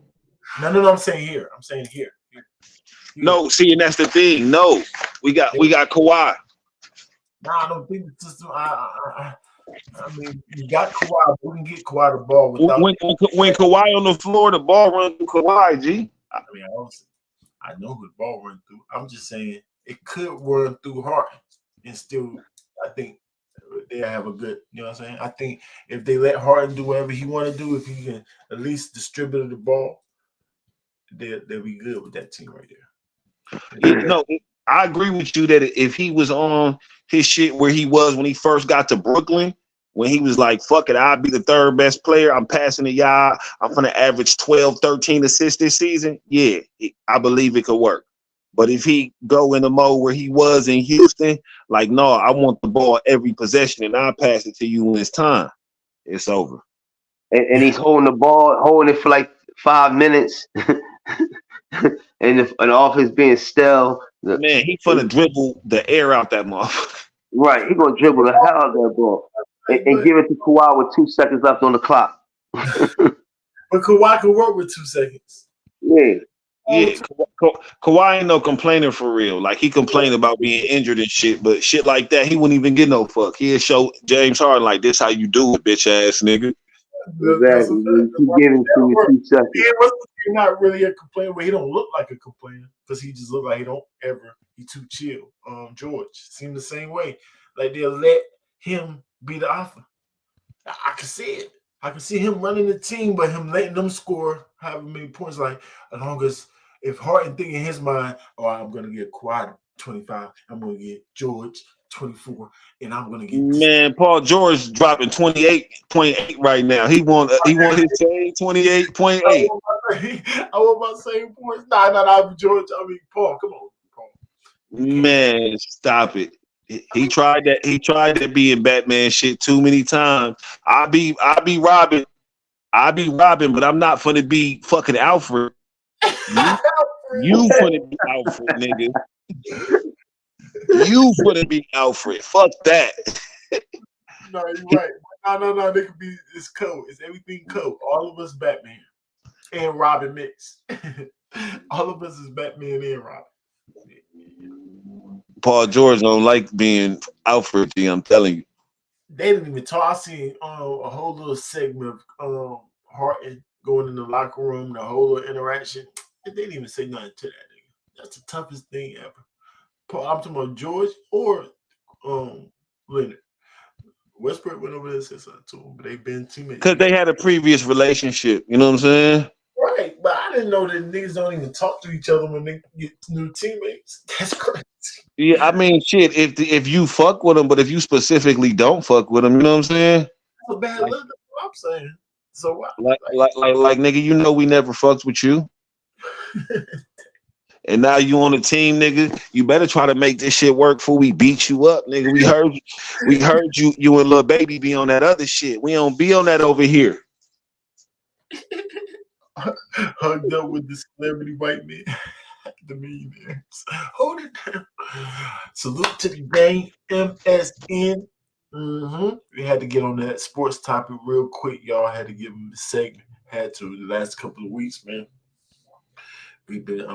No. I'm saying here. Here. No, see, and that's the thing. No, we got Kawhi. Nah, I don't think the system. I mean, you got Kawhi. We can get Kawhi the ball without. When Kawhi on the floor, the ball runs through Kawhi. G. I mean, I know who the ball run through. I'm just saying it could run through Harden, and still, I think they have a good. You know what I'm saying? I think if they let Harden do whatever he want to do, if he can at least distribute the ball, they'll be good with that team right there. No, I agree with you that if he was on his shit where he was when he first got to Brooklyn, when he was like, fuck it, I'll be the third best player. I'm passing to y'all. I'm going to average 12, 13 assists this season. Yeah, I believe it could work. But if he go in the mode where he was in Houston, like, no, I want the ball every possession and I'll pass it to you when it's time. It's over. And he's holding the ball, holding it for like 5 minutes. and an offense being still, man, he finna dribble the air out that motherfucker. Right, he gonna dribble the hell out of that ball and give it to Kawhi with 2 seconds left on the clock. But Kawhi can work with 2 seconds. Yeah. Kawhi ain't no complainer for real. Like, he complained about being injured and shit, but shit like that, he wouldn't even get no fuck. He'd show James Harden like, this how you do it, bitch ass nigga. Exactly. He giving to you 2 seconds. He's not really a complainer, but he don't look like a complainer because he just look like he too chill. George seemed the same way. Like, they'll let him be the alpha. I can see it. I can see him running the team, but him letting them score however many points. Like, as long as if Harden think in his mind, oh, I'm gonna get Kawhi 25, I'm gonna get George 24, and I'm gonna get man. Paul George dropping 28.8 right now. He want his same 28.8. I want my same points. Nah, George. I mean, Paul. Come on, Paul. Man, stop it. He tried that. He tried that being Batman shit too many times. I be Robin, but I'm not finna be fucking Alfred. You finna be Alfred, nigga. You finna be Alfred. Fuck that. No, you're right. No. They could be. It's code. It's everything code. All of us Batman and Robin mix. All of us is Batman and Robin. Paul George don't like being Alfred. I'm telling you. They didn't even talk. I seen a whole little segment of Harden going in the locker room, the whole little interaction. They didn't even say nothing to that nigga. That's the toughest thing ever. I'm talking about George or Leonard. Westbrook went over there and said something to him, but they've been teammates. Because they had a previous relationship. You know what I'm saying? Right, but I didn't know that niggas don't even talk to each other when they get new teammates. That's crazy. Yeah, I mean, shit. If you fuck with them, but if you specifically don't fuck with them, you know what I'm saying? That's a bad look. That's what I'm saying. So what? Like, nigga, you know we never fucked with you. And now you on the team, nigga. You better try to make this shit work before we beat you up, nigga. We heard you and Lil Baby be on that other shit. We don't be on that over here. Hugged up with the celebrity white man. The millionaires. Hold it down. Salute to the gang, MSN. We had to get on that sports topic real quick. Y'all had to give them the segment. Had to the last couple of weeks, man. We've been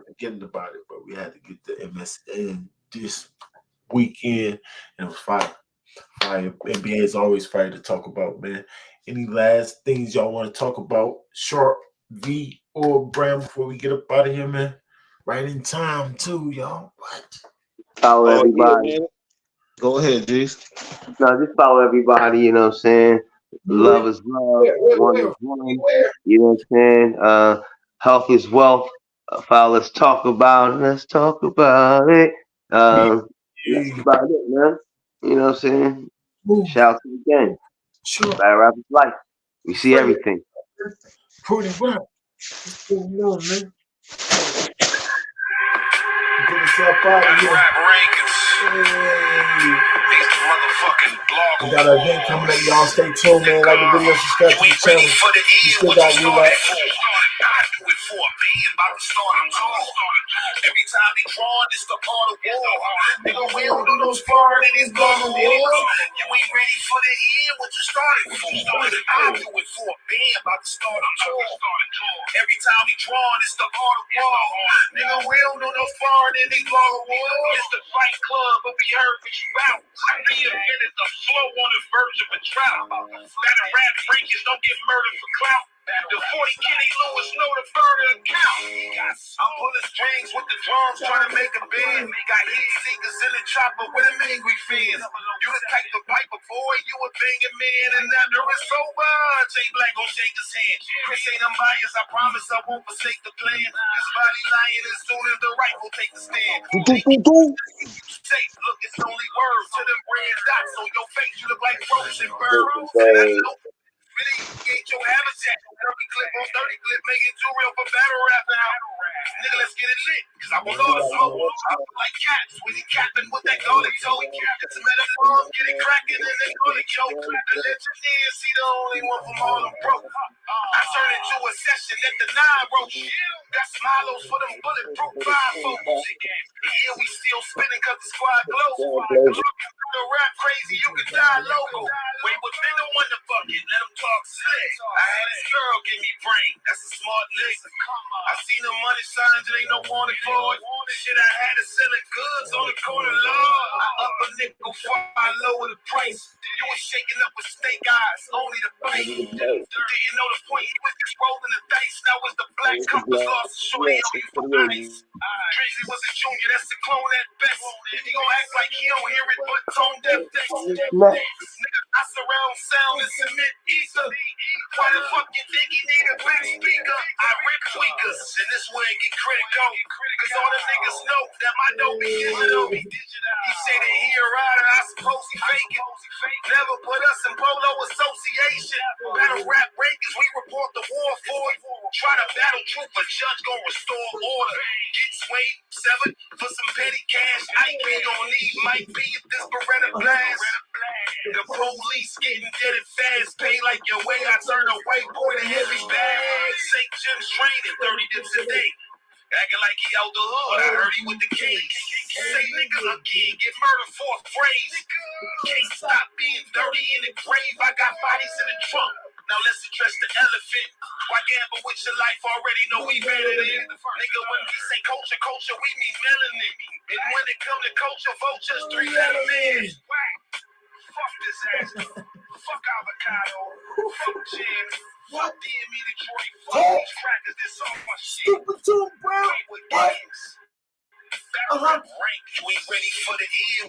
forgetting about it, but we had to get the MSN this weekend, and it was fire. NBA is always fire to talk about, man. Any last things y'all want to talk about? Sharp, V, or Bram before we get up out of here, man? Right in time, too, y'all. What? Follow everybody. Yeah, go ahead, Jace. No, just follow everybody, you know what I'm saying? Love is love. One is one. You know what I'm saying? Health is wealth. Let's talk about it. Let's talk about it. That's about it, man. You know what I'm saying? Shout out to the game. Sure. Battlerap is life. We see everything. Pretty well. What's going on, man? yourself out of here. Rankingz. These motherfucking bloggers. We got an event coming up, y'all. Stay tuned, man. Like the video, subscribe to the channel. We still got roulette. Every time he drawn, it's the part of war. Nigga, we don't do no sparring in these blood wars. You ain't ready for the end, what you started for. I do it for a band, about to start a tour. Every time he drawn, it's the art of war. Nigga, we don't do no sparring in these blood wars. It's the Fight Club, but we heard what you out. Reinvented the flow on the verge of a drought. Battlerap breakers don't get murdered for clout. The 40 Kenny Lewis know the murder account. I'm pulling strings with the drums trying to make a band. Got heat seekers in the chopper with them angry fans. You the type of piper boy, you a banging man, and after it's over, Jay Black gon' shake his hand. Chris ain't unbiased, I promise I won't forsake the plan. This body lying as soon as the rifle take the stand. Safe, look, it's only words to them red dots on your face. You look like frozen birds. Mitigate your habitat. 30 clip on 30 clip, make it too real for Battlerap now. Nigga, let's get it lit. Cause I want all the smoke. I feel like cats when he capping with that garlic toe. It's a metaphor, get it cracking and they call it joke. The legend is he the only one from all them broke. I turned into a session at the 9 roach. Got smilos for them bulletproof 5 folks. Yeah, we still spinning cause the squad glows. The rap crazy, you can die local. Wait, but they don't want to fuck it, let them talk slick. I had this girl give me brain, that's a smart lick. I seen the money signs, it ain't no wanted for it. Shit, I had to sell it goods on the corner, Lord. I up a nickel before I lower the price. You was shaking up with snake eyes, only the fight. Didn't know the point, he was just rolling the dice. Now it's the black compass lost, shorty on you for ice. Drizzy was a junior, that's the clone at best. He gon' act like he don't hear it, but tone deaf next. Nigga, I surround sound and submit ether. Why the fuck you think he need a big speaker? I rip tweakers, and this way it get critical. Cause all the niggas know that my dope be digital. He say that he a rider, I suppose he fake it. Never put us in Polo Association. Battlerap breakers, we report the war for it. Try to battle truth, a judge gon' restore order. Get swayed, severed for some petty cash. I ain't gon' need Mike B if this Beretta blast. The police getting dead and fast. Pay like your way, I turn a white boy to heavy bag. St. Jim's training 30 dips a day. Acting like he out the hood, I heard he with the case. Say nigga again, get murdered for a phrase. Can't stop being dirty in the grave. I got bodies in the trunk. Now let's address the elephant. Why gamble with your life? Already know we better than. Nigga, when we say culture, culture, we mean melanin. And when it come to culture, vultures, 3-letter men. Fuck this ass. Fuck avocado. Fuck Jim. Fuck DME Detroit. Fuck these crackers. This all my shit. Stupid too, bro. With games. Battlerap rank. You ain't ready for the end.